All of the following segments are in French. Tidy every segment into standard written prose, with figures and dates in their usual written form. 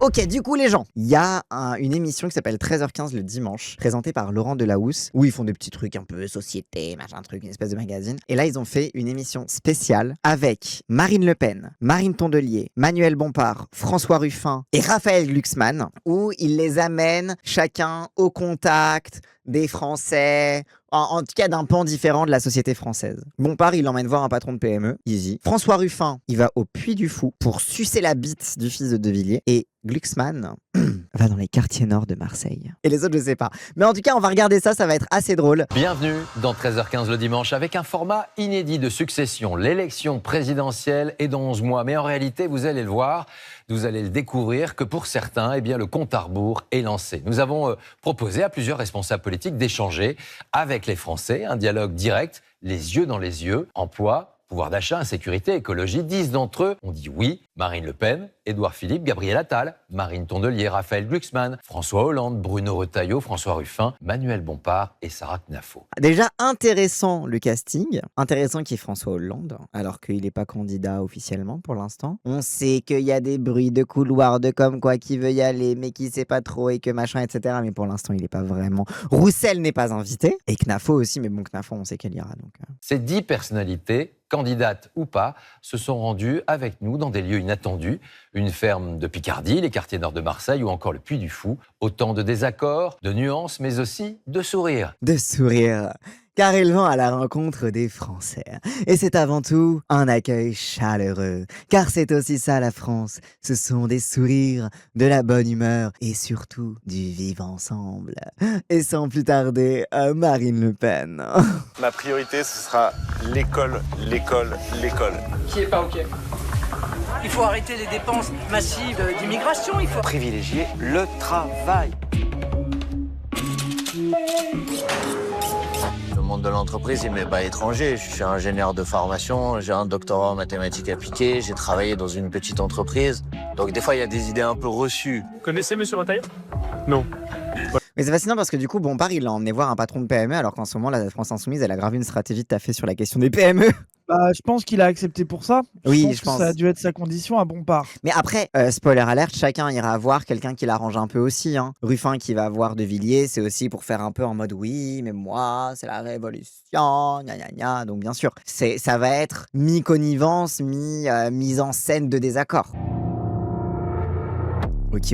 Ok, du coup les gens, il y a une émission qui s'appelle 13h15 le dimanche, présentée par Laurent Delahousse, où ils font des petits trucs un peu société, machin truc, une espèce de magazine. Et là, ils ont fait une émission spéciale avec Marine Le Pen, Marine Tondelier, Manuel Bompard, François Ruffin et Raphaël Glucksmann, où ils les amènent chacun au contact des Français, en tout cas d'un pan différent de la société française. Bompard, il l'emmène voir un patron de PME, easy. François Ruffin, il va au Puy du Fou pour sucer la bite du fils de De Villiers. Et Glucksmann va dans les quartiers nord de Marseille. Et les autres, je sais pas. Mais en tout cas, on va regarder ça, ça va être assez drôle. Bienvenue dans 13h15 le dimanche avec un format inédit de succession. L'élection présidentielle est dans 11 mois. Mais en réalité, vous allez le voir, vous allez le découvrir que pour certains, eh bien, le compte à rebours est lancé. Nous avons proposé à plusieurs responsables politiques d'échanger avec les Français, un dialogue direct, les yeux dans les yeux, emploi, pouvoir d'achat, insécurité, écologie. 10 d'entre eux ont dit oui. Marine Le Pen, Édouard Philippe, Gabriel Attal, Marine Tondelier, Raphaël Glucksmann, François Hollande, Bruno Retailleau, François Ruffin, Manuel Bompard et Sarah Knafo. Déjà, intéressant le casting. Intéressant qu'il y ait François Hollande, alors qu'il n'est pas candidat officiellement pour l'instant. On sait qu'il y a des bruits de couloir, de comme quoi qui veut y aller, mais qui sait pas trop et que machin, etc. Mais pour l'instant, il n'est pas vraiment. Roussel n'est pas invité. Et Knafo aussi, mais bon, Knafo, on sait qu'elle ira. Donc. Ces 10 personnalités, candidates ou pas, se sont rendues avec nous dans des lieux inattendus. Une ferme de Picardie, les quartiers nord de Marseille ou encore le Puy du Fou. Autant de désaccords, de nuances, mais aussi de sourires. De sourires. Car ils vont à la rencontre des Français. Et c'est avant tout un accueil chaleureux. Car c'est aussi ça la France. Ce sont des sourires, de la bonne humeur et surtout du vivre ensemble. Et sans plus tarder, Marine Le Pen. Ma priorité, ce sera l'école, l'école, l'école. Qui est pas OK. Il faut arrêter les dépenses massives d'immigration, il faut Privilégier le travail. Le monde de l'entreprise, il m'est pas étranger. Je suis ingénieur de formation, j'ai un doctorat en mathématiques appliquées, j'ai travaillé dans une petite entreprise. Donc des fois, il y a des idées un peu reçues. Vous connaissez Monsieur Retailleau? Non. Mais c'est fascinant parce que du coup, Bompard, il l'a emmené voir un patron de PME, alors qu'en ce moment, la France Insoumise, elle a gravé une stratégie de taffer sur la question des PME. Bah, je pense qu'il a accepté pour ça. Oui, je pense que ça a dû être sa condition à Bompard. Mais après, spoiler alert, chacun ira voir quelqu'un qui l'arrange un peu aussi. Hein. Ruffin qui va voir De Villiers, c'est aussi pour faire un peu en mode oui, mais moi, c'est la révolution, gna gna gna. Donc bien sûr, ça va être mi-connivence, mise en scène de désaccord. Ok.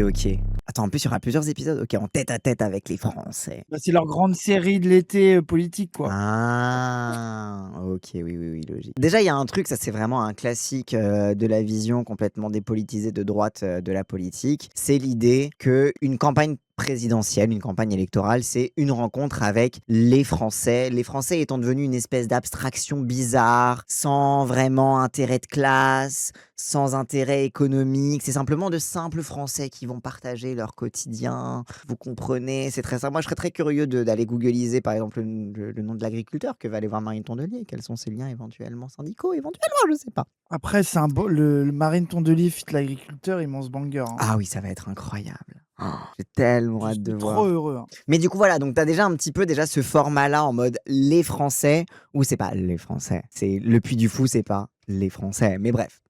Attends, en plus, il y aura plusieurs épisodes. Ok, en tête à tête avec les Français. Bah, c'est leur grande série de l'été politique, quoi. Ah, ok, oui, logique. Déjà, il y a un truc, ça c'est vraiment un classique de la vision complètement dépolitisée de droite de la politique. C'est l'idée qu'une campagne présidentielle, une campagne électorale, c'est une rencontre avec les Français. Les Français étant devenus une espèce d'abstraction bizarre, sans vraiment intérêt de classe, sans intérêt économique. C'est simplement de simples Français qui vont partager leur quotidien. Vous comprenez, c'est très simple. Moi, je serais très curieux d'aller googliser, par exemple, le nom de l'agriculteur que va aller voir Marine Tondelier. Quels sont ses liens éventuellement syndicaux, éventuellement, je sais pas. Après, c'est le Marine Tondelier fit l'agriculteur, immense banger. Hein. Ah oui, ça va être incroyable. Oh, j'ai tellement hâte de voir. Trop heureux. Hein. Mais du coup, voilà, donc t'as déjà un petit peu ce format-là en mode les Français, ou c'est pas les Français, c'est le Puy du Fou, c'est pas les Français, mais bref.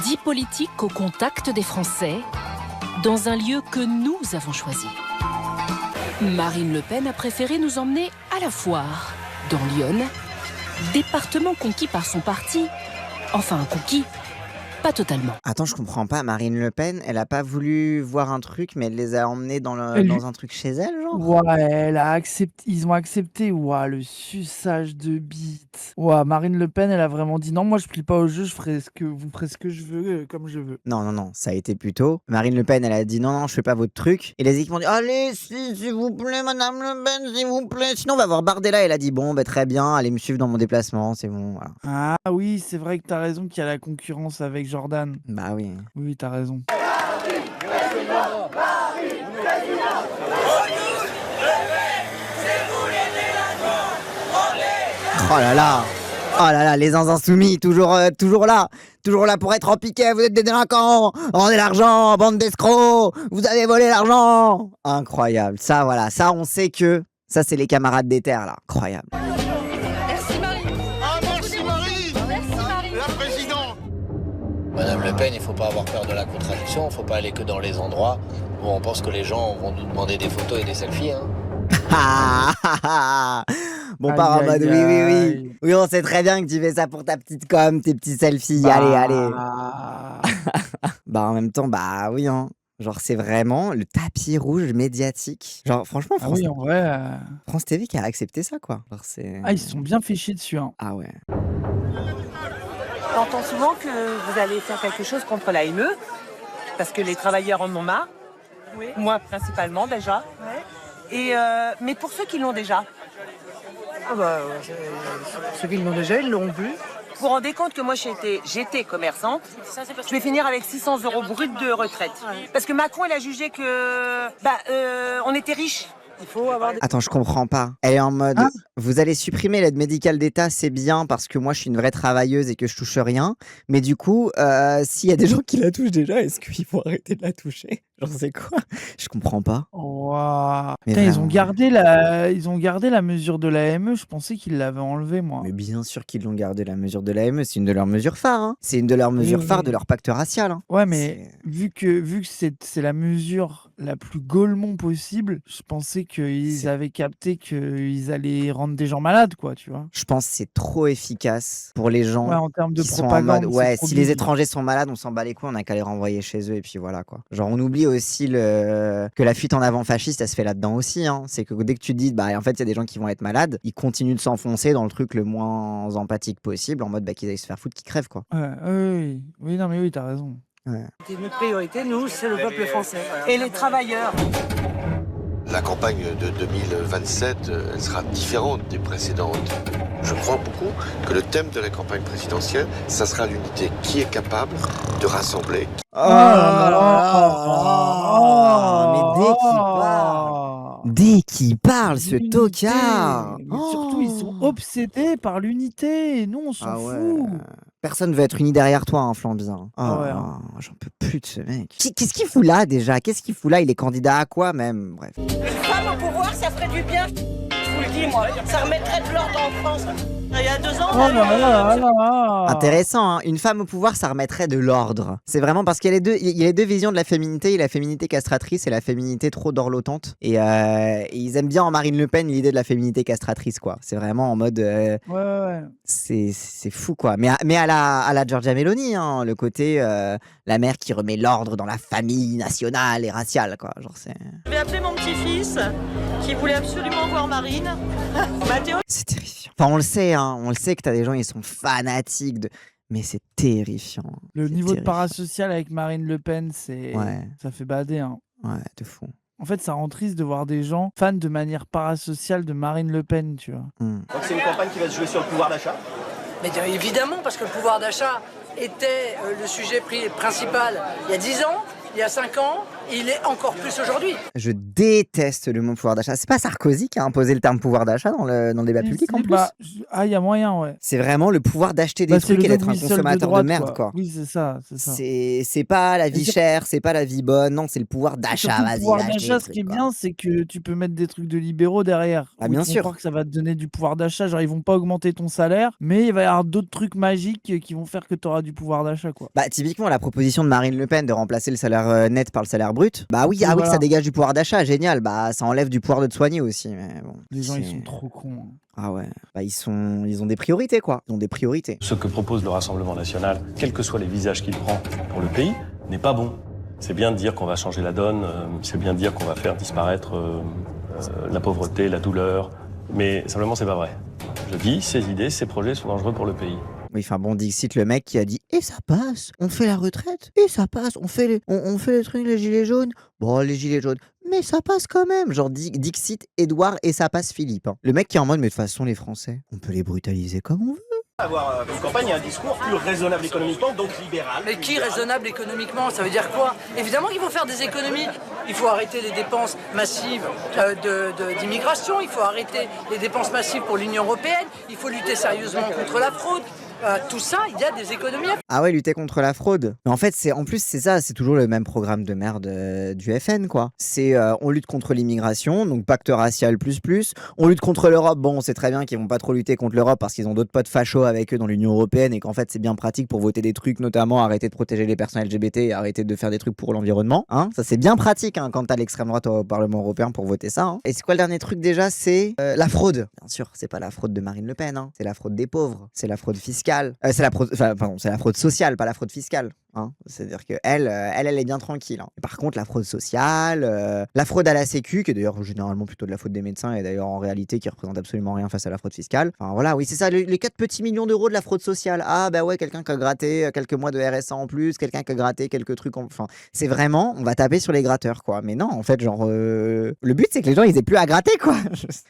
10 politiques au contact des Français, dans un lieu que nous avons choisi. Marine Le Pen a préféré nous emmener à la Foire, dans l'Yonne, département conquis par son parti, enfin conquis. Pas totalement. Attends, je comprends pas. Marine Le Pen, elle a pas voulu voir un truc, mais elle les a emmenés dans un truc chez elle, genre. Ouais, elle a accepté. Ils ont accepté. Ouah, le suçage de bite. Ouah, Marine Le Pen, elle a vraiment dit non, moi je plie pas au jeu, vous ferez ce que je veux, comme je veux. Non, ça a été plutôt. Marine Le Pen, elle a dit non, je fais pas votre truc. Et les équipes ont dit allez, s'il vous plaît, Madame Le Pen, s'il vous plaît. Sinon, on va voir Bardella. Elle a dit bon, très bien, allez me suivre dans mon déplacement, c'est bon. Voilà. Ah oui, c'est vrai que t'as raison qu'il y a la concurrence avec Jordan. Bah oui. Oui, t'as raison. Oh là là, les insoumis, toujours là pour être en piquet, vous êtes des délinquants, rendez l'argent, bande d'escrocs, vous avez volé l'argent. Incroyable, ça voilà, ça on sait que ça c'est les camarades des terres là, incroyable. Ah, merci Marie. La présidente. Madame Le Pen, il ne faut pas avoir peur de la contradiction, il ne faut pas aller que dans les endroits où on pense que les gens vont nous demander des photos et des selfies. Hein. Bon, part en Aïe, mode aïe, oui. aïe. Oui, on sait très bien que tu fais ça pour ta petite com, tes petits selfies. Allez. Bah, en même temps, bah oui, hein. Genre, c'est vraiment le tapis rouge médiatique. Genre, franchement, Ah oui, en vrai. France TV qui a accepté ça, quoi. Genre, c'est... Ah, ils se sont bien fait chier dessus. Hein. Ah ouais. J'entends souvent que vous allez faire quelque chose contre la ME, parce que les travailleurs en ont marre. Oui. Moi, principalement, déjà. Ouais. Mais pour ceux qui l'ont déjà. Ceux qui l'ont déjà, ils l'ont bu. Vous vous rendez compte que moi, j'étais commerçante. Je vais finir avec 600 € brut de retraite. Parce que Macron, il a jugé que on était riches. Il faut avoir des... Attends, je comprends pas. Elle est en mode, vous allez supprimer l'aide médicale d'État, c'est bien parce que moi je suis une vraie travailleuse et que je touche rien. Mais du coup, s'il y a des gens qui la touchent déjà, est-ce qu'il faut arrêter de la toucher? Genre c'est quoi? Je comprends pas. Waouh. Mais Putain, ils vraiment. ont gardé la mesure de la ME. Je pensais qu'ils l'avaient enlevée, moi. Mais bien sûr qu'ils l'ont gardé, la mesure de l'AME, c'est une de leurs mesures phares. Hein. C'est une de leurs mesures phares de leur pacte racial. Hein. Ouais, mais vu que c'est la mesure la plus Gaulmont possible, je pensais qu'ils avaient capté qu'ils allaient rendre des gens malades, quoi, tu vois. Je pense que c'est trop efficace pour les gens Ouais, en termes de qui sont en propagande. mode, c'est ouais, trop si les big. étrangers sont malades, on s'en bat les couilles, on a qu'à les renvoyer chez eux et puis voilà, quoi. Genre, on oublie aussi que la fuite en avant fasciste, ça se fait là-dedans aussi. Hein. C'est que dès que tu dis, bah, en fait, il y a des gens qui vont être malades, ils continuent de s'enfoncer dans le truc le moins empathique possible, en mode, bah, qu'ils aillent se faire foutre, qu'ils crèvent, quoi. Oui, non, mais oui, t'as raison. Ouais. Notre priorité, nous, c'est le peuple français. Et les travailleurs. La campagne de 2027, elle sera différente des précédentes. Je crois beaucoup que le thème de la campagne présidentielle, ça sera l'unité. Qui est capable de rassembler? Mais dès qu'il parle, ce L'unité. tocard. Mais surtout, ils sont obsédés par l'unité. Nous, on s'en fout. Personne veut être uni derrière toi, hein, Flambien. Ouais. J'en peux plus de ce mec. Qu'est-ce qu'il fout là déjà? Qu'est-ce qu'il fout là? Il est candidat à quoi même? Bref. Une femme au pouvoir, ça ferait du bien. Je vous le dis, moi. Ça remettrait de l'ordre en France. Il y a 2 ans, Oh là là. Intéressant, hein. Une femme au pouvoir, ça remettrait de l'ordre. C'est vraiment parce qu'il y a les deux visions de la féminité. Il y a la féminité castratrice et la féminité trop dorlotante. Et ils aiment bien en Marine Le Pen l'idée de la féminité castratrice, quoi. C'est vraiment en mode... Ouais. C'est fou, quoi. Mais à la Giorgia Meloni, hein, le côté la mère qui remet l'ordre dans la famille nationale et raciale, quoi. Genre, c'est... Je vais appeler mon petit-fils qui voulait absolument voir Marine. Mathéo. C'est terrifiant. Enfin, on le sait, hein. On le sait que t'as des gens, ils sont fanatiques de... Mais c'est terrifiant. Le C'est niveau de terrifiant. parasocial avec Marine Le Pen, ça fait bader. Hein. Ouais, de fou. En fait, ça rend triste de voir des gens fans de manière parasociale de Marine Le Pen, tu vois. Mm. Donc c'est une campagne qui va se jouer sur le pouvoir d'achat? Mais bien évidemment, parce que le pouvoir d'achat était le sujet principal il y a 10 ans, il y a 5 ans, il est encore plus aujourd'hui. Je déteste le mot pouvoir d'achat. C'est pas Sarkozy qui a imposé le terme pouvoir d'achat dans le débat public en plus. Il y a moyen, ouais. C'est vraiment le pouvoir d'acheter des trucs et d'être un consommateur de merde, quoi. Oui, c'est ça. C'est pas la vie chère, c'est pas la vie bonne, non, c'est le pouvoir d'achat. Vas-y, le pouvoir acheter d'achat, des ce trucs, qui est quoi. bien, c'est que tu peux mettre des trucs de libéraux derrière. Ah, où bien ils vont sûr. croire que ça va te donner du pouvoir d'achat. Genre, ils vont pas augmenter ton salaire, mais il va y avoir d'autres trucs magiques qui vont faire que tu auras du pouvoir d'achat, quoi. Bah, typiquement, la proposition de Marine Le Pen de remplacer le salaire net par le salaire brut. Bah oui, Oui, oui, voilà. ça dégage du pouvoir d'achat, génial. Bah, ça enlève du pouvoir de te soigner aussi. Mais bon, Les gens, ils c'est- sont trop cons. Hein. Ah ouais. Bah, ils ont des priorités, quoi. Ils ont des priorités. Ce que propose le Rassemblement national, quels que soient les visages qu'il prend pour le pays, n'est pas bon. C'est bien de dire qu'on va changer la donne, c'est bien de dire qu'on va faire disparaître la pauvreté, la douleur, mais simplement c'est pas vrai. Je dis, ces idées, ces projets sont dangereux pour le pays. Oui, enfin bon, Dixit, le mec qui a dit « Et ça passe, on fait la retraite, et ça passe, on fait les trucs, les gilets jaunes. Bon, les gilets jaunes, mais ça passe quand même. » Genre Dixit, Edouard, et ça passe Philippe. Hein. Le mec qui est en mode « Mais de toute façon, les Français, on peut les brutaliser comme on veut. » Avoir une campagne et un discours plus raisonnable économiquement, donc libéral. Mais qui raisonnable économiquement? Ça veut dire quoi? Évidemment qu'il faut faire des économies. Il faut arrêter les dépenses massives d'immigration. Il faut arrêter les dépenses massives pour l'Union européenne. Il faut lutter sérieusement contre la fraude. tout ça, il y a des économies à faire. Ah ouais, lutter contre la fraude. Mais en fait, c'est toujours le même programme de merde du FN, quoi. C'est on lutte contre l'immigration, donc pacte racial plus. On lutte contre l'Europe. Bon, on sait très bien qu'ils vont pas trop lutter contre l'Europe parce qu'ils ont d'autres potes fachos avec eux dans l'Union européenne et qu'en fait, c'est bien pratique pour voter des trucs, notamment arrêter de protéger les personnes LGBT et arrêter de faire des trucs pour l'environnement. Hein, ça, c'est bien pratique quand t'as l'extrême droite au Parlement européen pour voter ça. Hein. Et c'est quoi le dernier truc déjà? C'est la fraude. Bien sûr, c'est pas la fraude de Marine Le Pen. Hein. C'est la fraude des pauvres. C'est la fraude fiscale. C'est la fraude sociale, pas la fraude fiscale. Hein. C'est-à-dire qu'elle est bien tranquille. Hein. Par contre, la fraude sociale, la fraude à la Sécu, qui est d'ailleurs généralement plutôt de la faute des médecins et d'ailleurs en réalité qui représente absolument rien face à la fraude fiscale. Enfin voilà, oui, c'est ça, les 4 petits millions d'euros de la fraude sociale. Ah bah ouais, quelqu'un qui a gratté quelques mois de RSA en plus, quelqu'un qui a gratté quelques trucs. Enfin, c'est vraiment, on va taper sur les gratteurs, quoi. Mais non, en fait, genre, le but c'est que les gens ils aient plus à gratter, quoi.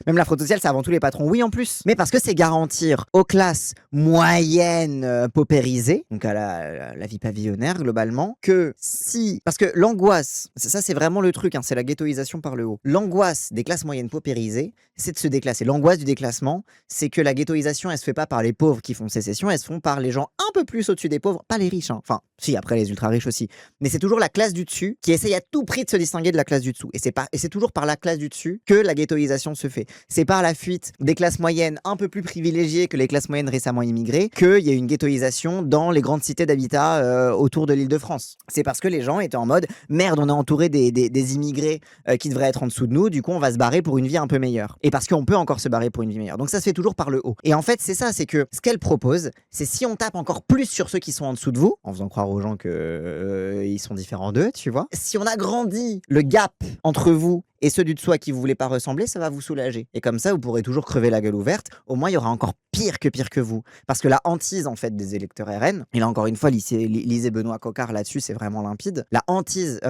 Même la fraude sociale, c'est avant tout les patrons, oui en plus. Mais parce que c'est garantir aux classes moyennes paupérisées, donc à la vie pavillonnaire globalement, que si... Parce que l'angoisse, ça c'est vraiment le truc, hein, c'est la ghettoisation par le haut. L'angoisse des classes moyennes paupérisées, c'est de se déclasser. L'angoisse du déclassement, c'est que la ghettoisation, elle se fait pas par les pauvres qui font sécession, elle se font par les gens un peu plus au-dessus des pauvres, pas les riches, hein. Enfin, si, après les ultra riches aussi. Mais c'est toujours la classe du dessus qui essaye à tout prix de se distinguer de la classe du dessous. Et c'est toujours par la classe du dessus que la ghettoisation se fait. C'est par la fuite des classes moyennes un peu plus privilégiées que les classes moyennes récemment immigrées qu'il y a une ghettoisation dans les grandes cités d'habitat autour de l'Île-de-France. C'est parce que les gens étaient en mode merde, on est entouré des immigrés qui devraient être en dessous de nous, du coup on va se barrer pour une vie un peu meilleure. Et parce qu'on peut encore se barrer pour une vie meilleure. Donc ça se fait toujours par le haut. Et en fait, c'est ça, c'est que ce qu'elle propose, c'est si on tape encore plus sur ceux qui sont en dessous de vous, en faisant croire aux gens que ils sont différents d'eux, tu vois. Si on agrandit le gap entre vous et ceux du dessous à qui vous voulez pas ressembler, ça va vous soulager. Et comme ça, vous pourrez toujours crever la gueule ouverte. Au moins, il y aura encore pire que vous. Parce que la hantise, en fait, des électeurs RN, et là, encore une fois, lisez Benoît Coquart là-dessus, c'est vraiment limpide. La hantise,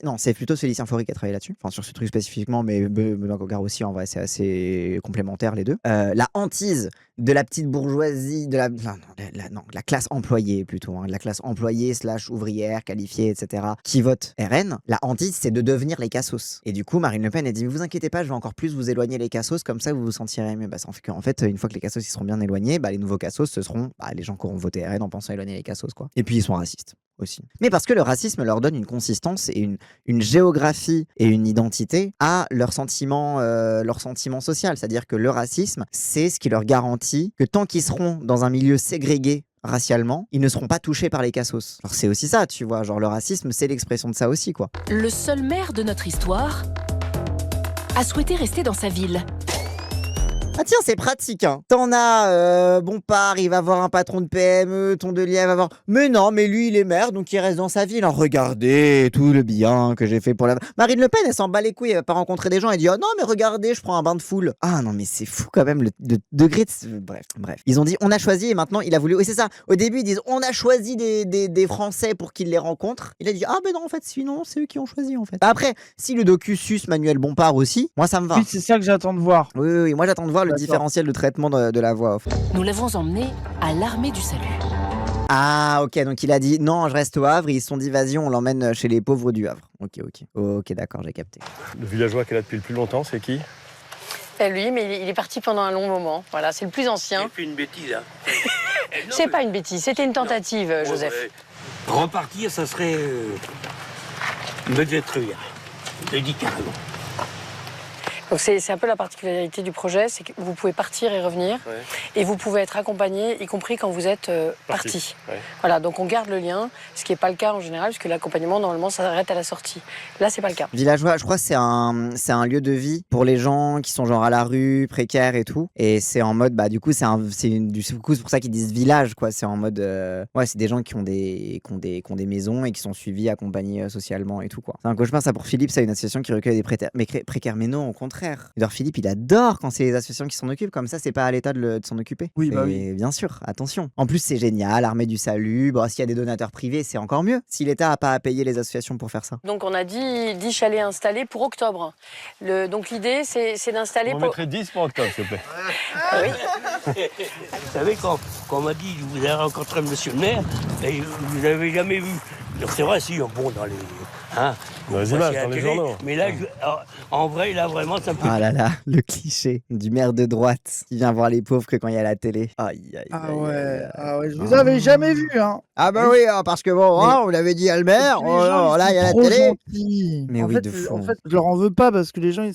non, c'est plutôt Félicien Faury qui a travaillé là-dessus. Enfin, sur ce truc spécifiquement, mais Benoît Coquart aussi, en vrai, c'est assez complémentaire, les deux. La hantise de la petite bourgeoisie, de la classe employée, plutôt, hein, de la classe employée / ouvrière, qualifiée, etc., qui vote RN, la hantise, c'est de devenir les cassos. Et du coup, Marine Le Pen a dit, mais vous inquiétez pas, je vais encore plus vous éloigner les cassos, comme ça vous vous sentirez mieux. Bah, ça en fait qu'en fait, une fois que les cassos ils seront bien éloignés, bah, les nouveaux cassos, ce seront les gens qui auront voté RN en pensant éloigner les cassos, quoi. Et puis ils sont racistes aussi. Mais parce que le racisme leur donne une consistance et une géographie et une identité à leur sentiment social. C'est-à-dire que le racisme, c'est ce qui leur garantit que tant qu'ils seront dans un milieu ségrégué racialement, ils ne seront pas touchés par les cassos. Alors c'est aussi ça, tu vois, genre le racisme, c'est l'expression de ça aussi, quoi. Le seul maire de notre histoire a souhaité rester dans sa ville. Ah tiens, c'est pratique, hein. T'en as, Bompard, il va voir un patron de PME, Tondelier va voir... Mais non, mais lui, il est maire, donc il reste dans sa ville. Alors, regardez tout le bien que j'ai fait pour la... Marine Le Pen, elle s'en bat les couilles, elle va pas rencontrer des gens, elle dit « Oh non, mais regardez, je prends un bain de foule. » Ah non, mais c'est fou quand même, le degré de... Bref. Ils ont dit « On a choisi » et maintenant, il a voulu... Oui, c'est ça. Au début, ils disent « On a choisi des Français pour qu'ils les rencontrent. » Il a dit « Ah ben non, en fait, sinon, c'est eux qui ont choisi, en fait. » Après, si le docu suce Manuel Bompard aussi, moi, ça me va. Oui, c'est ça que j'attends de voir. Oui, moi, j'attends de voir le différentiel de traitement de la voix off. Nous l'avons emmené à l'armée du salut. Ah ok, donc il a dit non, je reste au Havre, ils se sont dit vas-y, on l'emmène chez les pauvres du Havre. Ok, d'accord, j'ai capté. Le villageois qui est là depuis le plus longtemps, c'est qui? Lui, mais il est parti pendant un long moment. Voilà, c'est le plus ancien. C'est une bêtise, hein. C'est pas une bêtise, c'était une tentative, Joseph. Repartir, ça serait me détruire. Je le dis carrément. Donc c'est un peu la particularité du projet, c'est que vous pouvez partir et revenir, et vous pouvez être accompagné, y compris quand vous êtes parti. Ouais. Voilà, donc on garde le lien, ce qui n'est pas le cas en général, puisque l'accompagnement, normalement, ça s'arrête à la sortie. Là, c'est pas le cas. Villageois, je crois que c'est un lieu de vie pour les gens qui sont genre à la rue, précaires et tout. Et c'est en mode, bah du coup, c'est pour ça qu'ils disent village, quoi. C'est en mode, ouais, c'est des gens qui ont des maisons et qui sont suivis, accompagnés socialement et tout, quoi. C'est un cauchemar, ça, pour Philippe, c'est une association qui recueille des précaires, mais non, au contraire. D'ailleurs, Philippe, il adore quand c'est les associations qui s'en occupent, comme ça, c'est pas à l'État de s'en occuper. Oui, bah oui. Bien sûr, attention. En plus, c'est génial, l'armée du salut. Bon, s'il y a des donateurs privés, c'est encore mieux. Si l'État a pas à payer les associations pour faire ça. Donc, on a 10 chalets installés pour octobre. Donc, l'idée, c'est d'installer. On mettrait 10 pour octobre, s'il te plaît. Oui. Vous savez, quand on m'a dit, vous avez rencontré monsieur le maire, et vous n'avez jamais vu. Donc, c'est vrai, si, bon, dans les. Hein, Dans les Moi, images, c'est à dans la les télé. journaux. Mais là, en vrai, là, vraiment, ça me fait... Ah là là, le cliché du maire de droite qui vient voir les pauvres que quand il y a la télé. Aïe, aïe, Ah aïe, ouais, aïe, aïe. ah ouais, je vous avais jamais vu, hein. Ah bah Oui. oui, parce que bon, Mais- hein, on l'avait dit à le maire, Les gens, là il y a la trop télé. gentils. Mais en oui, fait, de fou. en fait, je leur en veux pas parce que les gens, ils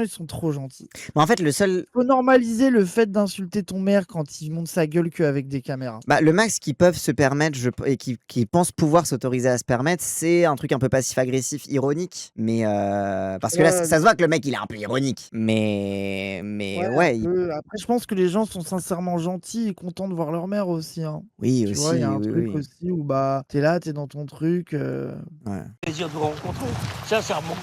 sont trop gentils. Mais en fait, le seul, Faut normaliser le fait d'insulter ton maire quand il monte sa gueule qu'avec des caméras. bah, le max qu'ils peuvent se permettre et qui pensent pouvoir s'autoriser à se permettre, c'est un truc un peu passif-agressif, ironique. Mais parce que là, Ouais, ça se voit que le mec il est un peu ironique. Mais ouais, Après, je pense que les gens sont sincèrement gentils et contents de voir leur mère aussi, hein. oui Tu aussi, vois, il y a un oui, truc oui. aussi où bah t'es là, t'es dans ton truc. Ouais. plaisir de vous rencontrer, sincèrement.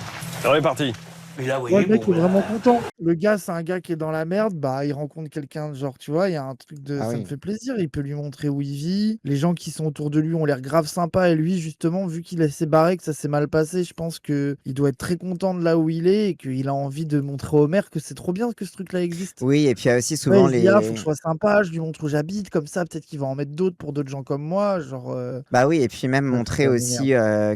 Alors, on est parti. Mais là, vous Ouais, voyez, le mec bon, est vraiment content. Le gars, c'est un gars qui est dans la merde, bah il rencontre quelqu'un, genre, tu vois, il y a un truc de. Ah Ça oui. me fait plaisir, il peut lui montrer où il vit. Les gens qui sont autour de lui ont l'air grave sympas, et lui, justement, vu qu'il s'est barré, que ça s'est mal passé, je pense que il doit être très content de là où il est et qu'il a envie de montrer au maire que c'est trop bien que ce truc-là existe. Oui, et puis il y a aussi Ouais, souvent il se dit, ah, faut les. que je sois sympa, je lui montre où j'habite, comme ça, peut-être qu'il va en mettre d'autres pour d'autres gens comme moi, genre. Bah oui, et puis même Ouais, montrer ça aussi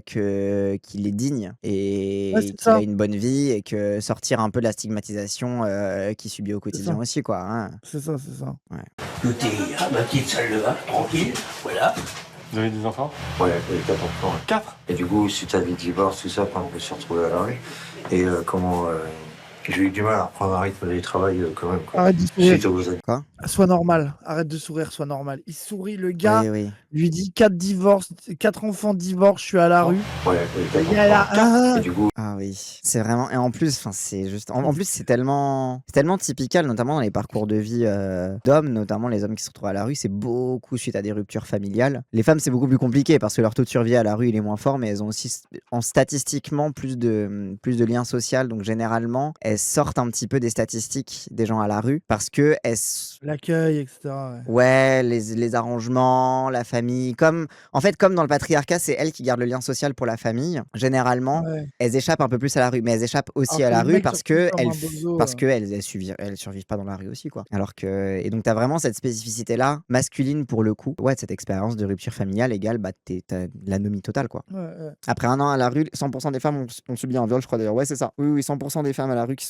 qu'il est digne Ouais, et c'est qu'il a ça. une bonne vie et que sortir un peu de la stigmatisation qu'il subit au quotidien ça. aussi, quoi. Hein. C'est ça, c'est ça. tout est à ma petite salle de bain, tranquille, voilà. Vous avez des enfants? Ouais, 4 enfants. 4. Et du coup, suite à des divorces, tout ça, quand je me suis retrouvé à la rue, et j'ai eu du mal à reprendre un rythme de travail quand même. Quoi. Arrête de sourire. Suite aux années. Quoi? Sois normal. Arrête de sourire, sois normal. Il sourit, le gars, Oui, oui. lui dit 4 divorces, 4 enfants divorces, je suis à la rue. Ouais, Le gars est là, ah. Et du coup, Ah oui, c'est vraiment. Et en plus, enfin, c'est juste. En plus, c'est tellement typical, notamment dans les parcours de vie d'hommes, notamment les hommes qui se retrouvent à la rue. C'est beaucoup suite à des ruptures familiales. Les femmes, c'est beaucoup plus compliqué parce que leur taux de survie à la rue, il est moins fort, mais elles ont aussi, statistiquement, plus de liens sociaux. Donc, généralement, elles sortent un petit peu des statistiques des gens à la rue parce que L'accueil, etc. ouais, les arrangements, la famille. En fait, comme dans le patriarcat, c'est elles qui gardent le lien social pour la famille. Généralement, Ouais. elles échappent un peu plus à la rue, mais elles échappent aussi Alors à que la le rue mec parce surtout que comme un bozo, elles survivent pas dans la rue aussi, quoi. Alors que et donc t'as vraiment cette spécificité-là masculine pour le coup. Ouais, cette expérience de rupture familiale égale bah t'as l'anomie totale, quoi. Ouais, ouais. Après un an à la rue, 100% des femmes ont subi un viol, je crois d'ailleurs. Ouais, c'est ça. Oui, 100% des femmes à la rue qui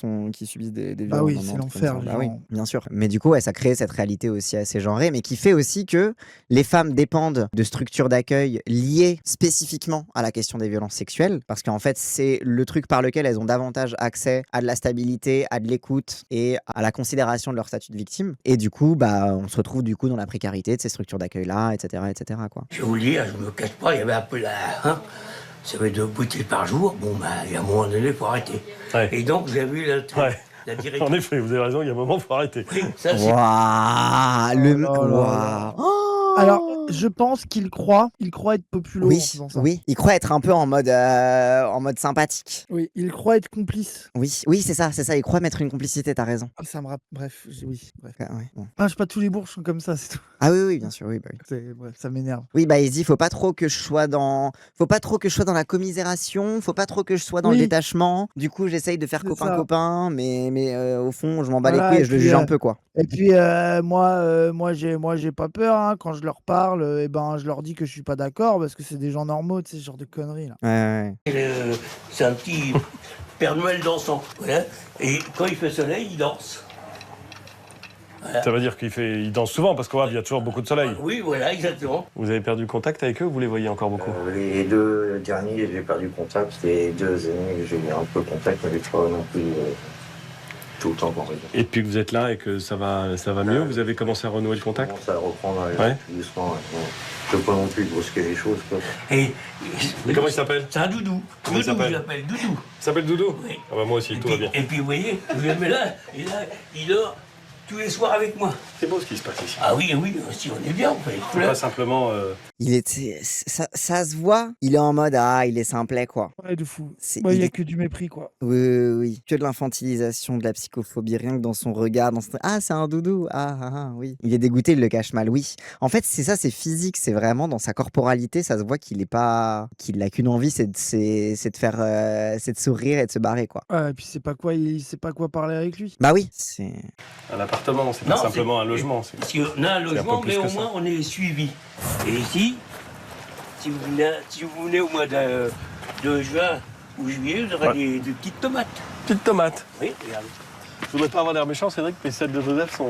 subissent des viols. Bah oui, non, c'est non, un truc l'enfer, comme ça. les Bah oui, gens. bien sûr. Mais du coup, ouais, ça crée cette réalité aussi assez genrée, mais qui fait aussi que les femmes dépendent de structures d'accueil liées spécifiquement à la question des violences sexuelles, parce qu'en fait, c'est le truc par lequel elles ont davantage accès à de la stabilité, à de l'écoute et à la considération de leur statut de victime. Et du coup, bah, on se retrouve du coup dans la précarité de ces structures d'accueil-là, etc., quoi. Je vais vous le dire, je me cache pas, il y avait un peu la... Hein, ça fait 2 bouteilles par jour, bon, bah, il y a un moment donné, il faut arrêter. Ouais. Et donc, j'ai vu la directrice... En effet, vous avez raison, il y a un moment, il faut arrêter. Ça, c'est... Waouh, le... Oh là là. Waouh. Alors, je pense qu'il croit être populaire en Oui, faisant ça. oui, il croit être un peu en mode sympathique. Oui, il croit être complice. Oui, c'est ça, il croit mettre une complicité, t'as raison. Ah, ça me rappelle. Bref, oui, bref. Ouais, bon. Ah, je sais pas, tous les bourges sont comme ça, c'est tout. Ah oui, bien sûr, oui, bah oui. Bref, ça m'énerve. Oui, bah il se dit, faut pas trop que je sois dans la commisération, faut pas trop que je sois dans le Oui. détachement. Du coup, j'essaye de faire C'est ça. copain, mais au fond, je m'en bats Voilà, les couilles et et je le puis, juge un peu, quoi. Et puis, moi, j'ai pas peur, hein. Quand je leur parle, je leur dis que je suis pas d'accord parce que c'est des gens normaux, tu sais, ce genre de conneries, là. Ouais. C'est un petit Père Noël dansant, voilà. Et quand il fait soleil, il danse. Voilà. Ça veut dire qu'il danse souvent parce qu'il y a toujours beaucoup de soleil. Oui, voilà, exactement. Vous avez perdu contact avec eux ou vous les voyez encore beaucoup? Les 2 derniers, j'ai perdu contact. Les 2 années, j'ai eu un peu contact, mais pas non plus tout le temps qu'on regarde. Et depuis que vous êtes là et que ça va mieux, vous avez commencé à renouer le contact? Ça reprendre Ouais. doucement. Je peux pas non plus brusquer les choses, quoi. Et comment il s'appelle? C'est un doudou. Comment il Doudou, s'appelle? je l'appelle Doudou. Il s'appelle Doudou? Oui. Ah bah moi aussi, tout va bien. Et puis, vous voyez, je le mets là, et là, il dort tous les soirs avec moi. C'est beau ce qui se passe ici. Ah oui, si on est bien, on fait les C'est fleurs. pas simplement... Ça se voit, il est en mode, il est simplet, quoi. Ouais, de fou. C'est- Il il y a est- que du mépris, quoi. Oui. Que de l'infantilisation, de la psychophobie, rien que dans son regard, c'est un doudou, oui. Il est dégoûté, il le cache mal, oui. En fait, c'est ça, c'est physique, c'est vraiment dans sa corporalité, ça se voit qu'il a qu'une envie, c'est de sourire et de se barrer, quoi. Ouais, et puis il sait pas quoi parler avec lui. Bah oui, c'est... Un appartement, c'est Non, pas simplement un logement. Si on a un logement, mais plus au que ça. moins on est suivi. Et ici, si vous venez au mois de juin juillet, vous aurez des petites tomates. Petites tomates. Oui, regardez. Je voudrais pas avoir l'air méchant, Cédric, mais celles de Joseph sont...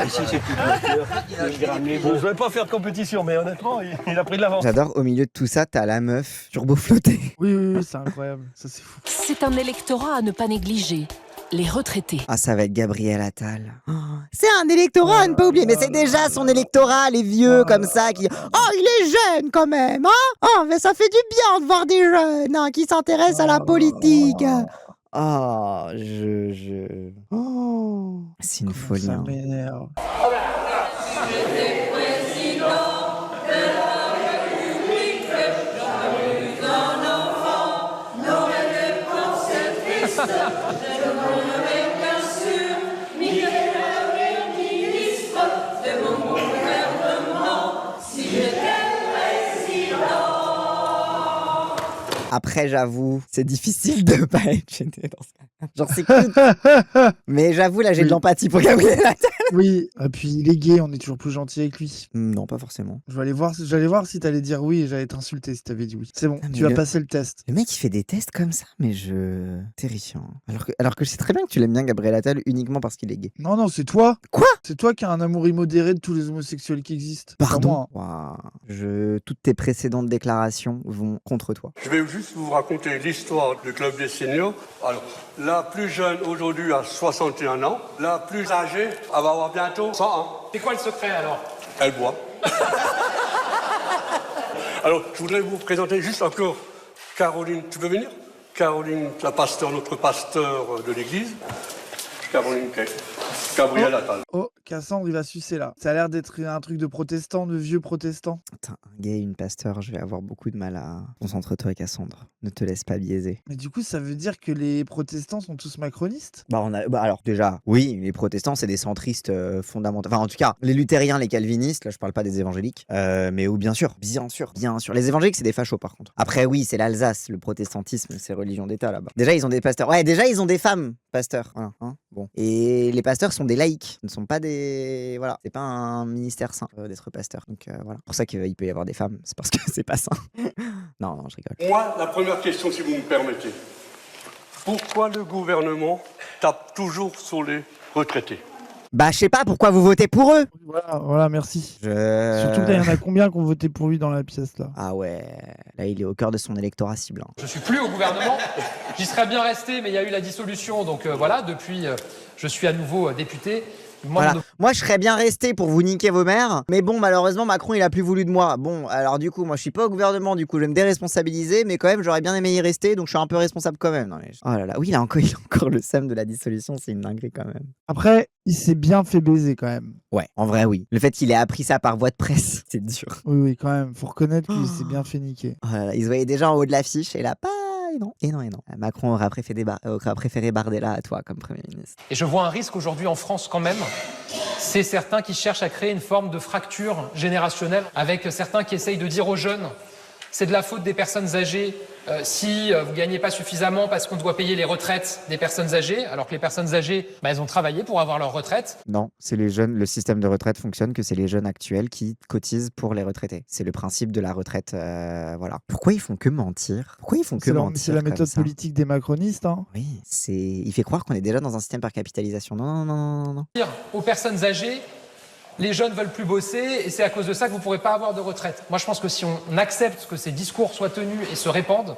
Ici, c'est plus de Bon, je vais pas faire de compétition, mais honnêtement, il a pris de l'avance. J'adore, au milieu de tout ça, t'as la meuf turbo flottée. Oui, c'est incroyable. Ça, c'est fou. C'est un électorat à ne pas négliger. Les retraités. Ah, ça va être Gabriel Attal. Oh, c'est un électorat à ne pas oublier, mais c'est déjà son électorat, les vieux comme ça qui... Oh, il est jeune quand même, hein? Oh, mais ça fait du bien de voir des jeunes hein, qui s'intéressent à la politique. Oh, Oh, c'est une folie. Ça Hein. m'énerve. Après, j'avoue, c'est difficile de pas être gêné dans ce cas. Genre, c'est cool. Mais j'avoue, là, j'ai de l'empathie pour Gabriel Attal. Oui, et puis il est gay, on est toujours plus gentil avec lui. Non, pas forcément. J'allais voir si t'allais dire oui et j'allais t'insulter si t'avais dit oui. C'est bon, Ah, tu vas le- passer le test. Le mec, il fait des tests comme ça, mais terrifiant. Alors que je sais très bien que tu l'aimes bien, Gabriel Attal, uniquement parce qu'il est gay. Non, c'est toi. Quoi? C'est toi qui as un amour immodéré de tous les homosexuels qui existent. Pas Pardon? moi. Waouh. Toutes tes précédentes déclarations vont contre toi. Je vais juste vous raconter l'histoire du club des seniors. Alors, la plus jeune aujourd'hui a 61 ans. La plus âgée, elle va avoir bientôt 101. C'est quoi le secret alors? Elle boit. Alors, je voudrais vous présenter juste encore Caroline. Tu peux venir? Caroline, notre pasteur de l'église. Caroline Kay. Gabriel Attal. Oh, Cassandre, il va sucer là. Ça a l'air d'être un truc de protestant, de vieux protestant. Putain, un gay, une pasteur, je vais avoir beaucoup de mal à... Concentre-toi, Cassandre. Ne te laisse pas biaiser. Mais du coup, ça veut dire que les protestants sont tous macronistes? Alors déjà, oui, les protestants, c'est des centristes fondamentaux. Enfin, en tout cas, les luthériens, les calvinistes, là, je parle pas des évangéliques. Mais oui, bien sûr. Les évangéliques, c'est des fachos, par contre. Après, oui, c'est l'Alsace. Le protestantisme, c'est religion d'État, là-bas. Déjà, ils ont des pasteurs. Ouais, déjà, ils ont des femmes pasteurs. Voilà, hein, bon. Et les pasteurs sont des laïcs. Ce ne sont pas des... Voilà, c'est pas un ministère saint d'être pasteur. Donc, voilà. C'est pour ça qu'il peut y avoir des femmes. C'est parce que c'est pas saint. Non, je rigole. Moi, la première question, si vous me permettez. Pourquoi le gouvernement tape toujours sur les retraités? Bah, je sais pas pourquoi vous votez pour eux. Voilà, merci. Surtout que là, il y en a combien qui ont voté pour lui dans la pièce là? Ah ouais, là, il est au cœur de son électorat cible. Hein. Je suis plus au gouvernement. J'y serais bien resté, mais il y a eu la dissolution. Donc voilà, depuis, je suis à nouveau député. Moi, je serais bien resté pour vous niquer vos mères. Mais bon, malheureusement, Macron, il a plus voulu de moi. Bon, alors du coup, moi, je suis pas au gouvernement. Du coup, je vais me déresponsabiliser. Mais quand même, j'aurais bien aimé y rester. Donc, je suis un peu responsable quand même. Non, mais... Oh là là, oui, il a encore le seum de la dissolution. C'est une dinguerie quand même. Après, il s'est bien fait baiser quand même. Ouais, en vrai, oui. Le fait qu'il ait appris ça par voie de presse, c'est dur. Oui, quand même. Faut reconnaître qu'il s'est bien fait niquer. Oh là là, il se voyait déjà en haut de l'affiche. Et là, pas. Et non. Macron aurait préféré Bardella à toi comme Premier ministre. Et je vois un risque aujourd'hui en France quand même. C'est certains qui cherchent à créer une forme de fracture générationnelle avec certains qui essayent de dire aux jeunes c'est de la faute des personnes âgées si vous ne gagnez pas suffisamment parce qu'on doit payer les retraites des personnes âgées, alors que les personnes âgées, elles ont travaillé pour avoir leur retraite. Non, c'est les jeunes. Le système de retraite fonctionne que c'est les jeunes actuels qui cotisent pour les retraités. C'est le principe de la retraite. Voilà. Pourquoi ils font que mentir? C'est la méthode politique des macronistes. Hein. Oui, il fait croire qu'on est déjà dans un système par capitalisation. Non. Dire aux personnes âgées, les jeunes veulent plus bosser et c'est à cause de ça que vous ne pourrez pas avoir de retraite. Moi, je pense que si on accepte que ces discours soient tenus et se répandent,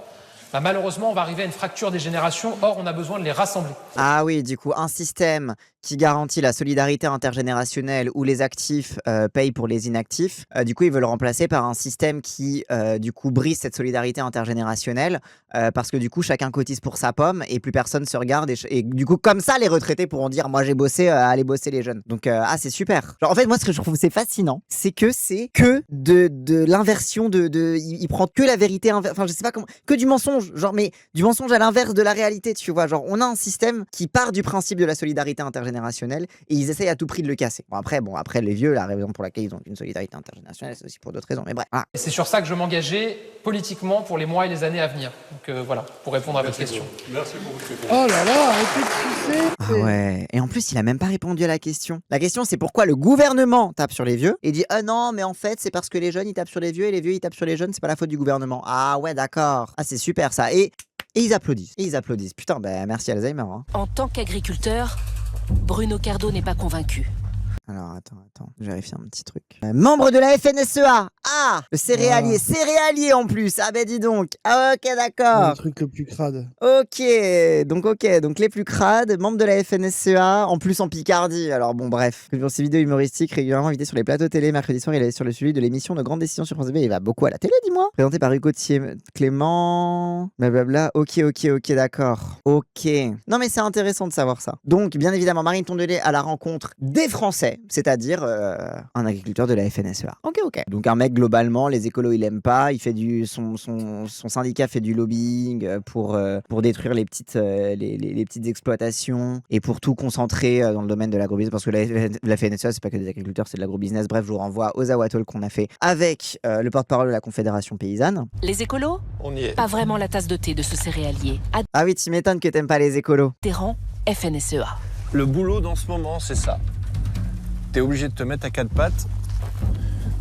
malheureusement, on va arriver à une fracture des générations. Or, on a besoin de les rassembler. Ah oui, du coup, un système qui garantit la solidarité intergénérationnelle où les actifs payent pour les inactifs. Du coup, ils veulent le remplacer par un système qui, du coup, brise cette solidarité intergénérationnelle parce que, du coup, chacun cotise pour sa pomme et plus personne se regarde. Et du coup, comme ça, les retraités pourront dire « Moi, j'ai bossé, allez bosser les jeunes ». Donc, c'est super. Genre, en fait, moi, ce que je trouve c'est fascinant, c'est que de l'inversion il prend que la vérité, enfin, je sais pas comment, que du mensonge, genre, mais du mensonge à l'inverse de la réalité, tu vois. Genre, on a un système qui part du principe de la solidarité intergénérationnelle intergénérationnel et ils essayent à tout prix de le casser. Bon, après les vieux, la raison pour laquelle ils ont une solidarité intergénérationnelle, c'est aussi pour d'autres raisons. Mais bref, voilà. Et c'est sur ça que je veux m'engager politiquement pour les mois et les années à venir. Donc voilà, pour répondre à votre question. Merci pour votre réponse. Oh là là, arrêtez de sucer. Ah ouais. Et en plus, il a même pas répondu à la question. La question, c'est pourquoi le gouvernement tape sur les vieux et dit ah non, mais en fait, c'est parce que les jeunes ils tapent sur les vieux et les vieux ils tapent sur les jeunes, c'est pas la faute du gouvernement. Ah ouais, d'accord. Ah, c'est super ça. Et ils applaudissent. Putain, merci Alzheimer. Hein. En tant qu'agriculteur, Bruno Cardo n'est pas convaincu. Alors, attends, je vérifie un petit truc. Membre de la FNSEA. Ah, le céréalier. Céréalier en plus. Ah ben dis donc. Ah ok, d'accord. Le truc le plus crade. Ok, donc les plus crades, membres de la FNSEA, en plus en Picardie. Alors bon, bref. Pour ses vidéos humoristiques régulièrement invité sur les plateaux télé, mercredi soir, il est sur le suivi de l'émission de Grandes Décisions sur France TV. Il va beaucoup à la télé, dis-moi. Présenté par Hugo Clément, blablabla. Ok, d'accord. Ok. Non mais c'est intéressant de savoir ça. Donc, bien évidemment, Marine Tondelier à la rencontre des Français. C'est-à-dire un agriculteur de la FNSEA. Ok. Donc un mec, globalement, les écolos, il aime pas. Il fait son syndicat fait du lobbying pour détruire les petites exploitations et pour tout concentrer dans le domaine de l'agrobusiness. Parce que la FNSEA, c'est pas que des agriculteurs, c'est de l'agrobusiness. Bref, je vous renvoie aux Awatol qu'on a fait avec le porte-parole de la Confédération Paysanne. Les écolos ? On y est. Pas vraiment la tasse de thé de ce céréalier. Ah oui, tu m'étonnes que t'aimes pas les écolos. Adhérent FNSEA. Le boulot dans ce moment, c'est ça. T'es obligé de te mettre à quatre pattes.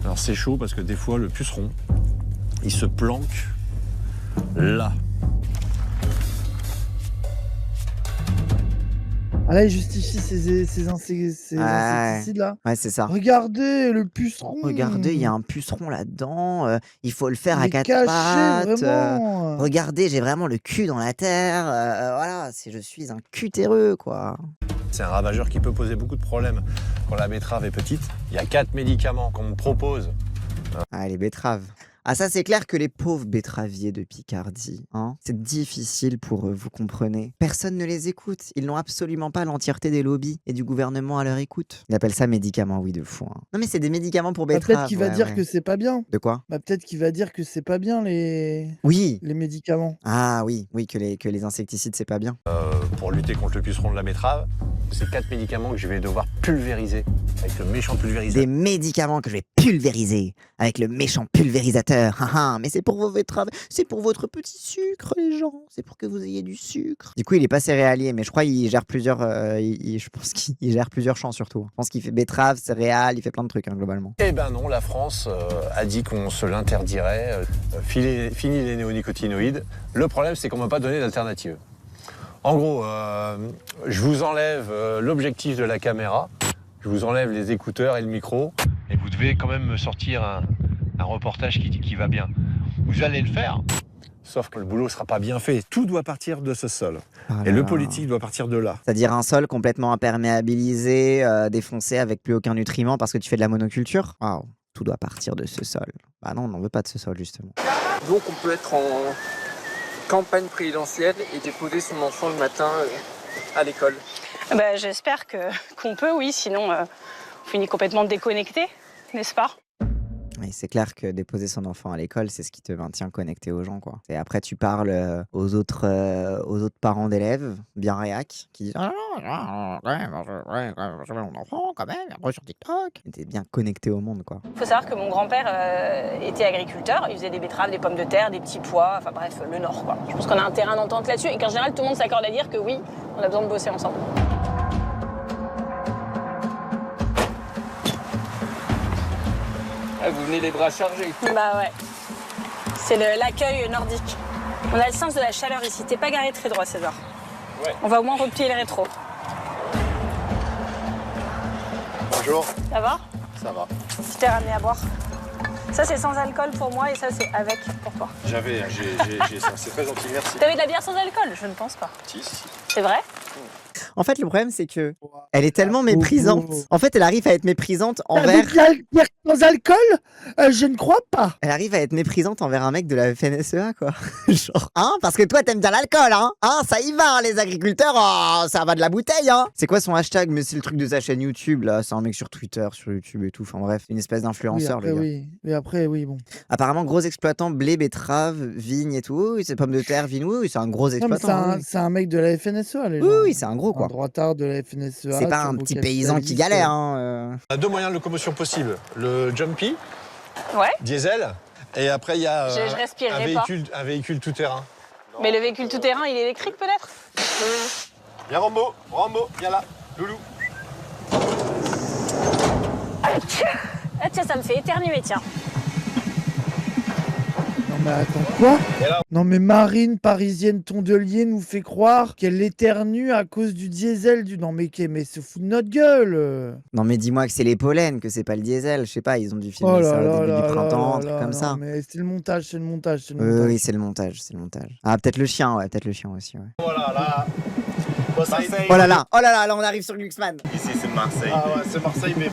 Alors c'est chaud parce que des fois le puceron, il se planque là. Ah là, il justifie ces insecticides-là. Ouais, c'est ça. Regardez, le puceron. Regardez, il y a un puceron là-dedans. Il faut le faire Il à est quatre caché, pattes. vraiment. Regardez, j'ai vraiment le cul dans la terre. Voilà, je suis un cutéreux, quoi. C'est un ravageur qui peut poser beaucoup de problèmes quand la betterave est petite. Il y a 4 médicaments qu'on me propose. Ah, les betteraves. Ah ça c'est clair que les pauvres betteraviers de Picardie, hein, c'est difficile pour eux, vous comprenez. Personne ne les écoute, ils n'ont absolument pas l'entièreté des lobbies et du gouvernement à leur écoute. Ils appellent ça médicaments, oui de fou. Hein. Non mais c'est des médicaments pour betteraves. Peut-être qu'il va dire que c'est pas bien. De quoi? Peut-être qu'il va dire que c'est pas bien les médicaments. Ah oui, que les insecticides c'est pas bien. Pour lutter contre le puceron de la betterave, c'est 4 médicaments que je vais devoir pulvériser avec le méchant pulvérisateur. Des médicaments que je vais pulvériser avec le méchant pulvérisateur. Mais c'est pour vos betteraves, c'est pour votre petit sucre, les gens. C'est pour que vous ayez du sucre. Du coup, il est pas céréalier, mais je crois qu'il gère plusieurs. Je pense qu'il gère plusieurs champs surtout. Je pense qu'il fait betterave, céréales, il fait plein de trucs globalement. Eh ben non, la France a dit qu'on se l'interdirait. Fini les néonicotinoïdes. Le problème, c'est qu'on m'a pas donné d'alternative. En gros, je vous enlève l'objectif de la caméra, je vous enlève les écouteurs et le micro, et vous devez quand même me sortir un reportage qui va bien. Vous allez le faire, sauf que le boulot ne sera pas bien fait. Tout doit partir de ce sol. Et le politique doit partir de là. C'est-à-dire un sol complètement imperméabilisé, défoncé, avec plus aucun nutriment parce que tu fais de la monoculture. Waouh, tout doit partir de ce sol. Bah non, on n'en veut pas de ce sol justement. Donc on peut être en campagne présidentielle et déposer son enfant le matin à l'école. J'espère qu'on peut, oui, sinon on finit complètement déconnecté, n'est-ce pas? Oui, c'est clair que déposer son enfant à l'école, c'est ce qui te maintient connecté aux gens, quoi. Et après, tu parles aux autres parents d'élèves, bien réac, qui disent mon enfant quand même, après sur TikTok. Et t'es bien connecté au monde, quoi. Il faut savoir que mon grand-père était agriculteur, il faisait des betteraves, des pommes de terre, des petits pois, enfin bref, le Nord, quoi. Je pense qu'on a un terrain d'entente là-dessus et qu'en général, tout le monde s'accorde à dire que oui, on a besoin de bosser ensemble. Vous venez les bras chargés. Bah ouais. C'est l'accueil nordique. On a le sens de la chaleur ici. T'es pas garé très droit, César. Ouais. On va au moins replier les rétros. Bonjour. Ça va? Ça va. Je t'ai ramené à boire. Ça, c'est sans alcool pour moi et ça, c'est avec pour toi. J'ai ça. C'est très gentil, merci. T'avais de la bière sans alcool? Je ne pense pas. Si. C'est vrai? En fait, le problème, c'est que elle est tellement méprisante. En fait, elle arrive à être méprisante envers. Avec bière sans alcool? Je ne crois pas. Elle arrive à être méprisante envers un mec de la FNSEA, quoi. Genre, parce que toi, t'aimes bien l'alcool, ça y va, les agriculteurs, ça va de la bouteille, C'est quoi son hashtag? Mais c'est le truc de sa chaîne YouTube, là. C'est un mec sur Twitter, sur YouTube et tout. Enfin bref, une espèce d'influenceur, le gars. Oui, mais après, oui, bon. Apparemment, gros exploitant, blé, betterave, vigne et tout. Oui, c'est pommes de terre, vigne, oui, c'est un gros exploitant. C'est un mec de la FNSEA, les gens. Oui, oui, c'est un gros, quoi. Un droitard de la FNSEA. C'est pas un petit paysan qui galère. On a 2 moyens de locomotion possibles. Le Jumpy, Ouais. diesel, et après il y a Je respirerai pas. un véhicule tout-terrain. Mais le véhicule tout-terrain, il est électrique peut-être? Viens Rambo, viens là, loulou. Ah tiens, ça me fait éternuer, tiens. Non mais attends, quoi? Non mais Marine, parisienne tondelier, nous fait croire qu'elle éternue à cause du diesel du... Non mais se fout de notre gueule. Non, mais dis-moi que c'est les pollens, que c'est pas le diesel. Je sais pas, ils ont dû filmer Oh ça là au là début là du printemps, un là truc là comme là, ça. mais c'est le montage, c'est le montage, c'est le montage. Oui, c'est le montage, c'est le montage. Ah, peut-être le chien, aussi, ouais. Voilà, là. Oh là là, là on arrive sur Glucksmann. Ici, c'est Marseille. Ah ouais, c'est Marseille, mais.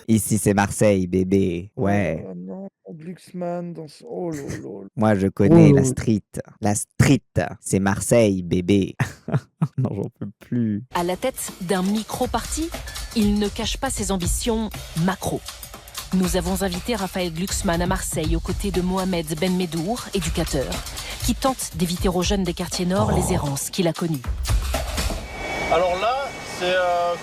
Ici, c'est Marseille, bébé. Ouais. Oh non, Glucksmann dans ce... Oh là là. Moi, je connais Oh. la street. La street, c'est Marseille, bébé. Non, j'en peux plus. À la tête d'un micro-parti, il ne cache pas ses ambitions macro. Nous avons invité Raphaël Glucksmann à Marseille aux côtés de Mohamed Ben Medour, éducateur, qui tente d'éviter aux jeunes des quartiers nord les errances qu'il a connues. Alors là, c'est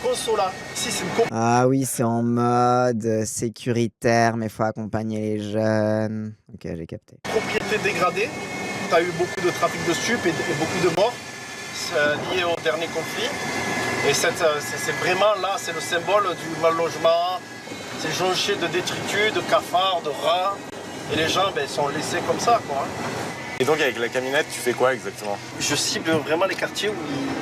Consola. Ici, c'est une Ah oui, c'est en mode sécuritaire, mais faut accompagner les jeunes. Ok, j'ai capté. propriété dégradée. Tu as eu beaucoup de trafic de stupes et beaucoup de morts liés au dernier conflit. Et c'est vraiment là, c'est le symbole du mal logement. C'est jonché de détritus, de cafards, de rats. Et les gens sont laissés comme ça, quoi. Et donc avec la camionnette, tu fais quoi exactement? Je cible vraiment les quartiers où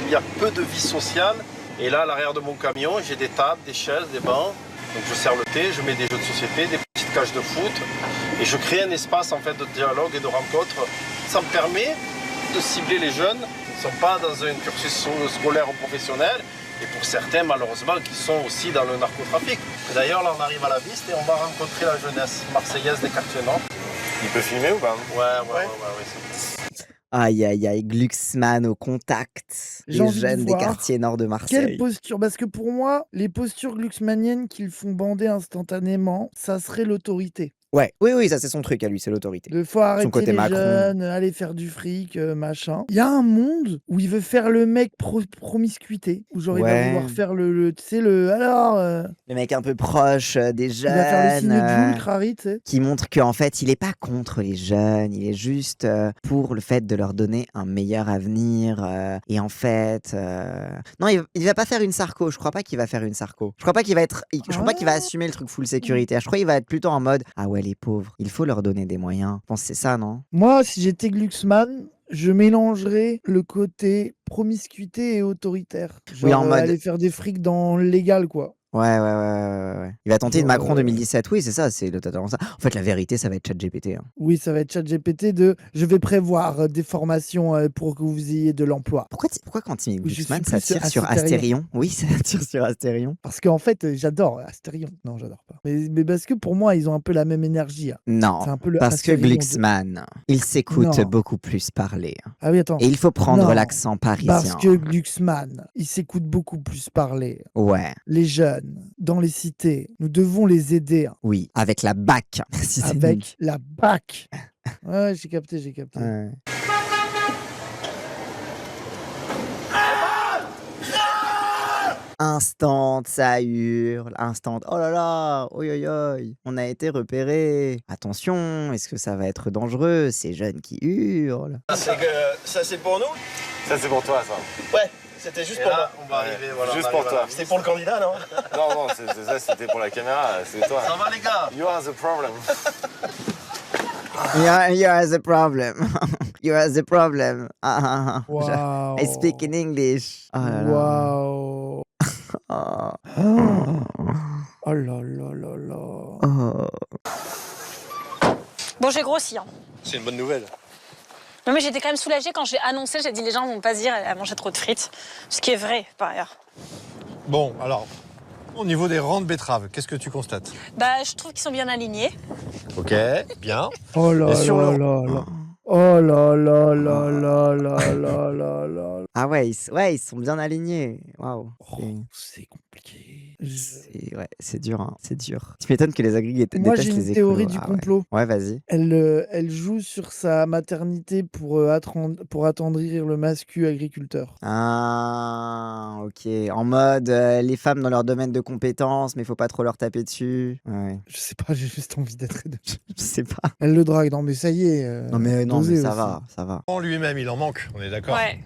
il y a peu de vie sociale. Et là, à l'arrière de mon camion, j'ai des tables, des chaises, des bancs. Donc je sers le thé, je mets des jeux de société, des petites cages de foot. Et je crée un espace en fait de dialogue et de rencontre. Ça me permet de cibler les jeunes qui ne sont pas dans un cursus scolaire ou professionnel. Et pour certains, malheureusement, qui sont aussi dans le narcotrafic. Et d'ailleurs, là, on arrive à la Viste et on va rencontrer la jeunesse marseillaise des quartiers nord. Il peut filmer ou pas? Ouais. Aïe, aïe, aïe, Glucksmann au contact. J'ai Les envie de jeunes des voir quartiers nord de Quelle Marseille. posture? Parce que pour moi, les postures glucksmanniennes qui le font bander instantanément, ça serait l'autorité. Ouais, oui, ça c'est son truc à lui, c'est l'autorité. De faut arrêter côté les Macron. jeunes, aller faire du fric, machin. Il y a un monde où il veut faire le mec promiscuité, où genre il va Ouais. vouloir faire tu sais, alors, Le mec un peu proche des il va faire le signe jeunes. de Jules Crary, tu sais. Qui montre qu'en fait, il est pas contre les jeunes, il est juste pour le fait de leur donner un meilleur avenir. Et en fait, non, il va pas faire une Sarko. Je crois pas qu'il va faire une Sarko. Je crois pas qu'il va je crois pas qu'il va assumer le truc full sécurité. Je crois qu'il va être plutôt en mode ah ouais, les pauvres, il faut leur donner des moyens. Je pense que c'est ça, non? Moi, si j'étais Glucksmann, je mélangerais le côté promiscuité et autoritaire. Genre, Oui, en mode- aller faire des frics dans le légal, quoi. Ouais. Il va tenter une Genre, Macron 2017. Oui, c'est ça, c'est totalement ça. En fait, la vérité, ça va être ChatGPT. Hein. Oui, ça va être ChatGPT de je vais prévoir des formations pour que vous ayez de l'emploi. Pourquoi quand il met Oui, je Glucksmann, suis ça plus tire sur Astérion? Oui, ça tire sur Astérion. Parce qu'en fait, j'adore Astérion. Non, j'adore pas. Mais parce que pour moi, ils ont un peu la même énergie. Hein. Non, C'est un peu le parce que Astérion de- Glucksmann, il s'écoute Non. beaucoup plus parler. Ah oui, attends. Et il faut prendre Non, l'accent parisien. Parce que Glucksmann, il s'écoute beaucoup plus parler. Ouais, Les jeunes, dans les cités, nous devons les aider. Hein, oui, avec la BAC. Si c'est nul. avec la BAC. Ouais, j'ai capté. Ouais. Instant, ça hurle. Instant, oh là là, oi oi oi, on a été repéré. Attention, est-ce que ça va être dangereux, ces jeunes qui hurlent? Ça, c'est pour nous? Ça c'est pour toi ça. Ouais, c'était juste Et pour là, moi. on va arriver, voilà, Juste on pour arrive à toi. la C'était pour le candidat, non? Non, c'est ça, c'était pour la caméra, c'est toi. Ça va, les gars? You are the problem. You are the problem. You are the problem. Wow. I speak in English. Oh là là. Waouh. Oh. Oh là là là là. Oh. Bon, j'ai grossi. Hein. C'est une bonne nouvelle. Non, mais j'étais quand même soulagée quand j'ai annoncé, j'ai dit les gens vont pas se dire elle a mangé trop de frites. Ce qui est vrai, par ailleurs. Bon, alors, au niveau des rangs de betteraves, qu'est-ce que tu constates? Bah, je trouve qu'ils sont bien alignés. Ok, bien. Oh là Et sur là le- là là. Oh là là là là là là là là. Ah ouais, ils sont bien alignés. Waouh. C'est compliqué. Ouais, c'est dur, hein. C'est dur. Tu m'étonnes que les agris Moi, détestent j'ai les une théorie écolos. du Ah ouais. complot. Ouais, vas-y. Elle joue sur sa maternité pour attendrir le mascu agriculteur. Ah, ok. En mode, les femmes dans leur domaine de compétences, mais faut pas trop leur taper dessus. Ouais. Je sais pas, j'ai juste envie d'être. Je sais pas. Elle le drague, non mais ça y est. Non, mais dosez ça aussi. va, ça va. En lui-même, il en manque, on est d'accord. Ouais.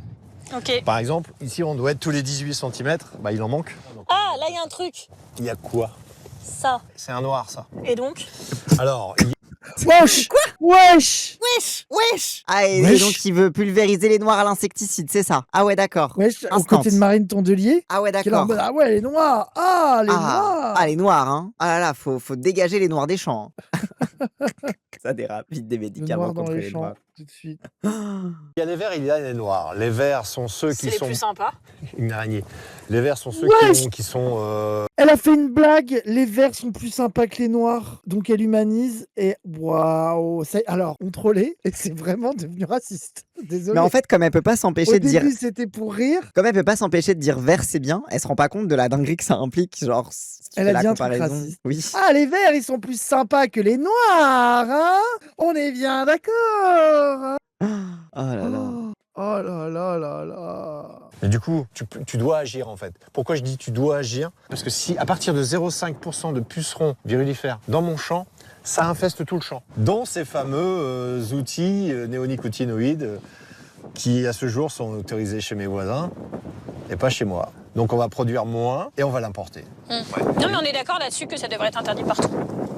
Ok. Par exemple, ici, on doit être tous les 18 cm. Bah, il en manque. Ah, là, il y a un truc. Il y a quoi? Ça. C'est un noir, ça. Et donc? Alors, Wesh! Quoi? Wesh! Wesh! Ah, et Wesh. donc il veut pulvériser les noirs à l'insecticide, c'est ça? Ah ouais, d'accord. Wesh, au Instant. côté de Marine Tondelier. Ah ouais, qui est là en d'accord. mode, ah ouais, les noirs! Ah, les noirs! Ah, les noirs, hein. Ah là là, faut dégager les noirs des champs. hein. Ça dérape, vite des Le médicaments noir dans contre les les champs, noirs. tout de suite. il y a les verts, il y a les noirs. Les verts sont ceux qui C'est les sont... plus sympas. Une araignée. Les verts sont ceux Wesh. qui sont... Elle a fait une blague, les verts sont plus sympas que les noirs, donc elle humanise et waouh, alors on trollait et c'est vraiment devenu raciste. Désolé. Mais en fait, comme elle peut pas s'empêcher Au de dire. début c'était pour rire. Comme elle peut pas s'empêcher de dire vert c'est bien, elle se rend pas compte de la dinguerie que ça implique. Genre, si tu Elle fais a la dit un truc comparaison. raciste. Oui. Ah, les verts ils sont plus sympas que les noirs, hein? On est bien d'accord. Hein? Oh là là. Oh là là là là. Et du coup, tu dois agir en fait. Pourquoi je dis tu dois agir? Parce que si à partir de 0,5% de pucerons virulifères dans mon champ, ça infeste tout le champ. Dont ces fameux outils néonicotinoïdes qui à ce jour sont autorisés chez mes voisins et pas chez moi. Donc on va produire moins et on va l'importer. Non, mais on est d'accord là-dessus que ça devrait être interdit partout.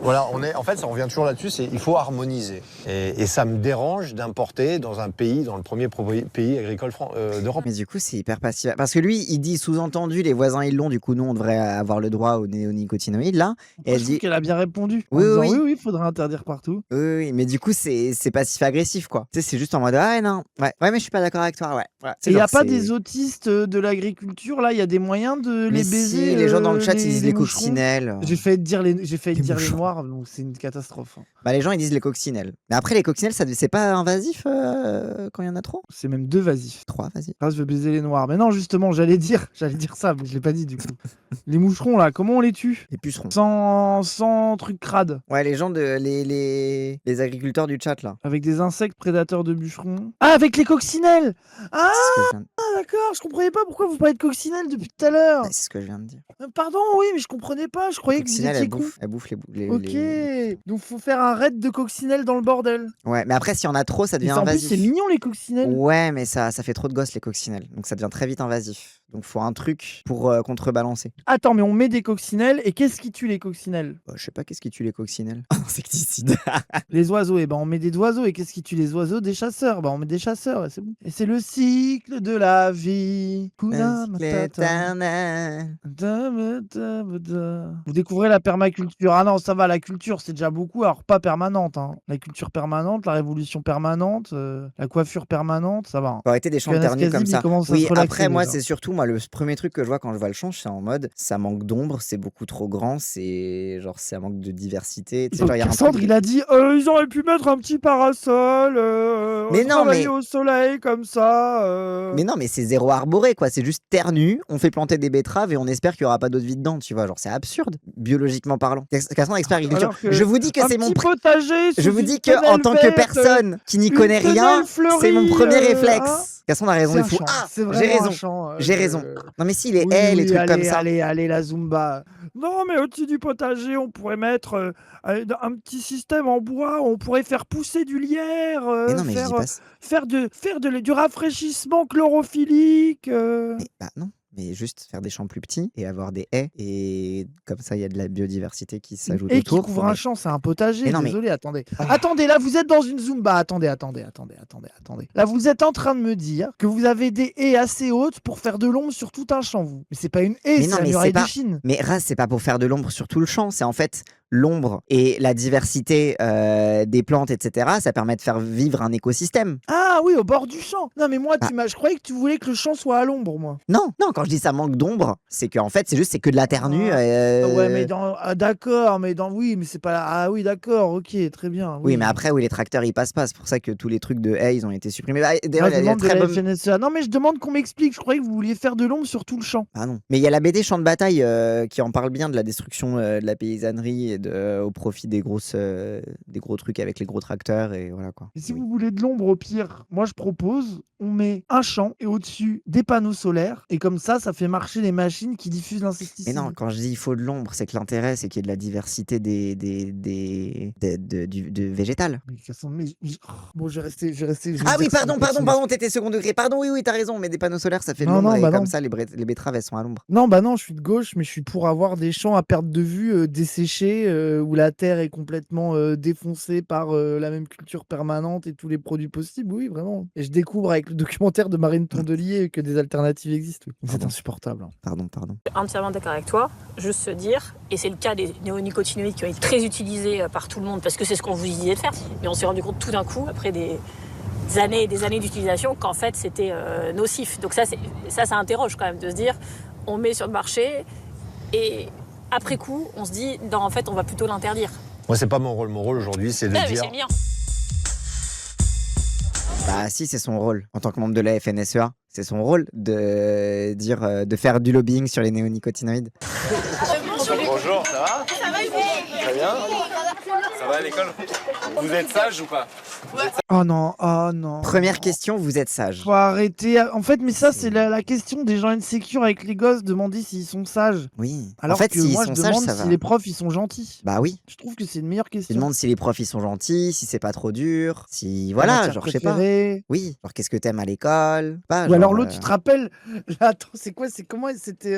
Voilà, en fait, ça revient toujours là-dessus, il faut harmoniser. Et ça me dérange d'importer dans un pays, dans le premier pays agricole d'Europe. Mais du coup, c'est hyper passif. Parce que lui, il dit sous-entendu, les voisins ils l'ont, du coup, nous, on devrait avoir le droit aux néonicotinoïdes, là. Et elle dit. Qu'elle a bien répondu. Oui, En disant, oui. oui, il faudrait interdire partout. Oui, mais du coup, c'est passif-agressif, quoi. Tu sais, c'est juste en mode, ah non. Ouais, mais je suis pas d'accord avec toi, ouais. Et il n'y a pas des autistes de l'agriculture, là, il y a des moyens de Mais les si, baiser. les gens dans le chat, ils disent les moucherons. coccinelles. J'ai failli dire les moucherons. noirs, donc c'est une catastrophe. Bah, les gens, ils disent les coccinelles. Mais après, les coccinelles, c'est pas invasif quand il y en a trop? C'est même 2 vasifs. 3, vas-y. Ah, je veux baiser les noirs. Mais non, justement, j'allais dire ça, mais je l'ai pas dit du coup. Les moucherons, là, comment on les tue? Les pucerons. Sans truc crade. Ouais, les gens les agriculteurs du chat, là. Avec des insectes prédateurs de bûcherons. Ah, avec les coccinelles! Ah, C'est ce que je viens de- d'accord, je comprenais pas pourquoi vous parlez de coccinelles depuis tout à l'heure. C'est ce que je viens de dire. Pardon, oui, mais je comprenais pas, je croyais que vous Coccinelle, étiez con. elle bouffe les. Ok, donc faut faire un raid de coccinelles dans le bordel. Ouais, mais après, s'il y en a trop, ça Et devient en plus, invasif. c'est mignon les coccinelles. Ouais, mais ça fait trop de gosses, les coccinelles. Donc ça devient très vite invasif. Donc faut un truc pour contrebalancer. Attends, mais on met des coccinelles et qu'est-ce qui tue les coccinelles? Je sais pas qu'est-ce qui tue les coccinelles. Insecticide. Les oiseaux, et ben on met des oiseaux. Et qu'est-ce qui tue les oiseaux? Des chasseurs. Ben on met des chasseurs, et c'est bon. Et c'est le cycle de la vie. Kuna matata. Vous découvrez la permaculture. Ah non, ça va, la culture, c'est déjà beaucoup. Alors, pas permanente. Hein. La culture permanente, la révolution permanente, la coiffure permanente, ça va. Hein. Faut arrêter des champs de Johannes ternu comme Casib, ça. il commence à Oui, se relaxer après, moi, déjà. c'est surtout, le premier truc que je vois quand je vois le champ, c'est en mode, ça manque d'ombre, c'est beaucoup trop grand, c'est genre, ça manque de diversité. Tu sais, genre, il y a un Cassandre, truc- il a dit ils auraient pu mettre un petit parasol, Mais non, travailler mais- au soleil comme ça. Mais non, mais c'est zéro arboré, quoi. C'est juste terre nue, on fait planter des betteraves et on espère qu'il y aura pas d'eau de vie dedans, tu vois. Genre, c'est absurde, biologiquement parlant. Cassandre, expert agriculture. Alors que Je vous dis que un c'est mon. petit potager Je sous vous une dis que en tonnelle tant que verte, personne qui n'y une connaît rien, tonnelle c'est mon fleurie, premier hein. réflexe. Cassandre a raison, C'est il un faut. champ, Ah, c'est vraiment j'ai un raison. champ, J'ai de- raison. Non, mais si, les Oui, haies, les oui, trucs allez, comme ça. allez, la Zumba. Non, mais au-dessus du potager, on pourrait mettre un petit système en bois, on pourrait faire pousser du lierre, Mais non, mais je dis pas ça. faire du rafraîchissement chlorophyllique. Bah non, mais juste faire des champs plus petits et avoir des haies et comme ça il y a de la biodiversité qui s'ajoute Et qui autour. couvre un champ, c'est un potager. Mais non, mais- Désolé, attendez. Attendez, là, vous êtes dans une Zumba. Attendez. Là, vous êtes en train de me dire que vous avez des haies assez hautes pour faire de l'ombre sur tout un champ, vous. Mais c'est pas une haie, Mais c'est non, la mais muraille c'est pas. de Chine. Mais Raz, c'est pas pour faire de l'ombre sur tout le champ, c'est en fait l'ombre et la diversité des plantes, etc., ça permet de faire vivre un écosystème. Ah oui, au bord du champ. Non, mais moi, je croyais que tu voulais que le champ soit à l'ombre, moi. Non, non, quand je dis ça manque d'ombre, c'est qu'en fait, c'est que de la terre nue. Ouais, mais d'accord, oui, mais c'est pas. Ah oui, d'accord, ok, très bien. Oui, mais après, oui, les tracteurs, ils passent pas. C'est pour ça que tous les trucs de haies, ils ont été supprimés. Bah, d'ailleurs, Moi, je il y a demande très de la bonne- FNSEA. Non, mais je demande qu'on m'explique. Je croyais que vous vouliez faire de l'ombre sur tout le champ. Ah non. Mais il y a la BD Champ de bataille qui en parle bien de la destruction de la paysannerie et au profit des gros trucs avec les gros tracteurs et voilà quoi. Et si vous voulez de l'ombre, au pire, moi je propose, on met un champ et au-dessus des panneaux solaires. Et comme ça fait marcher les machines qui diffusent l'insecticide. Mais non, quand je dis il faut de l'ombre, c'est que l'intérêt, c'est qu'il y ait de la diversité du végétal. Bon, je vais rester. Ah oui, pardon, t'étais second degré. Pardon, oui, t'as raison, mais des panneaux solaires, ça fait de Non, l'ombre non, et bah comme non. ça, les betteraves, elles sont à l'ombre. Non, bah non, je suis de gauche, mais je suis pour avoir des champs à perte de vue, desséchés, où la terre est complètement défoncée par la même culture permanente et tous les produits possibles, oui, vraiment. Et je découvre avec le documentaire de Marine Tondelier que des alternatives existent. Oui. C'est insupportable. Hein. Pardon. Entièrement d'accord avec toi. Juste se dire, et c'est le cas des néonicotinoïdes qui ont été très utilisés par tout le monde, parce que c'est ce qu'on vous disait de faire. Mais on s'est rendu compte tout d'un coup, après des années et des années d'utilisation, qu'en fait c'était nocif. Donc ça interroge quand même de se dire, on met sur le marché et après coup, on se dit, non, en fait, on va plutôt l'interdire. Moi, c'est pas mon rôle. Mon rôle aujourd'hui, c'est de Mais dire. c'est bien. Bah si, c'est son rôle en tant que membre de la FNSEA. C'est son rôle de dire, de faire du lobbying sur les néonicotinoïdes. Bonjour, ça va? Ça va, Très bien. Ça va à l'école? Vous êtes sage ou pas? Oh non. Première question, vous êtes sage? Faut arrêter. En fait, mais ça, c'est la question des gens insécures avec les gosses, demander s'ils sont sages. Oui. Alors en fait, que s'ils moi, sont je sages, demande ça si va. les profs, ils sont gentils. Bah oui. Je trouve que c'est une meilleure Tu question. demandes si les profs ils sont gentils, si c'est pas trop dur, si voilà, matière genre je sais pas. préférée. Oui, genre qu'est-ce que t'aimes à l'école? Pas, Ou genre, alors l'autre, tu te rappelles? Attends, c'est quoi? C'était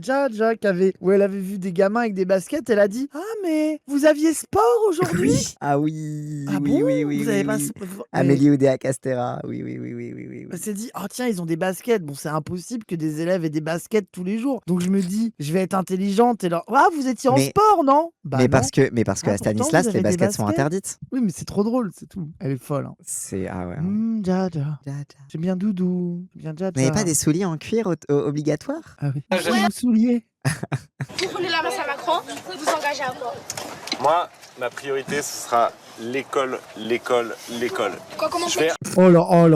Dja qui avait. Où elle avait vu des gamins avec des baskets, elle a dit: Ah, mais vous aviez sport aujourd'hui? Oui. Ah oui. Ah oui, bon oui, oui, Vous avez oui, pas oui. mais- Amélie Oudéa Castéra. Oui, oui, oui, oui, oui, oui. Elle s'est dit: Oh tiens, ils ont des baskets. Bon, c'est impossible que des élèves aient des baskets tous les jours. Donc je me dis, je vais être intelligente et leur. Ah, vous étiez en Mais- sport, non? Bah mais non. parce que à pourtant, Stanislas, vous les avez des baskets sont baskets. interdites. Oui, mais c'est trop drôle, c'est tout. Elle est folle. Hein. C'est ah ouais. Dja. J'aime bien Doudou. J'aime bien Dja. Vous n'avez pas des souliers en cuir obligatoires? Ah oui. Vos souliers. Vous prenez la masse à Macron, vous vous engagez à quoi? Moi, ma priorité, ce sera l'école. Quoi, comment Je vais Oh là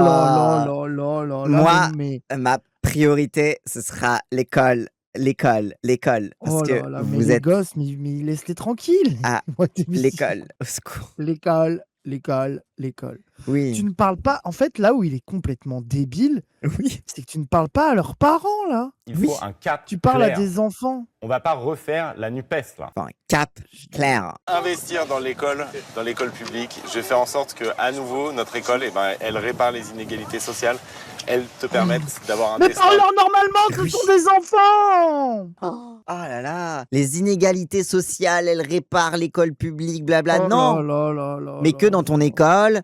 là. Moi, mais. ma priorité, ce sera l'école. Parce Oh que là là, mais vous les êtes gosses, mais laisse-les tranquilles. à Moi, t'es l'école. Au secours. L'école. Oui. Tu ne parles pas. En fait, là où il est complètement débile, Oui. c'est que tu ne parles pas à leurs parents, là. Il faut un cap Tu parles clair. à des enfants. On va pas refaire la NUPES, là. Enfin, cap clair. investir dans l'école publique. Je vais faire en sorte que, à nouveau, notre école, elle répare les inégalités sociales. Elle te permette d'avoir un Mais destin. parle-leur normalement, ce Oui. sont des enfants. Oh là là. Les inégalités sociales, elles réparent l'école publique, blabla. Oh Non. là. Mais que dans ton école,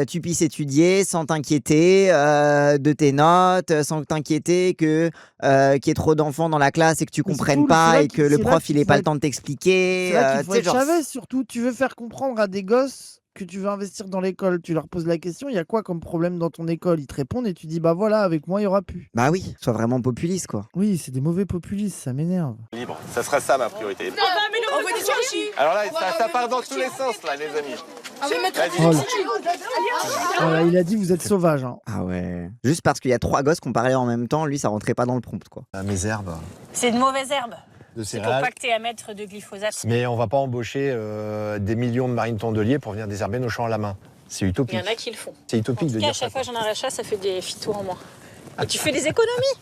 tu puisses étudier sans t'inquiéter de tes notes, sans t'inquiéter que qu'il y ait trop d'enfants dans la classe et que tu Mais c'est comprennes tout, pas c'est là et que qu'il- le c'est là prof qu'il il ait faut pas le être- temps de t'expliquer. C'est là qu'il faut tu sais, être genre, Chavez, surtout. Tu veux faire comprendre à des gosses que tu veux investir dans l'école. Tu leur poses la question, il y a quoi comme problème dans ton école? Ils te répondent et tu dis, bah voilà, avec moi, il y aura plus. Bah oui, sois vraiment populiste quoi. Oui, c'est des mauvais populistes, ça m'énerve. Libre. Ça sera ça ma priorité. On veut des sushis. Alors là, ça part dans tous les sens, là, les amis. On veut mettre Vas-y. Oh là. Voilà, il a dit, vous êtes sauvages. Hein. Ah ouais. Juste parce qu'il y a 3 gosses qui ont parlé en même temps, lui ça rentrait pas dans le prompt quoi. Mes herbes C'est de mauvaises herbes. de C'est pour céréales. pas que t'aies à mettre de glyphosate. Mais on va pas embaucher des millions de marines tondeliers pour venir désherber nos champs à la main. C'est Il utopique. y en a qui le font. C'est En utopique tout de cas, à dire ça. chaque fois que j'en arrache, ça fait des phytos en moins. Et tu fais des économies.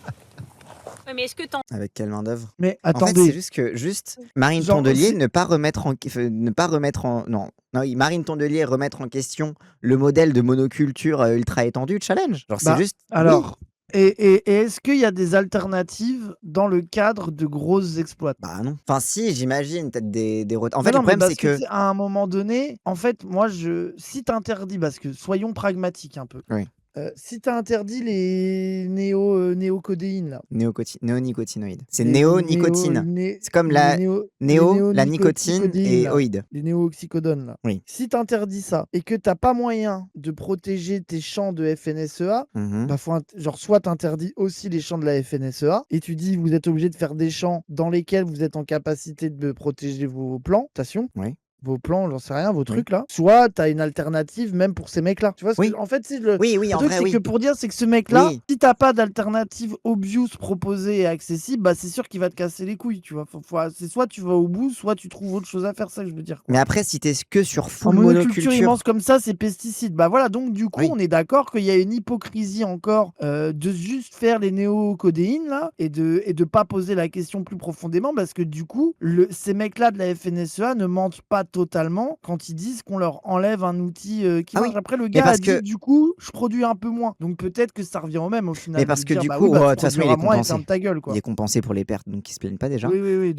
Ouais, mais est-ce que t'en... Avec quelle main d'œuvre? Mais En fait, attendez. c'est juste que Marine Genre, Tondelier c'est- ne pas remettre en non, Marine Tondelier remettre en question le modèle de monoculture ultra étendue challenge. Genre Bah, c'est juste Alors, et est-ce qu'il y a des alternatives dans le cadre de grosses exploits? Bah non. Enfin si, j'imagine peut-être des En Non, fait, non, le mais problème parce c'est que à un moment donné, en fait, moi, si t'interdis, parce que soyons pragmatiques un peu. Oui. Si t'as interdit les néocodéines, là. Néonicotinoïdes. C'est Les néonicotine. C'est comme la la nicotine et oïde. Les néo-oxycodones, là. Oui. Si t'interdis ça et que t'as pas moyen de protéger tes champs de FNSEA, bah genre soit t'interdis aussi les champs de la FNSEA et tu dis vous êtes obligé de faire des champs dans lesquels vous êtes en capacité de protéger vos plantations. Oui. Vos plans, j'en sais rien, vos trucs là. Soit t'as une alternative même pour ces mecs-là. Tu vois, en fait, c'est le truc, c'est que pour dire, c'est que ce mec-là, si t'as pas d'alternative obvious proposée et accessible, bah c'est sûr qu'il va te casser les couilles, tu vois. C'est soit tu vas au bout, soit tu trouves autre chose à faire, ça que je veux dire. Mais après, si t'es que sur full En monoculture monoculture, immense comme ça, c'est pesticides. Bah voilà, donc du coup, on est d'accord qu'il y a une hypocrisie encore de juste faire les néocodéines là et de pas poser la question plus profondément parce que du coup, ces mecs-là de la FNSEA ne mentent pas totalement quand ils disent qu'on leur enlève un outil qui marche. Après, le gars a dit du coup, je produis un peu moins. Donc peut-être que ça revient au même au final. mais parce que du bah coup, oui, de toute façon, il est moins et compensé. ferme ta gueule, quoi. Il est compensé pour les pertes, donc ils se plaignent pas déjà. Oui,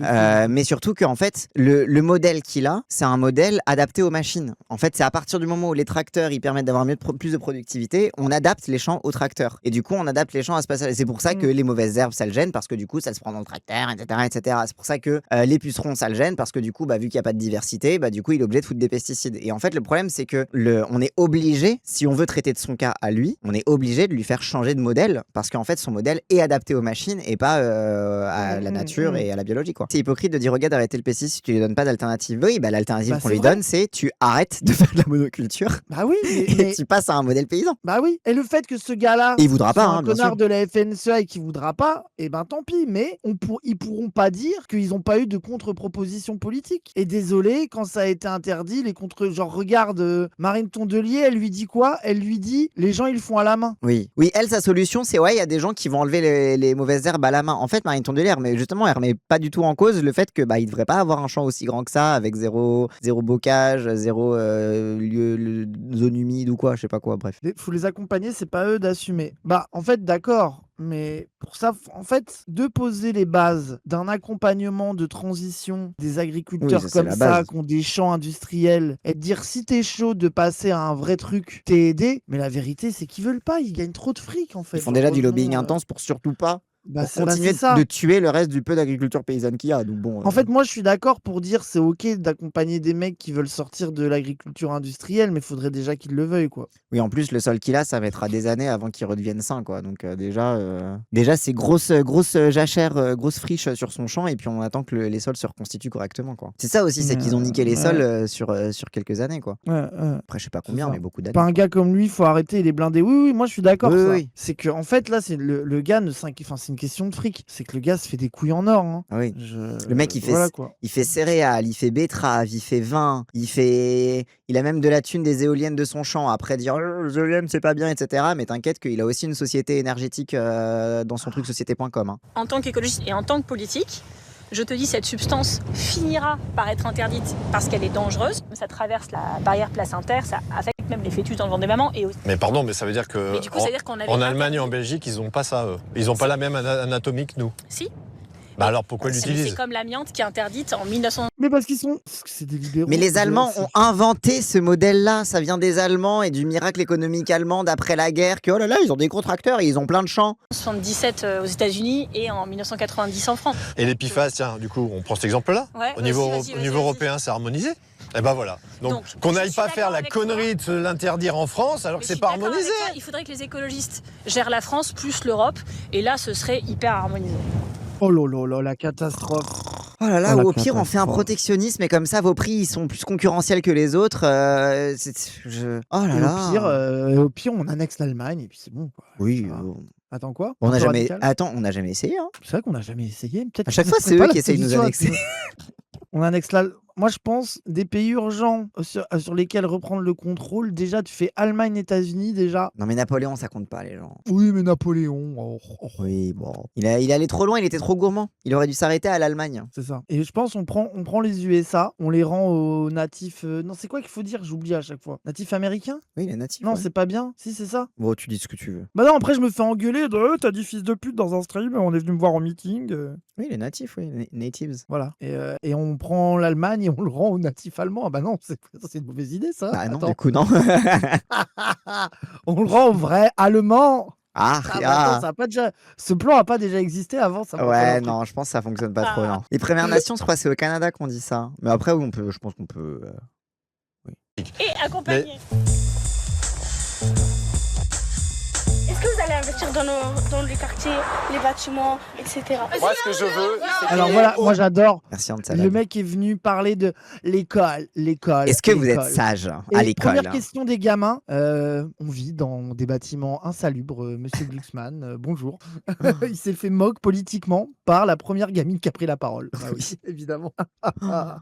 mais surtout qu'en fait, le modèle qu'il a, c'est un modèle adapté aux machines. En fait, c'est à partir du moment où les tracteurs, ils permettent d'avoir plus de productivité, on adapte les champs aux tracteurs. Et du coup, on adapte les champs à ce passage. Et c'est pour ça que les mauvaises herbes, ça le gêne, parce que du coup, ça se prend dans le tracteur, etc. C'est pour ça que les pucerons, ça le gêne, parce que du coup, vu qu'il n'y a pas de diversité, du coup, il est obligé de foutre des pesticides. Et en fait, le problème, c'est que on est obligé, si on veut traiter de son cas à lui, on est obligé de lui faire changer de modèle, parce qu'en fait, son modèle est adapté aux machines et pas à la nature et à la biologie, quoi. C'est hypocrite de dire au gars d'arrêter le pesticide si tu lui donnes pas d'alternative. Oui, l'alternative qu'on lui donne, c'est tu arrêtes de faire de la monoculture. Bah oui, et tu passes à un modèle paysan. Bah oui, et le fait que ce gars-là, il voudra pas, un connard de la FNSEA et qui voudra pas, et ben tant pis, mais ils pourront pas dire qu'ils ont pas eu de contre-proposition politique. Et désolé, quand ça a été interdit, les contre, genre regarde Marine Tondelier, elle lui dit quoi? Elle lui dit les gens ils le font à la main. Oui, elle, sa solution, c'est il y a des gens qui vont enlever les mauvaises herbes à la main. En fait, Marine Tondelier, mais justement, elle remet pas du tout en cause le fait que il devrait pas avoir un champ aussi grand que ça, avec zéro bocage, zéro zone humide ou quoi, je sais pas quoi, bref. Faut les accompagner, c'est pas eux d'assumer. Bah, en fait, d'accord. Mais pour ça, en fait, de poser les bases d'un accompagnement de transition des agriculteurs comme ça, qui ont des champs industriels, et de dire si t'es chaud de passer à un vrai truc, t'es aidé. Mais la vérité, c'est qu'ils veulent pas, ils gagnent trop de fric en fait. Ils font déjà du lobbying intense pour surtout pas pour continuer c'est ça. de tuer le reste du peu d'agriculture paysanne qu'il y a. Donc bon, en fait, moi, je suis d'accord pour dire c'est ok d'accompagner des mecs qui veulent sortir de l'agriculture industrielle, mais il faudrait déjà qu'ils le veuillent, quoi. Oui, en plus, le sol qu'il a, ça mettra des années avant qu'il redevienne sain, quoi. Donc déjà, c'est grosse jachère, grosse friche sur son champ, et puis on attend que les sols se reconstituent correctement, quoi. C'est ça aussi, c'est qu'ils ont niqué les sols sur quelques années, quoi. Après, je sais pas combien, mais beaucoup d'années. Pas un gars comme lui, il faut arrêter, il est blindé. Oui, moi je suis d'accord. Oui. C'est que en fait là, c'est le gars ne s'inquiète. Enfin, c'est une question de fric. C'est que le gars se fait des couilles en or. Hein. Ah oui. Le mec, il fait céréales, il fait betterave, il fait vin, il a même de la thune des éoliennes de son champ. Après dire les éoliennes c'est pas bien, etc. Mais t'inquiète qu'il a aussi une société énergétique dans son truc société.com. Hein. En tant qu'écologiste et en tant que politique, je te dis cette substance finira par être interdite parce qu'elle est dangereuse. Ça traverse la barrière placentaire, ça affecte même les fœtus dans le ventre des mamans. Mais pardon, mais ça veut dire que en Allemagne et en Belgique, ils ont pas ça, eux. Ils ont pas la même anatomie que nous. Si. Bah alors pourquoi l'utiliser? C'est comme l'amiante qui est interdite en 1900. Mais parce qu'ils sont... C'est des libéraux. Mais les Allemands ont inventé ce modèle-là. Ça vient des Allemands et du miracle économique allemand d'après la guerre. Que oh là là, ils ont des gros tracteurs et ils ont plein de champs. En 1977 aux États-Unis et en 1990 en France. Et les PFAS, tiens, du coup, on prend cet exemple-là. Ouais, au niveau européen, c'est harmonisé. Et ben voilà. Donc qu'on n'aille pas faire la connerie de l'interdire en France alors que c'est pas harmonisé. Il faudrait que les écologistes gèrent la France plus l'Europe. Et là, ce serait hyper harmonisé. Oh là là, la catastrophe. Oh là là, ou au pire, on fait un protectionnisme et comme ça, vos prix, ils sont plus concurrentiels que les autres. Oh là là. Au pire, on annexe l'Allemagne et puis c'est bon, quoi. Oui. Attends quoi? On n'a jamais essayé. Hein. C'est vrai qu'on n'a jamais essayé. À chaque fois, c'est eux qui essayent de nous annexer. On annexe Moi, je pense des pays urgents sur lesquels reprendre le contrôle. Déjà, tu fais Allemagne, États-Unis, déjà. Non, mais Napoléon, ça compte pas, les gens. Oui, mais Napoléon. Oui, bon. Il allait trop loin, il était trop gourmand. Il aurait dû s'arrêter à l'Allemagne. C'est ça. Et je pense on prend les USA, on les rend aux natifs. Non, c'est quoi qu'il faut dire? J'oublie à chaque fois. Natifs américains? Oui, les natifs. Non, c'est pas bien. Si, c'est ça. Bon, tu dis ce que tu veux. Bah non, après, je me fais engueuler de t'as dit fils de pute dans un stream, on est venu me voir en meeting. Oui, les natifs, oui, les natives. Voilà. Et on prend l'Allemagne et on le rend aux natifs allemands. Ah bah non, c'est une mauvaise idée, ça. Bah non, Attends. du coup, non. On le rend aux vrais Allemands. Ah, Ah bah attends, ça a pas déjà... Ce plan a pas déjà existé avant, ça. Ouais, non, je pense que ça fonctionne pas trop, non. Les Premières Nations, je crois que c'est au Canada qu'on dit ça. Mais après, oui, je pense qu'on peut... oui. Et accompagner. Est-ce que vous allez investir dans les quartiers, les bâtiments, etc. Moi, ce que je veux, c'est Alors voilà, moi j'adore. Merci, Anne Le Salade. mec est venu parler de l'école. Est-ce que vous êtes l'école. sage Et à l'école? Première question des gamins. On vit dans des bâtiments insalubres, monsieur Glucksmann. Bonjour. Il s'est fait moque politiquement par la première gamine qui a pris la parole. Ah oui, évidemment.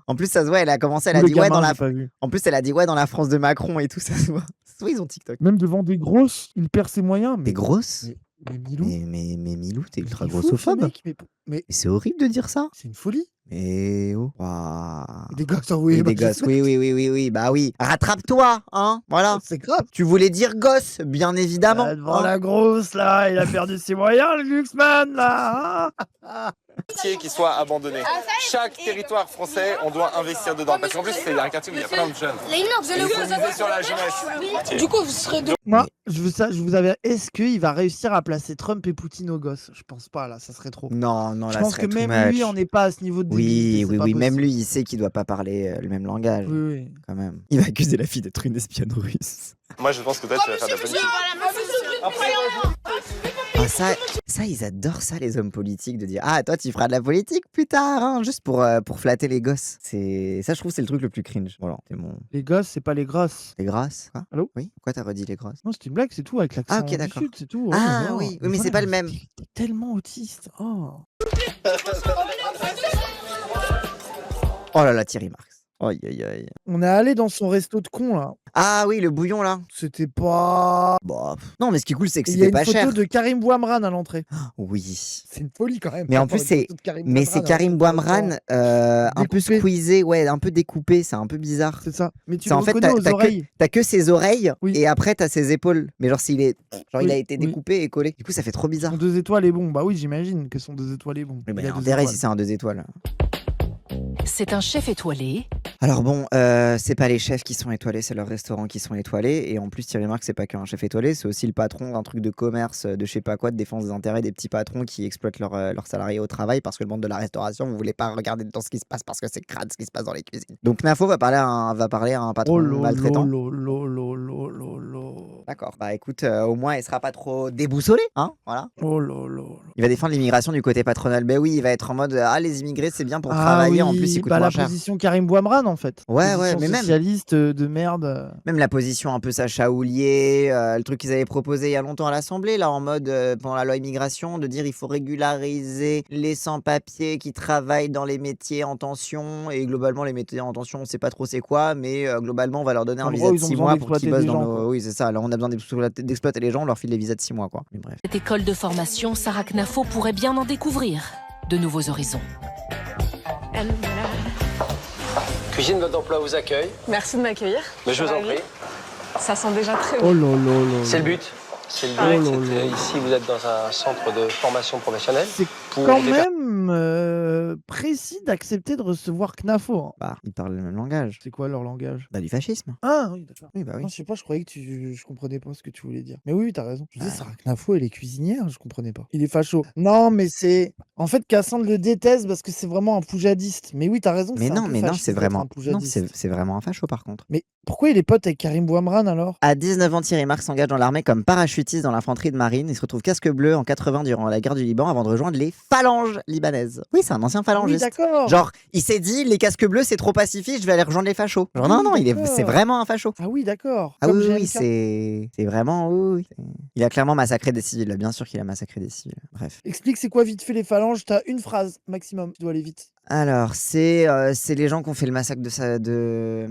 En plus, ça se voit, elle a commencé, elle a Le dit ouais gamin, dans la... j'ai pas vu. En plus, elle a dit ouais dans la France de Macron et tout, ça se voit. Oui, ils ont TikTok. Même devant des grosses, il perd ses moyens. Des grosses? Mais Milou. Mais Milou, t'es ultra Il est fou, ce grossophobe. mec, mais c'est horrible de dire ça. c'est une folie. Mais oh. Waouh. Des gosses, oui. Oui, bah, des gosses, oui, bah oui. Rattrape-toi, hein, voilà. C'est grave. Tu voulais dire gosse, bien évidemment. Devant hein. la grosse, là, il a perdu ses moyens, le Glucksmann, là. hein. quartier qui soit abandonné. Chaque territoire français, on doit investir dedans. Parce qu'en plus, c'est un quartier où il y a plein de jeunes. Il faut miser sur la jeunesse. Du coup, vous serez deux. Moi, je veux ça, je vous avais. Est-ce qu'il va réussir à placer Trump et Poutine aux gosses? Je pense pas, là, ça serait trop. Non, Je là, pense serait que too même lui, much. on n'est pas à ce niveau de Oui, débilité, oui, c'est pas oui. Même possible. lui, il sait qu'il doit pas parler le même langage. Oui, oui. Quand même. Il va accuser la fille d'être une espionne russe. Moi, je pense que toi, tu vas faire de la politique. Ah, ça, ils adorent ça, les hommes politiques, de dire ah, toi, tu feras de la politique plus tard, hein, juste pour flatter les gosses. Ça, je trouve, c'est le truc le plus cringe. Voilà, c'est mon. Les gosses, c'est pas les grosses. Les grosses. Quoi Allô? Oui. Pourquoi t'as redit les grosses? Non, c'est une blague, c'est tout, avec l'accent Ah, ok, du d'accord. sud, c'est tout. Ah, Oh, oui, mais c'est pas le même. T'es tellement autiste. Oh. Oh là là, Thierry Marx. Aïe, aïe, aïe. On est allé dans son resto de con, là. Ah oui, le bouillon, là. C'était pas. Bah, non, mais ce qui est cool, c'est que Il y a c'était une pas photo cher. de Karim Bouamran à l'entrée. Oui. C'est une folie quand même. Mais en d'avoir plus, une c'est photo de Karim mais Bouamran c'est à Karim l'entrée. Bouamran un peu Découpé. squeezé, ouais, un peu découpé, c'est un peu bizarre. C'est ça. Mais tu C'est le en fait, reconnais aux t'as oreilles. que ses oreilles Oui. et après t'as ses épaules. Mais genre, il Oui, a été oui. découpé et collé. Du coup, ça fait trop bizarre. Son 2 étoiles est bon. Bah oui, j'imagine que son 2 étoiles est bon. Oui, bah, Il a il y a 2 intérêt étoiles. si c'est un 2 étoiles. C'est un chef étoilé. Alors bon, c'est pas les chefs qui sont étoilés, c'est leurs restaurants qui sont étoilés. Et en plus, Thierry Marx, c'est pas qu'un chef étoilé, c'est aussi le patron d'un truc de commerce, de je sais pas quoi, de défense des intérêts des petits patrons qui exploitent leurs salariés au travail parce que le monde de la restauration, vous voulez pas regarder dans ce qui se passe parce que c'est crade ce qui se passe dans les cuisines. Donc Nafo va parler à un patron Oh lo maltraitant. lo lo lo lo lo lo. D'accord, bah écoute, au moins il sera pas trop déboussolé, hein, voilà. Oh lo lo. Il va défendre l'immigration du côté patronal. Ben oui, il va être en mode ah les immigrés c'est bien pour Ah travailler, en oui, plus ils coûtent bah, moins la cher. position Karim Bouamran en fait. Ouais, Position mais même- socialiste de merde. Même la position un peu Sacha Houlier, le truc qu'ils avaient proposé il y a longtemps à l'Assemblée, là, en mode, pendant la loi immigration, de dire il faut régulariser les sans-papiers qui travaillent dans les métiers en tension. Et globalement, les métiers en tension, on sait pas trop c'est quoi, mais globalement, on va leur donner un En visa gros, de ils ont 6 besoin mois pour qu'ils d'exploiter bossent des dans gens, nos. quoi. Oui, c'est ça. Là, on a besoin d'exploiter les gens, on leur file des visas de 6 mois, quoi. Mais bref. Cette école de formation, Sarah Knafo pourrait bien en découvrir de nouveaux horizons. Cuisine Mode d'Emploi vous accueille. Merci de m'accueillir. Mais je vous en Ravi. prie. Ça sent déjà très Oh bon. là là là. C'est le but. C'est le but. Oh là C'est que là. ici, vous êtes dans un centre de formation professionnelle. C'est pour quand des même précis d'accepter de recevoir Knafo. hein. Bah, ils parlent le même langage. C'est quoi leur langage? Bah, du fascisme. Ah oui, d'accord. Oui, bah oui. Non, je sais pas, je croyais que je comprenais pas ce que tu voulais dire. Mais oui, t'as raison. Je disais, Sarah Knafo, elle est cuisinière, je comprenais pas. Il est facho. Non, mais c'est. En fait, Cassandre le déteste parce que c'est vraiment un poujadiste. Mais oui, t'as raison. Mais c'est un non, peu mais non, fasciste c'est d'être vraiment. un Non, poujadiste. c'est vraiment un facho par contre. Mais pourquoi il est pote avec Karim Bouamran alors? À 19 ans, Thierry Marx s'engage dans l'armée comme parachutiste dans l'infanterie de marine. Il se retrouve casque bleu en 80 durant la guerre du Liban avant de rejoindre les phalanges libanaises. Oui, c'est un ancien Oui, phalangiste. d'accord. Genre, il s'est dit, les casques bleus, c'est trop pacifiste, je vais aller rejoindre les fachos. Genre, non, Oui, non, d'accord. c'est vraiment un facho. Ah oui, d'accord. Ah Comme oui, oui, GNK. c'est vraiment. Oui, oui. Il a clairement massacré des civils, là. Bien sûr qu'il a massacré des civils. Bref. Explique c'est quoi vite fait les phalanges. T'as une phrase maximum. Tu dois aller vite. Alors, c'est les gens qui ont fait le massacre de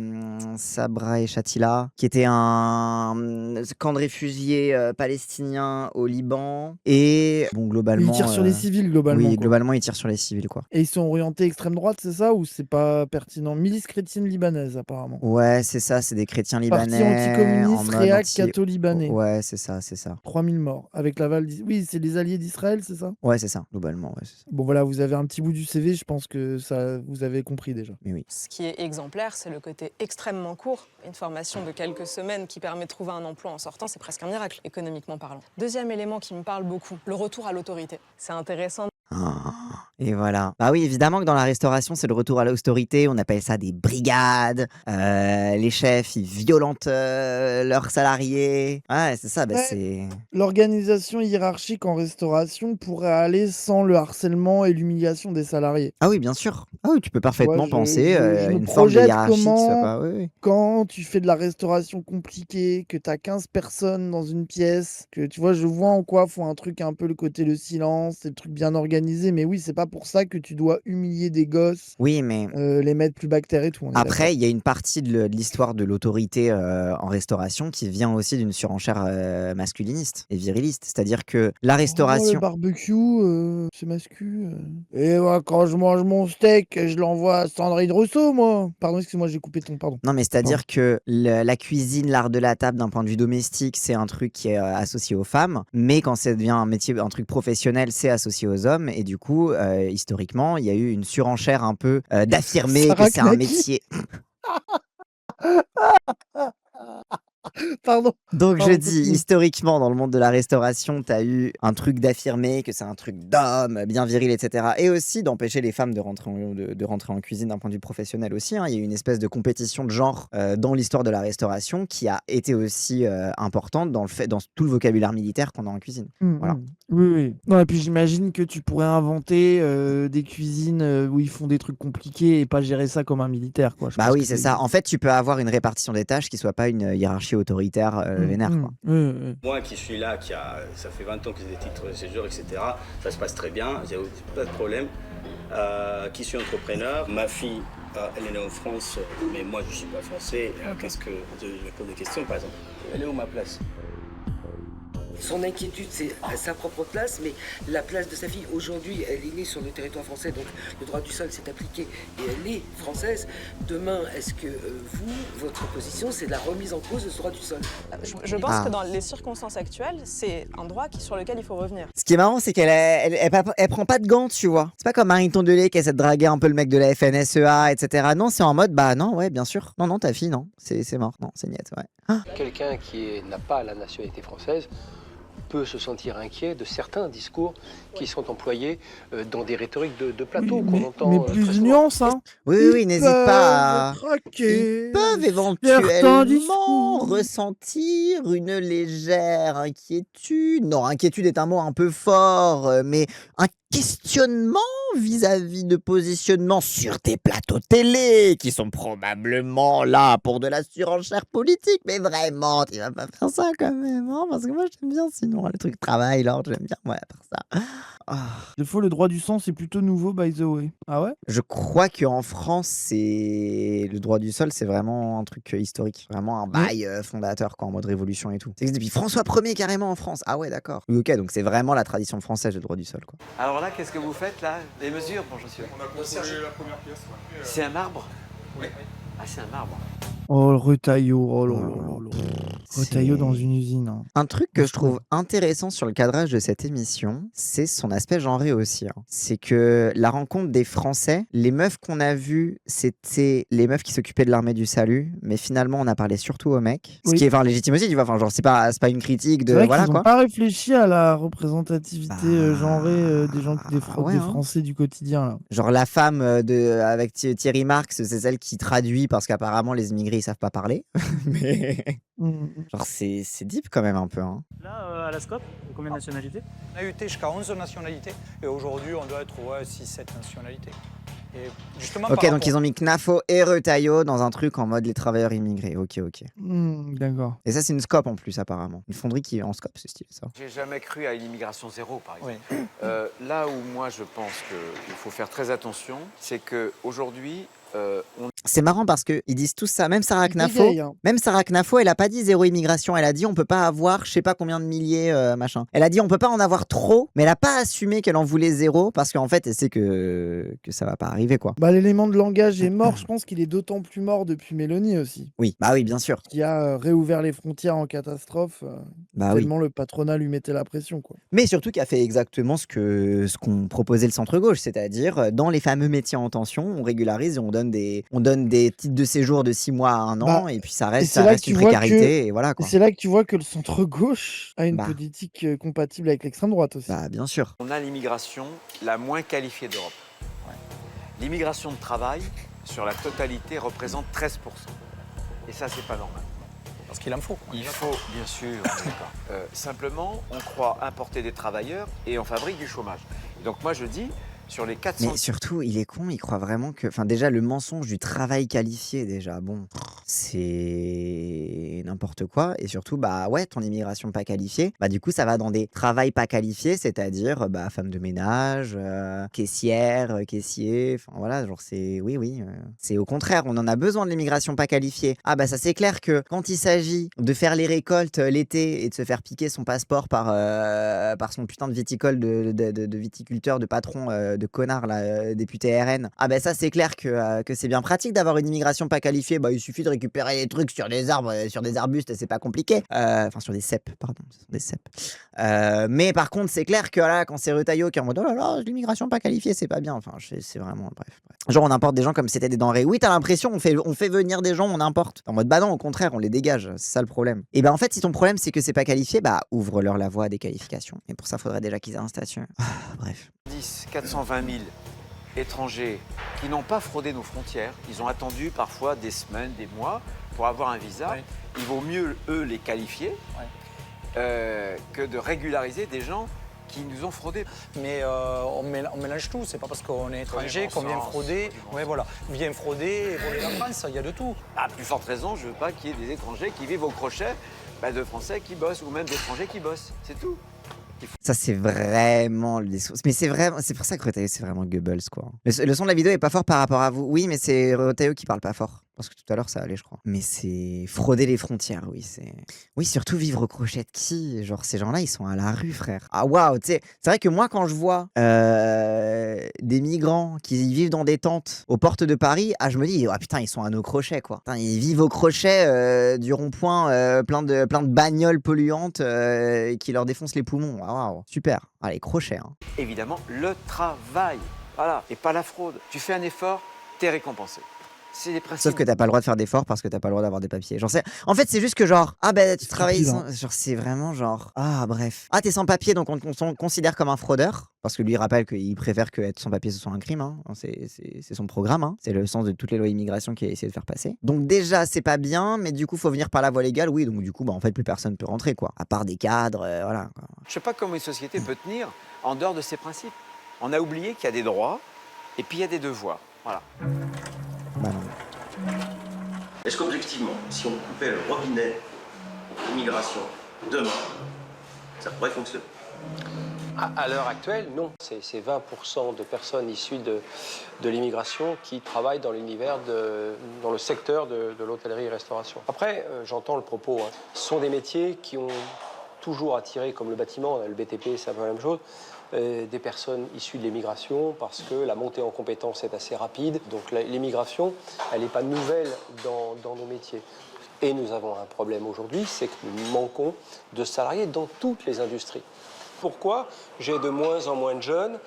Sabra et Shatila, qui était un camp de réfugiés palestiniens au Liban. Et, bon, globalement. Ils tirent sur les civils globalement. Oui, quoi. globalement, ils tirent sur les civils, quoi. Et ils sont orientés extrême droite, c'est ça? Ou c'est pas pertinent? Milice chrétienne libanaise, apparemment. Ouais, c'est ça, c'est des chrétiens Parti libanais. anticommuniste, en mode réac, anti- catho-libanais. Ouais, c'est ça, c'est ça. 3000 morts. Avec l'aval. Oui, c'est les alliés d'Israël, c'est ça? Ouais, c'est ça, globalement, ouais, c'est ça. Bon, voilà, vous avez un petit bout du CV. Je pense que que ça, vous avez compris déjà. Mais oui. Ce qui est exemplaire, c'est le côté extrêmement court. Une formation de quelques semaines qui permet de trouver un emploi en sortant, c'est presque un miracle, économiquement parlant. Deuxième élément qui me parle beaucoup, le retour à l'autorité. C'est intéressant. Et voilà. Bah oui, évidemment que dans la restauration, c'est le retour à l'austérité. On appelle ça des brigades. Les chefs, ils violentent leurs salariés. Ouais, c'est ça. Bah, Ouais. c'est... L'organisation hiérarchique en restauration pourrait aller sans le harcèlement et l'humiliation des salariés. Ah oui, bien sûr. Ah oui, tu peux Tu vois, parfaitement penser je me une forme de projette hiérarchie qui soit comment, pas... Oui, oui. quand tu fais de la restauration compliquée, que tu as 15 personnes dans une pièce, que tu vois, je vois en quoi font un truc un peu le côté le silence, c'est le truc bien organisé, mais oui, c'est pas pour ça que tu dois humilier des gosses, Oui, mais les mettre plus bactères et tout. On est d'accord. après, il y a une partie de l'histoire de l'autorité en restauration qui vient aussi d'une surenchère masculiniste et viriliste. C'est-à-dire que la Oh, le restauration... barbecue, c'est mascu. Et ouais, quand je mange mon steak, je l'envoie à Sandrine Rousseau, moi. Pardon, excuse-moi, j'ai coupé ton pardon. Non, mais Pardon. c'est-à-dire que la cuisine, l'art de la table, d'un point de vue domestique, c'est un truc qui est associé aux femmes. Mais quand ça devient un métier, un truc professionnel, c'est associé aux hommes. Et du coup, historiquement, il y a eu une surenchère un peu d'affirmer que Sarah c'est un Knacky. métier. Pardon. Donc je Pardon, dis, continue. historiquement, dans le monde de la restauration, tu as eu un truc d'affirmer que c'est un truc d'homme, bien viril, etc. Et aussi d'empêcher les femmes de rentrer en cuisine d'un point de vue professionnel aussi, hein. Il y a eu une espèce de compétition de genre dans l'histoire de la restauration qui a été aussi importante dans tout le vocabulaire militaire qu'on a en cuisine. Voilà. Oui, oui. Non, et puis j'imagine que tu pourrais inventer des cuisines où ils font des trucs compliqués et pas gérer ça comme un militaire, quoi. Je Bah pense oui, que c'est ça. En fait, tu peux avoir une répartition des tâches qui soit pas une hiérarchie autoritaire vénère, quoi. Moi qui suis là, ça fait 20 ans que j'ai des titres de séjour, etc., ça se passe très bien, j'ai pas de problème. Qui suis entrepreneur, ma fille, elle est née en France, mais moi je ne suis pas français. Qu'est-ce que je me pose des questions, par exemple. Elle est où ma place? Son inquiétude, c'est à sa propre place, mais la place de sa fille, aujourd'hui, elle est née sur le territoire français, donc le droit du sol s'est appliqué et elle est française. Demain, est-ce que votre position, c'est de la remise en cause de ce droit du sol? Je pense que dans les circonstances actuelles, c'est un droit sur lequel il faut revenir. Ce qui est marrant, c'est qu'elle prend pas de gants, tu vois. C'est pas comme Marine Tondelay qui essaie de draguer un peu le mec de la FNSEA, etc. Non, c'est en mode, bah non, ouais, bien sûr. Non, ta fille, non. C'est mort. Non, c'est niette, ouais. Quelqu'un qui n'a pas la nationalité française peut se sentir inquiet de certains discours qui sont employés dans des rhétoriques de plateau qu'on entend. Mais plus de nuances, hein. Oui, n'hésite pas à... Ils peuvent éventuellement ressentir une légère inquiétude. Non, inquiétude est un mot un peu fort, mais un questionnement vis-à-vis de positionnement sur tes plateaux télé qui sont probablement là pour de la surenchère politique. Mais vraiment, tu vas pas faire ça quand même, hein, parce que moi j'aime bien sinon le truc travail, là, j'aime bien, ouais, à part ça. Des fois, le droit du sang, c'est plutôt nouveau, by the way. Ah ouais? Je crois qu'en France, c'est le droit du sol, c'est vraiment un truc historique, vraiment un bail fondateur, quoi, en mode révolution et tout. Ça existe depuis François 1er carrément en France. Ah ouais, d'accord. Oui, ok, donc c'est vraiment la tradition française, le droit du sol, quoi. Alors là, qu'est-ce que vous faites là? Les mesures, bon, Josué. On a construit la première pièce. Ouais. C'est un marbre? Oui. Ah, c'est un marbre. Oh, le retaillot, oh là là là là. Retaillot dans une usine. Hein. Un truc que je trouve intéressant sur le cadrage de cette émission, c'est son aspect genré aussi, hein. C'est que la rencontre des Français, les meufs qu'on a vues, c'était les meufs qui s'occupaient de l'armée du salut, mais finalement on a parlé surtout aux mecs. Ce qui est légitime aussi, tu vois, enfin genre c'est pas une critique de C'est vrai voilà qu'ils quoi. n'ont pas réfléchi à la représentativité genrée des gens des Français du quotidien. Là. Genre la femme avec Thierry Marx, c'est celle qui traduit parce qu'apparemment les immigrés ils savent pas parler. Mais genre c'est deep quand même un peu. Hein. Là à la SCOP, combien de nationalités? On a eu jusqu'à 11 nationalités et aujourd'hui on doit être 6-7 nationalités. Et justement, ok, donc ils ont mis Knafo et Retailleau dans un truc en mode les travailleurs immigrés. Ok. D'accord. Et ça, c'est une SCOP en plus, apparemment. Une fonderie qui est en SCOP, c'est stylé ça. J'ai jamais cru à une immigration zéro, par exemple. Là où moi je pense qu'il faut faire très attention, c'est qu'aujourd'hui, C'est marrant parce qu'ils disent tous ça, même Sarah Ils Knafo. bégayent, hein. Même Sarah Knafo, elle a pas dit zéro immigration. Elle a dit on peut pas avoir je sais pas combien de milliers, machin. Elle a dit on peut pas en avoir trop, mais elle a pas assumé qu'elle en voulait zéro parce qu'en fait, elle sait que ça va pas arriver, quoi. Bah, l'élément de langage est mort. Je pense qu'il est d'autant plus mort depuis Mélanie aussi. Oui, bah oui, bien sûr. Qui a réouvert les frontières en catastrophe. Bah oui. Tellement le patronat lui mettait la pression, quoi. Mais surtout qui a fait exactement ce qu'on proposait le centre-gauche, c'est-à-dire dans les fameux métiers en tension, on régularise et on donne des titres de séjour de 6 mois à 1 an, et puis ça reste une précarité, et voilà, quoi. Et c'est là que tu vois que le centre-gauche a une Bah. politique compatible avec l'extrême droite aussi. Bah, bien sûr. On a l'immigration la moins qualifiée d'Europe. L'immigration de travail, sur la totalité, représente 13%. Et ça, c'est pas normal. Parce qu'il en faut. Il faut, bien sûr, on est d'accord. Simplement, on croit importer des travailleurs et on fabrique du chômage. Et donc moi, je dis, sur les 400... Mais surtout, il est con, il croit vraiment que... Enfin, déjà, le mensonge du travail qualifié, déjà, bon, c'est n'importe quoi. Et surtout, bah ouais, ton immigration pas qualifiée, bah du coup, ça va dans des travails pas qualifiés, c'est-à-dire, bah, femme de ménage, caissière, caissier, enfin voilà, genre c'est... Oui, c'est au contraire, on en a besoin de l'immigration pas qualifiée. Ah bah ça, c'est clair que quand il s'agit de faire les récoltes l'été et de se faire piquer son passeport par son putain de viticole, de viticulteur, de patron... de connard là, député RN. Ah ben ça c'est clair que c'est bien pratique d'avoir une immigration pas qualifiée. Bah il suffit de récupérer les trucs sur des arbres, sur des arbustes, c'est pas compliqué. Enfin sur des cèpes, pardon, ce sont des cèpes. Mais par contre c'est clair que là quand c'est Retailleau qui est en mode oh là là l'immigration pas qualifiée c'est pas bien. Enfin c'est vraiment bref. Genre on importe des gens comme si c'était des denrées. Oui t'as l'impression on fait venir des gens on importe. En mode bah non au contraire on les dégage. C'est ça le problème. Et bah en fait si ton problème c'est que c'est pas qualifié bah ouvre-leur la voie à des qualifications. Et pour ça faudrait déjà qu'ils aient un statut. Bref. 420 000 étrangers qui n'ont pas fraudé nos frontières. Ils ont attendu parfois des semaines, des mois pour avoir un visa. Oui. Il vaut mieux, eux, les qualifier que de régulariser des gens qui nous ont fraudé. Mais on mélange tout. C'est pas parce qu'on est étranger qu'on vient frauder. Ouais, voilà. Vient frauder et voler la France. Il y a de tout. À plus forte raison, je veux pas qu'il y ait des étrangers qui vivent au crochet de Français qui bossent ou même d'étrangers qui bossent. C'est tout. Ça, c'est vraiment le discours. Mais c'est pour ça que Retailleau, c'est vraiment Goebbels, quoi. Le son de la vidéo est pas fort par rapport à vous. Oui, mais c'est Retailleau qui parle pas fort. Parce que tout à l'heure, ça allait, je crois. Mais c'est frauder les frontières, oui. Oui, surtout vivre au crochet de qui? Genre, ces gens-là, ils sont à la rue, frère. Ah, waouh, tu sais. C'est vrai que moi, quand je vois des migrants qui vivent dans des tentes aux portes de Paris, je me dis, ah putain, ils sont à nos crochets, quoi. Putain, ils vivent au crochet du rond-point plein de bagnoles polluantes qui leur défoncent les poumons. Ah, waouh, super. Ah, les crochets, hein. Évidemment, le travail. Voilà. Et pas la fraude. Tu fais un effort, t'es récompensé. C'est les principes. Sauf que t'as pas le droit de faire d'efforts parce que t'as pas le droit d'avoir des papiers. Genre en fait, c'est juste que genre, ah ben tu travailles sans... Genre c'est vraiment genre, ah bref. Ah t'es sans papier donc on te considère comme un fraudeur. Parce que lui il rappelle qu'il préfère que être sans papier ce soit un crime. Hein. C'est son programme. Hein. C'est le sens de toutes les lois immigration qu'il a essayé de faire passer. Donc déjà c'est pas bien, mais du coup faut venir par la voie légale. Oui, donc du coup bah en fait plus personne peut rentrer quoi. À part des cadres, voilà. Quoi. Je sais pas comment une société peut tenir en dehors de ses principes. On a oublié qu'il y a des droits et puis il y a des devoirs. Voilà. Bah non. Est-ce qu'objectivement, si on coupait le robinet pour l'immigration demain, ça pourrait fonctionner? À l'heure actuelle, non. C'est 20% de personnes issues de l'immigration qui travaillent dans l'univers, dans le secteur de l'hôtellerie-restauration. Après, j'entends le propos. Hein. Ce sont des métiers qui ont toujours attiré, comme le bâtiment, le BTP, c'est un peu la même chose, des personnes issues de l'immigration parce que la montée en compétences est assez rapide. Donc l'immigration, elle n'est pas nouvelle dans nos métiers. Et nous avons un problème aujourd'hui, c'est que nous manquons de salariés dans toutes les industries. Pourquoi j'ai de moins en moins de jeunes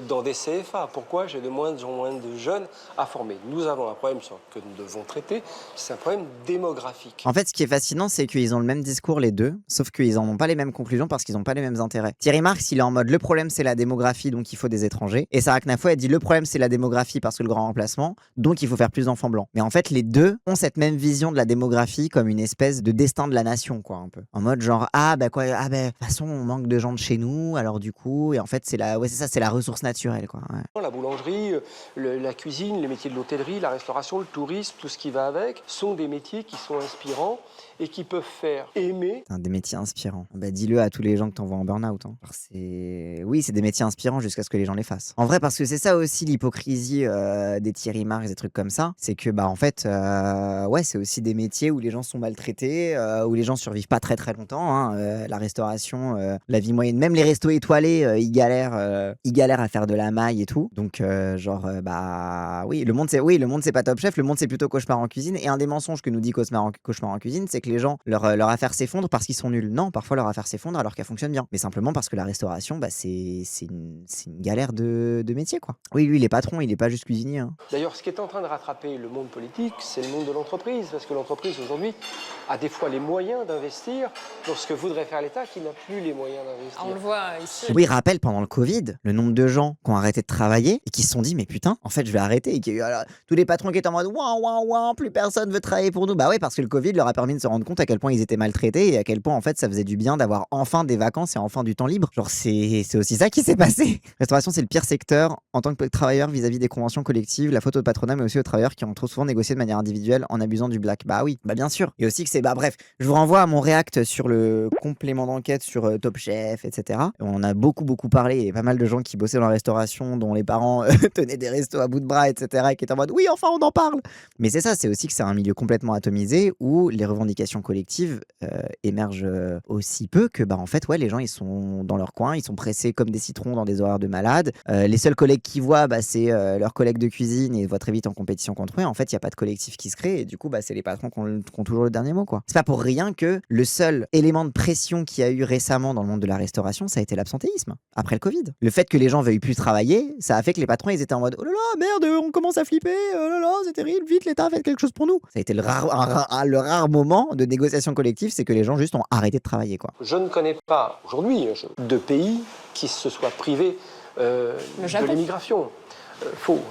dans des CFA? Pourquoi j'ai de moins en moins de jeunes à former? Nous avons un problème que nous devons traiter, c'est un problème démographique. En fait, ce qui est fascinant, c'est qu'ils ont le même discours les deux, sauf qu'ils n'en ont pas les mêmes conclusions parce qu'ils n'ont pas les mêmes intérêts. Thierry Marx, il est en mode le problème c'est la démographie, donc il faut des étrangers. Et Sarah Knafo, elle dit le problème c'est la démographie parce que le grand remplacement, donc il faut faire plus d'enfants blancs. Mais en fait, les deux ont cette même vision de la démographie comme une espèce de destin de la nation, quoi, un peu. En mode genre, de toute façon, on manque de gens de chez nous, alors du coup, et en fait, c'est la ressource naturelle, quoi. Ouais. La boulangerie, la cuisine, les métiers de l'hôtellerie, la restauration, le tourisme, tout ce qui va avec, sont des métiers qui sont inspirants et qui peuvent faire aimer. Des métiers inspirants. Bah, dis-le à tous les gens que t'envoies en burn-out. Hein. Oui, c'est des métiers inspirants jusqu'à ce que les gens les fassent. En vrai, parce que c'est ça aussi l'hypocrisie des Thierry Marx, des trucs comme ça. C'est que, en fait, ouais, c'est aussi des métiers où les gens sont maltraités, où les gens survivent pas très très longtemps. Hein. La restauration, la vie moyenne, même les restos étoilés, ils galèrent à faire de la maille et tout. Donc, oui, le monde c'est pas Top Chef, le monde c'est plutôt Cauchemar en cuisine. Et un des mensonges que nous dit Cauchemar en cuisine, c'est que les gens, leur affaire s'effondre parce qu'ils sont nuls. Non, parfois leur affaire s'effondre alors qu'elle fonctionne bien. Mais simplement parce que la restauration, c'est une galère de métier, quoi. Oui, lui, il est patron, il est pas juste cuisinier. Hein. D'ailleurs, ce qui est en train de rattraper le monde politique, c'est le monde de l'entreprise, parce que l'entreprise aujourd'hui a des fois les moyens d'investir dans ce que voudrait faire l'État qui n'a plus les moyens d'investir. On le voit ici. Oui, rappelle pendant le Covid, le nombre de gens qui ont arrêté de travailler et qui se sont dit, mais putain, en fait, je vais arrêter. Et qu'il y a eu tous les patrons qui étaient en mode, ouin, plus personne veut travailler pour nous. Bah ouais, parce que le Covid leur a permis de se rendre compte à quel point ils étaient maltraités et à quel point, en fait, ça faisait du bien d'avoir enfin des vacances et enfin du temps libre. Genre, c'est aussi ça qui s'est passé. Restauration, c'est le pire secteur en tant que travailleur vis-à-vis des conventions collectives, la faute au patronat, mais aussi aux travailleurs qui ont trop souvent négocié de manière individuelle en abusant du black. Bah oui, bah bien sûr. Et aussi que c'est, bref, je vous renvoie à mon react sur le complément d'enquête sur Top Chef, etc. On a beaucoup parlé, il y a pas mal de gens qui bossaient dans la restauration, dont les parents tenaient des restos à bout de bras, etc. et qui étaient en mode, oui, enfin, on en parle. Mais c'est ça, c'est aussi que c'est un milieu complètement atomisé où les revendications collectives émergent aussi peu que, en fait, ouais, les gens, ils sont dans leur coin, ils sont pressés comme des citrons dans des horaires de malade. Les seuls collègues qu'ils voient, c'est leurs collègues de cuisine et ils voient très vite en compétition contre eux. En fait, il n'y a pas de collectif qui se crée et du coup, c'est les patrons qui ont toujours le dernier mot, quoi. C'est pas pour rien que le seul élément de pression qu'il y a eu récemment dans le monde de la restauration, ça a été l'absentéisme, après le Covid. Le fait que les gens veuillent plus travailler, ça a fait que les patrons, ils étaient en mode, oh là là, merde, on commence à flipper, oh là là, c'est terrible, vite, l'État, faites quelque chose pour nous. Ça a été le rare moment de négociation collective, c'est que les gens juste ont arrêté de travailler, quoi. Je ne connais pas aujourd'hui de pays qui se soient privés de l'immigration.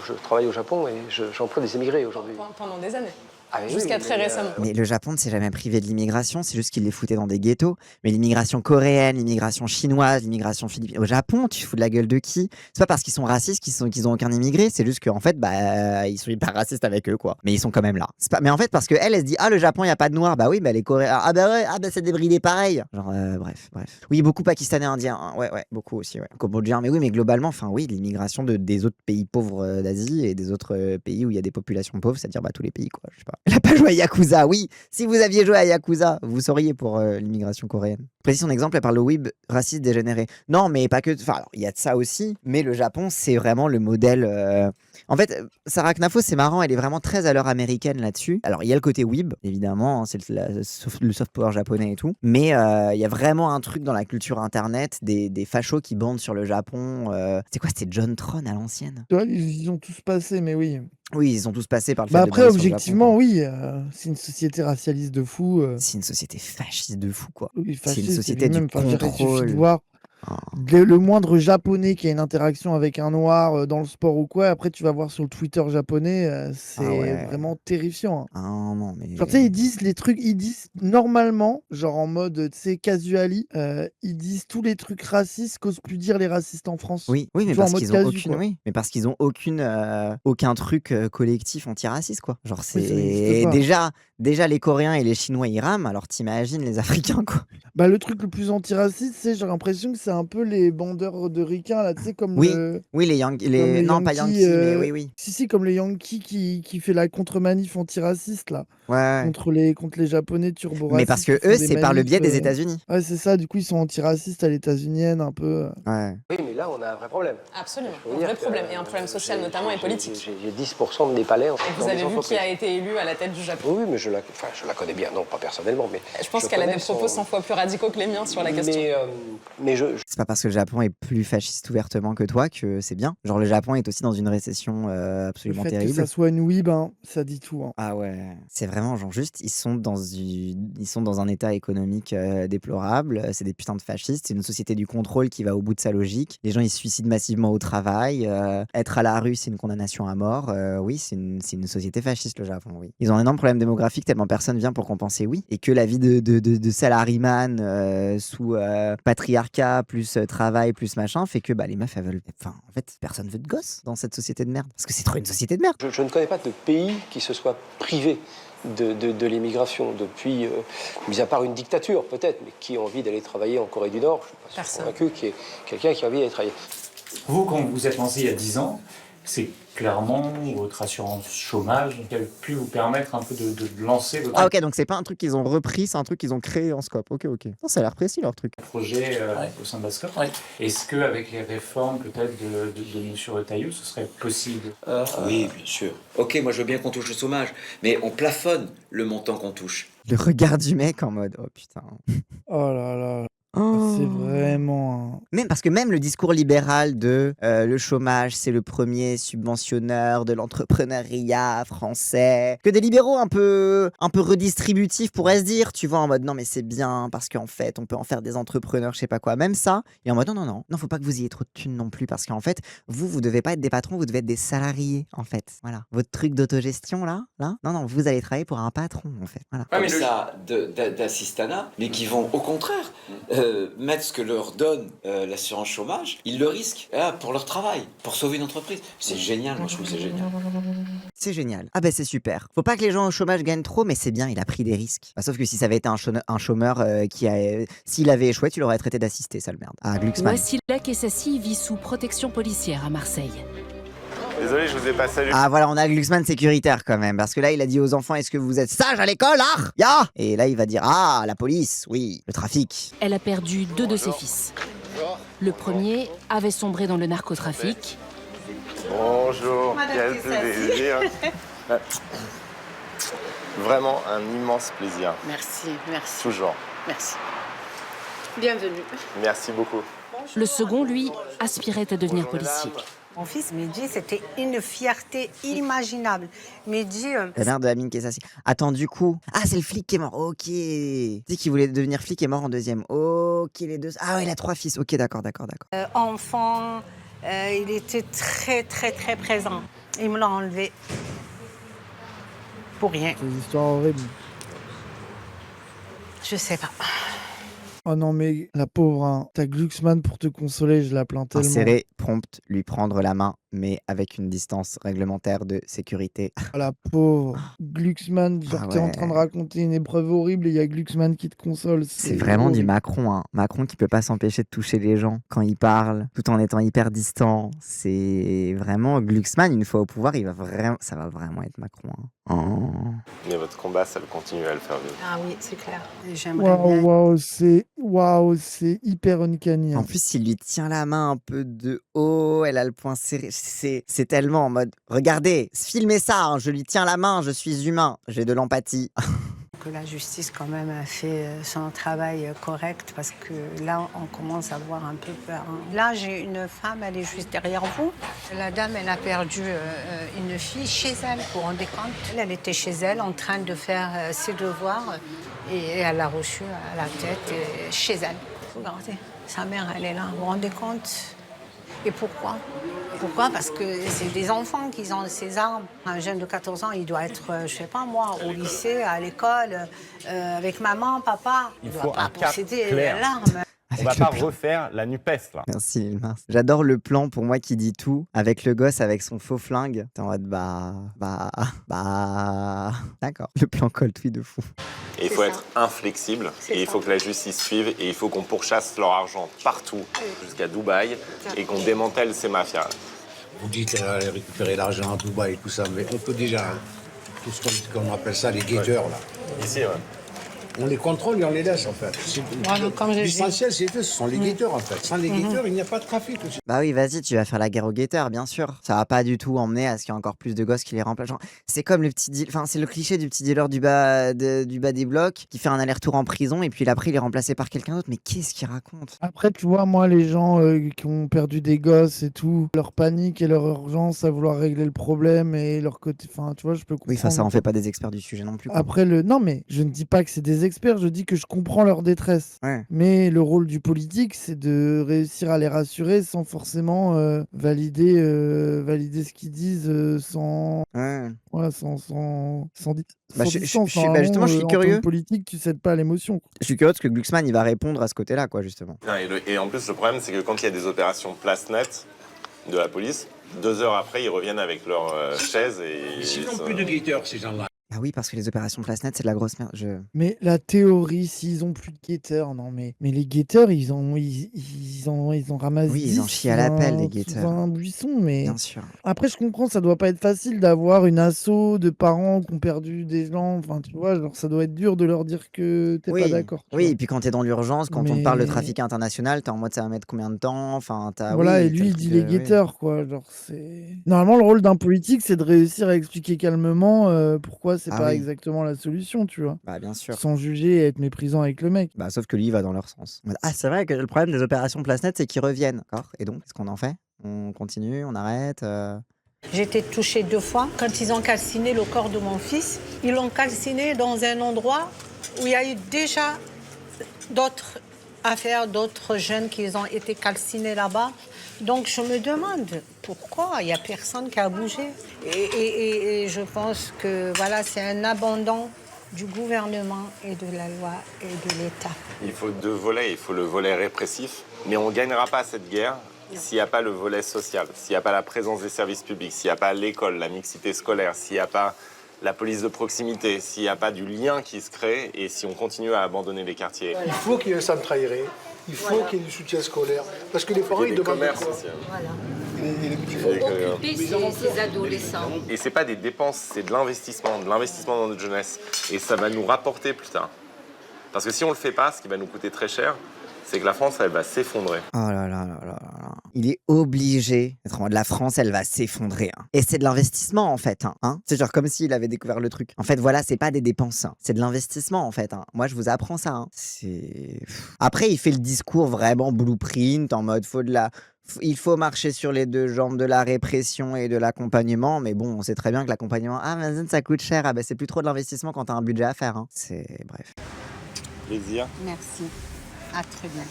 Je travaille au Japon et j'emploie des émigrés aujourd'hui. Pendant des années. Ah, Jusqu'à très récemment. Mais le Japon ne s'est jamais privé de l'immigration, c'est juste qu'il les foutait dans des ghettos. Mais l'immigration coréenne, l'immigration chinoise, l'immigration philippine. Au Japon, tu fous de la gueule de qui? C'est pas parce qu'ils sont racistes qu'ils ont aucun immigré, c'est juste qu'en fait, ils sont hyper racistes avec eux, quoi. Mais ils sont quand même là. Mais en fait, parce qu'elle se dit, le Japon, il n'y a pas de noirs. Bah oui, les Coréens. C'est débridé pareil. Genre, bref. Oui, beaucoup Pakistanais, Indiens. Hein. Ouais, beaucoup aussi, ouais. Cambodgiens. Mais oui, mais globalement, oui, l'immigration des autres pays pauvres d'Asie et des autres pays où il y a des populations pauvres, c'est-à-dire tous les pays, quoi. Je sais pas. Elle a pas joué à Yakuza, oui. Si vous aviez joué à Yakuza, vous sauriez pour l'immigration coréenne. Précise son exemple, elle parle de web raciste dégénéré. Non, mais pas que. Alors, il y a de ça aussi, mais le Japon, c'est vraiment le modèle. En fait, Sarah Knafo, c'est marrant, elle est vraiment très à l'heure américaine là-dessus. Alors, il y a le côté weeb, évidemment, c'est le soft power japonais et tout. Mais il y a vraiment un truc dans la culture internet, des fachos qui bandent sur le Japon. C'est quoi, c'était John Tron à l'ancienne? Ils ont tous passé, mais oui. Oui, ils ont tous passé par le fait Après, de bander sur le objectivement, Japon, oui, c'est une société racialiste de fou. c'est une société fasciste de fou, quoi. Oui, C'est une fasciste, société du lui-même. Enfin, je veux dire, il suffit de contrôle. voir le moindre japonais qui a une interaction avec un noir dans le sport ou quoi. Après, tu vas voir sur le Twitter japonais, c'est vraiment terrifiant. Hein. Ah non, mais. Genre, tu sais, ils disent les trucs, ils disent normalement, genre en mode, tu sais, casually, ils disent tous les trucs racistes qu'osent plus dire les racistes en France. Oui, Tu mais vois, en parce mode qu'ils ont casu, aucune, quoi. oui, mais parce qu'ils ont aucun truc collectif antiraciste, quoi. Genre, Oui, ça n'existe c'est pas. déjà les Coréens et les Chinois ils rament, alors t'imagines les Africains, quoi. Bah, le truc le plus antiraciste, c'est j'ai l'impression que c'est un peu les bandeurs de ricains, là, tu sais, comme Oui, le. oui, Comme non, pas Yankees, mais oui. Si, comme les Yankees qui fait la contre-manif antiraciste, là. Ouais. Contre les Japonais turbo-racistes. Mais parce que qui font eux, des c'est par le biais manifs, des États-Unis. Ouais, c'est ça, du coup, ils sont antiracistes à l'états-unienne, un peu. Ouais. Oui, mais là, on a un vrai problème. Absolument, Je veux un dire vrai que, problème, et un problème social notamment et politique. J'ai 10% de Népalais en fait. Et vous avez vu qui a été élu à la tête du Japon? Oui, mais je la connais bien, non, pas personnellement, mais. Je pense qu'elle a des propos 100 fois plus radicaux que les miens sur la question. Mais C'est pas parce que le Japon est plus fasciste ouvertement que toi que c'est bien. Genre, le Japon est aussi dans une récession Le absolument fait que terrible. ça soit une weeb, ça dit tout. Hein. Ah ouais, c'est vraiment genre juste, ils sont dans un état économique déplorable, c'est des putains de fascistes, c'est une société du contrôle qui va au bout de sa logique, les gens ils se suicident massivement au travail, être à la rue c'est une condamnation à mort, oui c'est une société fasciste le Japon, oui. Ils ont un énorme problème démographique tellement personne vient pour compenser, oui, et que la vie de salaryman sous patriarcat plus travail plus machin fait que les meufs elles veulent, enfin en fait personne veut de gosses dans cette société de merde, parce que c'est trop une société de merde. Je ne connais pas de pays qui se soit privé de l'immigration depuis, mis à part une dictature peut-être, mais qui a envie d'aller travailler en Corée du Nord? Je ne suis pas convaincu qu'il y ait quelqu'un qui a envie d'aller travailler. Vous, quand vous êtes lancé il y a 10 ans, c'est clairement votre assurance chômage qui a pu vous permettre un peu de lancer votre Ah ok, donc c'est pas un truc qu'ils ont repris, c'est un truc qu'ils ont créé en scope. Ok. Non, ça a l'air précis leur truc. projet au sein de la SCOP. Est-ce qu'avec les réformes peut-être de M. Retailleau, ce serait possible? Oui, bien sûr. Ok, moi je veux bien qu'on touche au chômage, mais on plafonne le montant qu'on touche. Le regard du mec en mode oh putain. Oh là là. Oh. C'est vraiment... Même parce que même le discours libéral de le chômage, c'est le premier subventionneur de l'entrepreneuriat français, que des libéraux un peu redistributifs pourraient se dire, tu vois, en mode non mais c'est bien parce qu'en fait on peut en faire des entrepreneurs, je sais pas quoi, même ça, et en mode non, faut pas que vous ayez trop de thunes non plus parce qu'en fait vous devez pas être des patrons, vous devez être des salariés en fait, voilà. Votre truc d'autogestion là, non, vous allez travailler pour un patron en fait, voilà. Comme ça, d'assistanat, mais qui vont au contraire mettre ce que leur donne l'assurance chômage, ils le risquent pour leur travail, pour sauver une entreprise. C'est génial, moi je trouve que c'est génial. C'est génial. Ah ben c'est super. Faut pas que les gens au chômage gagnent trop, mais c'est bien, il a pris des risques. Bah, sauf que si ça avait été un chômeur s'il avait échoué, tu l'aurais traité d'assisté, sale merde. Ah, Glucksmann. Wassila Kessassi vit sous protection policière à Marseille. Désolé, je vous ai pas salué. Ah voilà, on a Glucksmann sécuritaire quand même, parce que là il a dit aux enfants, est-ce que vous êtes sages à l'école, ya? Et là il va dire, ah la police, oui, le trafic. Elle a perdu 2 de ses fils. Le premier avait sombré dans le narcotrafic. Bonjour, quel plaisir. Vraiment un immense plaisir. Merci. Toujours. Merci. Bienvenue. Merci beaucoup. Le second, lui, aspirait à devenir policier. Mon fils Mehdi, c'était une fierté inimaginable. Mehdi... La mère de Amine Kessassi. Attends, du coup... Ah, c'est le flic qui est mort, ok. Tu sais qu'il voulait devenir flic est mort en deuxième. Ok, les deux... Ah ouais, il a 3 fils, ok, d'accord. enfant, il était très présent. Il me l'a enlevé. Pour rien. C'est une histoire horrible. Je sais pas. Oh non mais la pauvre, hein. T'as Glucksmann pour te consoler, je la plains tellement. Insérer, prompt, lui prendre la main, mais avec une distance réglementaire de sécurité. Oh, la pauvre Glucksmann, genre t'es en train de raconter une épreuve horrible et il y a Glucksmann qui te console. C'est vraiment du Macron, hein. Macron qui peut pas s'empêcher de toucher les gens quand il parle, tout en étant hyper distant. C'est vraiment Glucksmann, une fois au pouvoir, ça va vraiment être Macron. Hein. Oh. Mais votre combat, ça le continue à le faire vivre. Ah oui, c'est clair. J'aimerais bien. Waouh, c'est hyper uncanny. Hein. En plus, il lui tient la main un peu de haut, elle a le poing serré. C'est tellement en mode, regardez, filmez ça, hein, je lui tiens la main, je suis humain, j'ai de l'empathie. Que la justice quand même a fait son travail correct parce que là on commence à avoir un peu peur. Là j'ai une femme, elle est juste derrière vous. La dame elle a perdu une fille chez elle, vous vous rendez compte? Elle était chez elle en train de faire ses devoirs et elle a reçu à la tête chez elle. Regardez, sa mère elle est là, vous vous rendez compte? Et pourquoi? Pourquoi? Parce que c'est des enfants qui ont ces armes. Un jeune de 14 ans, il doit être, je sais pas moi, au lycée, à l'école, avec maman, papa. Il doit faut pas un cap posséder clair. l'arme. On va pas refaire la NUPES, là. Merci Lil Mars. J'adore le plan pour moi qui dit tout, avec le gosse avec son faux flingue. T'es en mode D'accord. Le plan colle tout de fou. Et il faut être inflexible, et il faut que la justice suive, et il faut qu'on pourchasse leur argent partout, jusqu'à Dubaï, et qu'on démantèle ces mafias. Vous dites qu'elle allait récupérer l'argent à Dubaï et tout ça, mais on peut déjà, tout ce qu'on appelle ça, les guetteurs, là. Ici, ouais. On les contrôle et on les laisse, en fait. L'essentiel, c'est eux, ce sont les guetteurs, en fait. Sans les guetteurs, il n'y a pas de trafic aussi. Bah oui, vas-y, tu vas faire la guerre aux guetteurs, bien sûr. Ça va pas du tout emmener à ce qu'il y ait encore plus de gosses qui les remplacent. Genre, c'est comme le petit dealer, enfin, c'est le cliché du petit dealer du bas des blocs qui fait un aller-retour en prison et puis après il est remplacé par quelqu'un d'autre. Mais qu'est-ce qu'il raconte? Après, tu vois, moi, les gens qui ont perdu des gosses et tout, leur panique et leur urgence à vouloir régler le problème et leur côté. Enfin, tu vois, je peux comprendre. Oui, enfin, ça en fait pas des experts du sujet non plus. Quoi. Après, non, mais je ne dis pas que c'est des experts, je dis que je comprends leur détresse. Ouais. Mais le rôle du politique, c'est de réussir à les rassurer sans forcément valider ce qu'ils disent sans. Ouais. Voilà, sans justement, je suis en curieux. tant que politique, tu cèdes pas à l'émotion. Je suis curieux parce que Glucksmann, il va répondre à ce côté-là, quoi, justement. Non, et en plus, le problème, c'est que quand il y a des opérations place nette de la police, 2 heures après, ils reviennent avec leur chaise et... Ils n'ont plus de guetteurs, ces gens-là. Ah oui, parce que les opérations place net, c'est de la grosse merde. Mais la théorie, s'ils ont plus de guetteurs, non mais les guetteurs, ils en ramassent Oui, 10 ils en chient à l'appel, des sous guetteurs. un buisson, mais Bien sûr. après je comprends, ça doit pas être facile d'avoir une asso de parents qui ont perdu des gens, enfin tu vois, genre ça doit être dur de leur dire que t'es pas d'accord. Oui, et puis quand t'es dans l'urgence, quand on te parle de Mais- trafic international, t'es en mode ça va mettre combien de temps? Enfin, Voilà, oui, et lui, t'as le il truc dit de- les oui. guetteurs, quoi. Genre, c'est. Normalement, le rôle d'un politique, c'est de réussir à expliquer calmement pourquoi c'est Ah pas oui. exactement la solution, tu vois. Bah, bien sûr. Sans juger et être méprisant avec le mec. Bah, sauf que lui, il va dans leur sens. Ah, c'est vrai que le problème des opérations place net, c'est qu'ils reviennent. D'accord. Et donc, qu'est-ce qu'on en fait? On continue, on arrête J'ai été touchée 2 fois. Quand ils ont calciné le corps de mon fils, ils l'ont calciné dans un endroit où il y a eu déjà d'autres affaires, d'autres jeunes qui ont été calcinés là-bas. Donc je me demande pourquoi il n'y a personne qui a bougé. Et je pense que voilà, c'est un abandon du gouvernement et de la loi et de l'État. Il faut 2 volets. Il faut le volet répressif, mais on ne gagnera pas cette guerre s'il n'y a pas le volet social, s'il n'y a pas la présence des services publics, s'il n'y a pas l'école, la mixité scolaire, s'il n'y a pas la police de proximité, s'il n'y a pas du lien qui se crée et si on continue à abandonner les quartiers. Il faut qu'il y ait un centre aéré, il faut qu'il y ait du soutien scolaire, parce que les parents, ils demandent commerces quoi aussi. les petits Occuper ces adolescents. Et c'est pas des dépenses, c'est de l'investissement dans notre jeunesse. Et ça va nous rapporter plus tard. Parce que si on le fait pas, ce qui va nous coûter très cher, c'est que la France, elle va s'effondrer. Oh là là là là là. Il est obligé d'être en mode la France, elle va s'effondrer. Et c'est de l'investissement en fait. C'est genre comme s'il avait découvert le truc. En fait, voilà, c'est pas des dépenses. C'est de l'investissement en fait. Moi, je vous apprends ça. Après, il fait le discours vraiment blueprint en mode il faut marcher sur les 2 jambes de la répression et de l'accompagnement. Mais bon, on sait très bien que l'accompagnement, ça coûte cher. C'est plus trop de l'investissement quand t'as un budget à faire. Bref. Plaisir. Merci. À très bien.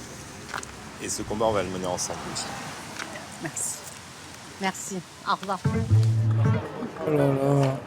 Et ce combat, on va le mener ensemble aussi. Merci. Merci. Au revoir. Oh là là.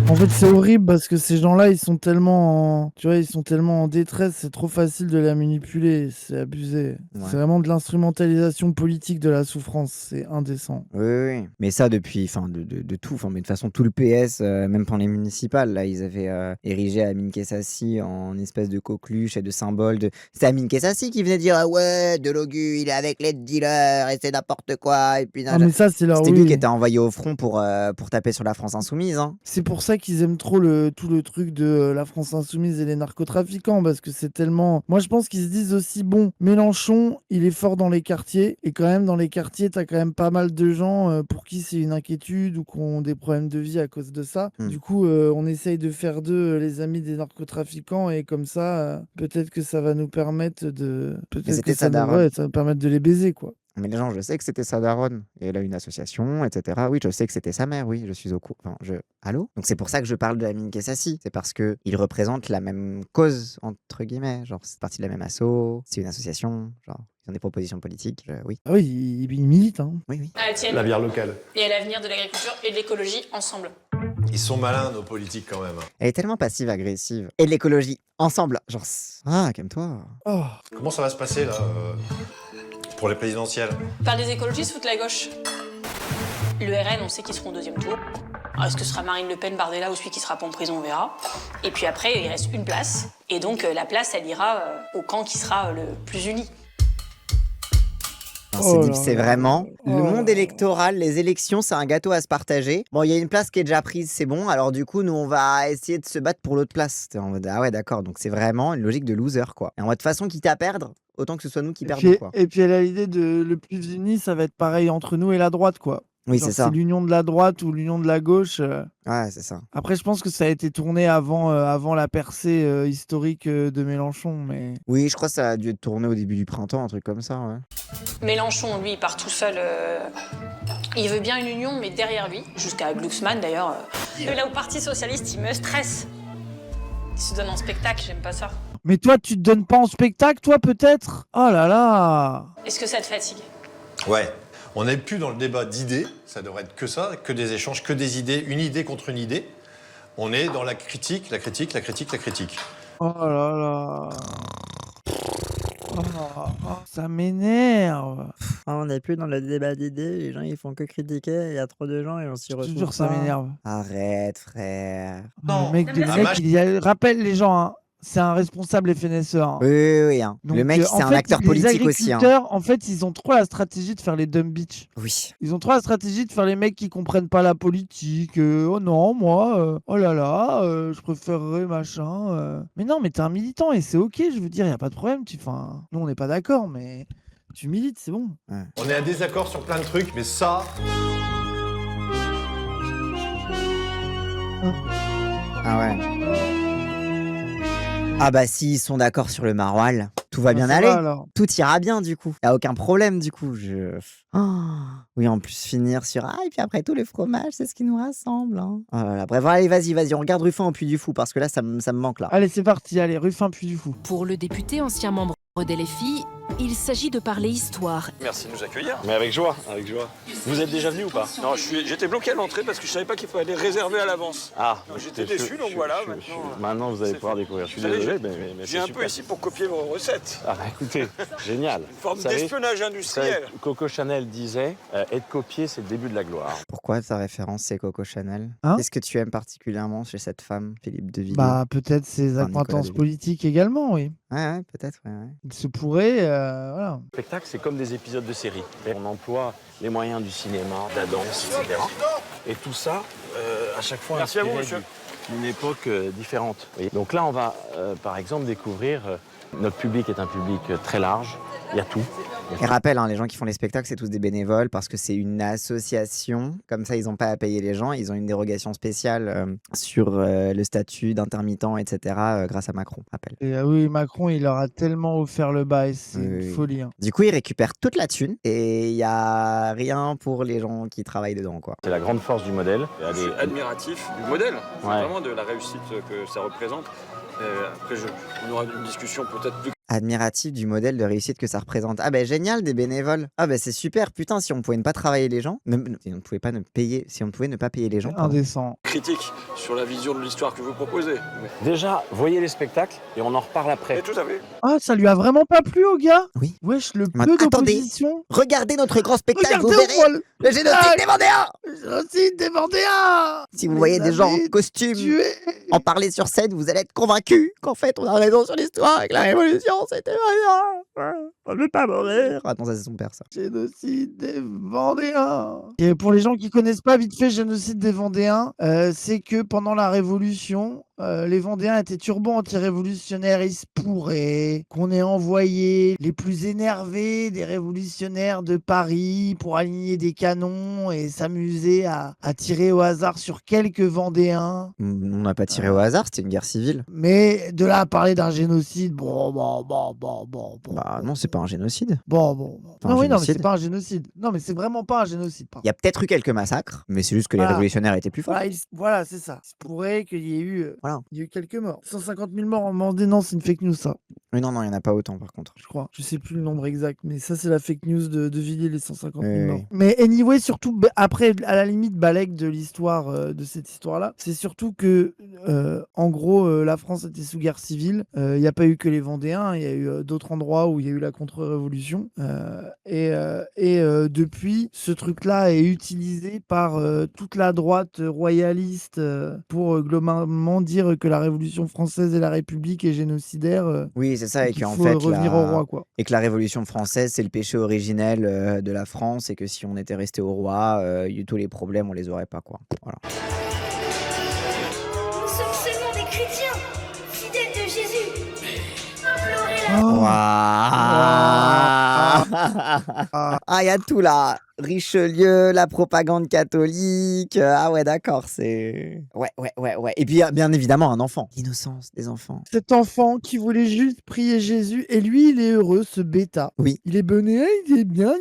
En fait, c'est horrible parce que ces gens-là, ils sont tellement en détresse, c'est trop facile de la manipuler, c'est abusé. Ouais. C'est vraiment de l'instrumentalisation politique de la souffrance, c'est indécent. Oui. Mais ça depuis, de tout. Mais de toute façon, tout le PS, même pendant les municipales, là, ils avaient érigé Amine Kessassi en espèce de coqueluche et de symbole de. C'est Amine Kessassi qui venait dire ah ouais, Delogu, il est avec les dealers et c'est n'importe quoi. Et puis, mais ça, c'est leur. C'était lui oui. qui était envoyé au front pour taper sur la France insoumise. C'est pour ça qu'ils aiment trop tout le truc de la France insoumise et les narcotrafiquants, parce que c'est tellement... Moi, je pense qu'ils se disent aussi, bon, Mélenchon, il est fort dans les quartiers, et quand même, dans les quartiers, t'as quand même pas mal de gens pour qui c'est une inquiétude ou qui ont des problèmes de vie à cause de ça. Du coup, on essaye de faire d'eux les amis des narcotrafiquants, et comme ça, peut-être que ça va nous permettre de... Peut-être que ça va nous permettre de les baiser, quoi. Mais les gens, je sais que c'était sa daronne. Et elle a une association, etc. Oui, je sais que c'était sa mère, oui, je suis au courant. Allô? Donc c'est pour ça que je parle de Amine Kessassi. C'est parce qu'il représente la même cause, entre guillemets. Genre, c'est parti de la même asso, c'est une association, genre, ils ont des propositions politiques, oui. Ah oui, il milite, Oui. À la tienne. La bière locale. Et à l'avenir de l'agriculture et de l'écologie ensemble. Ils sont malins, nos politiques, quand même. Elle est tellement passive-agressive. Et l'écologie, ensemble. Genre, calme-toi. Oh. Comment ça va se passer, là, pour les présidentielles? Par des écologistes ou de la gauche? Le RN, on sait qu'ils seront au 2e tour. Alors, est-ce que ce sera Marine Le Pen, Bardella ou celui qui sera pas en prison, on verra. Et puis après, il reste une place. Et donc, la place, elle ira au camp qui sera le plus uni. C'est vraiment le monde électoral, les élections, c'est un gâteau à se partager. Bon, il y a une place qui est déjà prise, c'est bon. Alors du coup, nous, on va essayer de se battre pour l'autre place. En mode, ah ouais, d'accord. Donc c'est vraiment une logique de loser, quoi. Et en mode, de toute façon, quitte à perdre, autant que ce soit nous qui perdons, quoi. Et puis elle a l'idée de le plus uni, ça va être pareil entre nous et la droite, quoi. Oui, Genre, c'est ça. C'est l'union de la droite ou l'union de la gauche. Ouais, c'est ça. Après, je pense que ça a été tourné avant la percée historique de Mélenchon, mais... Oui, je crois que ça a dû être tourné au début du printemps, un truc comme ça, ouais. Mélenchon, lui, il part tout seul. Il veut bien une union, mais derrière lui, jusqu'à Glucksmann d'ailleurs. Là, au Parti Socialiste, il me stresse. Il se donne en spectacle, j'aime pas ça. Mais toi, tu te donnes pas en spectacle, toi, peut-être? Oh là là! Est-ce que ça te fatigue? Ouais. On n'est plus dans le débat d'idées, ça devrait être que ça, que des échanges, que des idées, une idée contre une idée. On est dans la critique. Oh là là! Oh Ça m'énerve. On n'est plus dans le débat d'idées, les gens ils font que critiquer, il y a trop de gens et on s'y retrouve Toujours ça pas. m'énerve. Arrête frère. Le mec, rappelle les gens, hein, c'est un responsable FNSE. Hein. Oui. Hein. Donc, le mec c'est un acteur politique aussi. Hein. Les agriculteurs, en fait, ils ont trop la stratégie de faire les dumb bitch. Oui. Ils ont trop la stratégie de faire les mecs qui comprennent pas la politique. Oh non, moi, oh là là, je préférerais machin. Mais non, mais t'es un militant et c'est ok, je veux dire, y a pas de problème. Enfin, nous, on n'est pas d'accord, mais tu milites, c'est bon. Ouais. On est à désaccord sur plein de trucs, mais ça... Ah ouais. Ah bah s'ils sont d'accord sur le maroilles, tout va bien ça aller. va, alors. Tout ira bien du coup. Y a aucun problème du coup. Oui, en plus finir sur et puis après tout le fromage, c'est ce qui nous rassemble. Hein. Oh là là. Bref, allez, vas-y, on regarde Ruffin au Puy du Fou parce que là ça me manque là. Allez, c'est parti, allez, Ruffin Puy du Fou. Pour le député ancien membre des LFI, il s'agit de parler histoire. Merci de nous accueillir. Mais avec joie. Vous êtes déjà venu ou pas? Non, j'étais bloqué à l'entrée parce que je savais pas qu'il fallait réserver à l'avance. Ah, J'étais déçu, donc voilà. Maintenant, vous allez pouvoir découvrir. Je suis désolé, mais J'ai un peu ici pour copier vos recettes. Ah bah écoutez, génial. Une forme d'espionnage industriel. Coco Chanel disait, être copié, c'est le début de la gloire. Pourquoi ta référence c'est Coco Chanel? Hein? Qu'est-ce que tu aimes particulièrement chez cette femme, Philippe de Villiers? Bah, peut-être ses Enfin, Nicolas acquaintances de Villiers. politiques également, oui. Ouais, peut-être, ouais. Il se pourrait, voilà. Le spectacle, c'est comme des épisodes de série. On emploie les moyens du cinéma, de la danse, etc. Et tout ça, à chaque fois, Merci à vous, inspiré monsieur. d'une époque différente. Donc là, on va, par exemple, découvrir... notre public est un public très large. Il y a tout. Et rappel, hein, les gens qui font les spectacles, c'est tous des bénévoles parce que c'est une association. Comme ça, ils n'ont pas à payer les gens. Ils ont une dérogation spéciale sur le statut d'intermittent, etc. Grâce à Macron, rappel. Et oui, Macron, il leur a tellement offert le bail, c'est une folie. Hein. Du coup, ils récupèrent toute la thune et il n'y a rien pour les gens qui travaillent dedans, quoi. C'est la grande force du modèle. Je suis admiratif du modèle, Ouais. vraiment de la réussite que ça représente. Après, on aura une discussion peut-être plus... Admiratif du modèle de réussite que ça représente. Ah ben génial, des bénévoles. Ah ben c'est super. Putain, si on pouvait ne pas travailler les gens, si on pouvait pas ne payer, si on pouvait ne pas payer les gens. pardon. Indécent. critique sur la vision de l'histoire que vous proposez. Déjà, voyez les spectacles et on en reparle après. Et tout à fait. Ah, ça lui a vraiment pas plu au gars? Oui. Wesh, le Mais peu attendez, d'opposition. regardez notre grand spectacle, vous Regardez, on voit verrez le génocide des Vendéens. Le génocide des Vendéens. Si vous voyez des gens en costume en parler sur scène, vous allez être convaincus qu'en fait on a raison sur l'histoire et que la révolution c'était rien. On ne veut pas mourir. Ah non, ça c'est son père ça. Génocide des Vendéens. Et pour les gens qui connaissent pas vite fait génocide des Vendéens, c'est que pendant la Révolution, les Vendéens étaient turbans anti-révolutionnaires. Il se pourrait qu'on ait envoyé les plus énervés des révolutionnaires de Paris pour aligner des canons et s'amuser à tirer au hasard sur quelques Vendéens. On n'a pas tiré au hasard, c'était une guerre civile. Mais de là à parler d'un génocide, bon. Bah non, c'est pas un génocide. Bon. Pas Non, un oui, non, mais génocide. c'est pas un génocide. Non, mais c'est vraiment pas un génocide. Il y a peut-être eu quelques massacres, mais c'est juste que les Voilà. révolutionnaires étaient plus forts. Voilà, c'est ça. Il se pourrait qu'il y ait eu, il y a eu quelques morts. 150 000 morts en Vendée, non, c'est une fake news, ça. Mais non, il n'y en a pas autant par contre. Je crois. Je sais plus le nombre exact, mais ça, c'est la fake news de Villiers, les 150 000 Oui, morts. oui. Mais anyway, surtout, après, à la limite, balèque de l'histoire, de cette histoire-là, c'est surtout que, en gros, la France était sous guerre civile. Il n'y a pas eu que les Vendéens, il y a eu d'autres endroits où il y a eu la contre-révolution. Et depuis, ce truc-là est utilisé par toute la droite royaliste pour globalement dire que la Révolution française et la République est génocidaire. Oui, c'est ça, et qu'il qu'en faut fait, revenir au roi, quoi. et que la Révolution française, c'est le péché originel de la France, et que si on était resté au roi, tous les problèmes, on les aurait pas, quoi. Voilà. Nous sommes seulement des chrétiens, fidèles de Jésus. Implorez la Ah, il y a tout là. Richelieu, la propagande catholique. Ah ouais, d'accord, c'est... Ouais. Et puis, bien évidemment, un enfant. L'innocence des enfants. Cet enfant qui voulait juste prier Jésus, et lui, il est heureux, ce bêta. Oui. Il est bonnet, il est bien.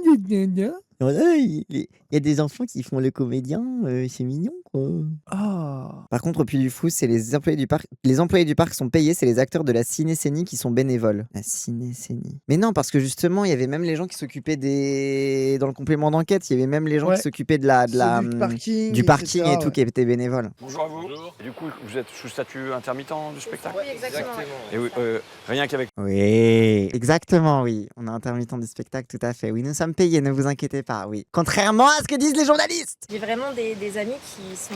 Voilà, il y a des enfants qui font le comédien, c'est mignon, con. Ah. Par contre, au Puy du Fou, c'est les employés du parc. Les employés du parc sont payés, c'est les acteurs de la cinécénie qui sont bénévoles. La cinécénie. Mais non, parce que justement, il y avait même les gens qui s'occupaient des. Dans le complément d'enquête, il y avait même les gens qui s'occupaient de la, du parking et tout qui étaient bénévoles. Bonjour à vous. Et du coup, vous êtes sous statut intermittent du spectacle? Oui, exactement. Et oui, rien qu'avec. Oui, exactement, oui. On est intermittent du spectacle, tout à fait. Oui, nous sommes payés, ne vous inquiétez pas, oui. Contrairement à ce que disent les journalistes. J'ai vraiment des amis qui sont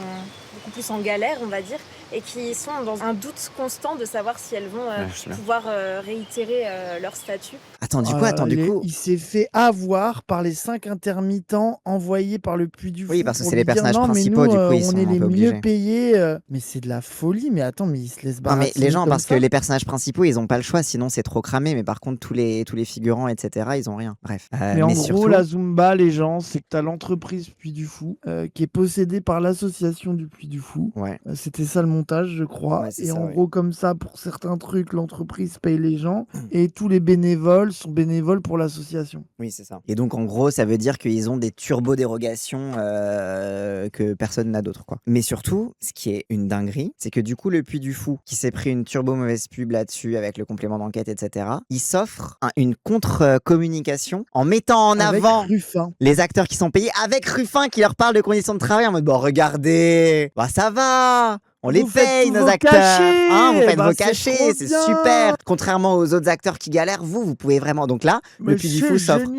beaucoup plus en galère, on va dire, et qui sont dans un doute constant de savoir si elles vont pouvoir réitérer leur statut. Attends, du coup, il s'est fait avoir par les 5 intermittents envoyés par le Puy du Fou. Oui, parce que pour c'est lui les personnages dire, non, mais principaux, nous, du coup, ils on sont est un les peu mieux obligés. payés. Mais c'est de la folie. Mais attends, mais ils se laissent Non, baratiner mais les gens, comme parce ça. que les personnages principaux, ils ont pas le choix, sinon c'est trop cramé. Mais par contre, tous les figurants, etc., ils ont rien. Bref. Mais en gros, surtout... la Zumba, les gens, c'est que tu as l'entreprise Puy du Fou qui est possédée par l'association du Puy du Fou. Ouais. C'était ça le montage, je crois. Ouais, et en gros, comme ça, pour certains trucs, l'entreprise paye les gens et tous les bénévoles sont bénévoles pour l'association. Oui, c'est ça. Et donc, en gros, ça veut dire qu'ils ont des turbo-dérogations que personne n'a d'autre, quoi. Mais surtout, ce qui est une dinguerie, c'est que du coup, le Puy du Fou, qui s'est pris une turbo-mauvaise pub là-dessus avec le complément d'enquête, etc., il s'offre une contre-communication en mettant en Avec avant Ruffin. les acteurs qui sont payés, avec Ruffin qui leur parle de conditions de travail en mode, bon, regardez, bah ça va. On les paye, nos acteurs. Hein, vous faites vos cachets, c'est super. Contrairement aux autres acteurs qui galèrent, vous pouvez vraiment. Donc là, le Puy du Fou s'offre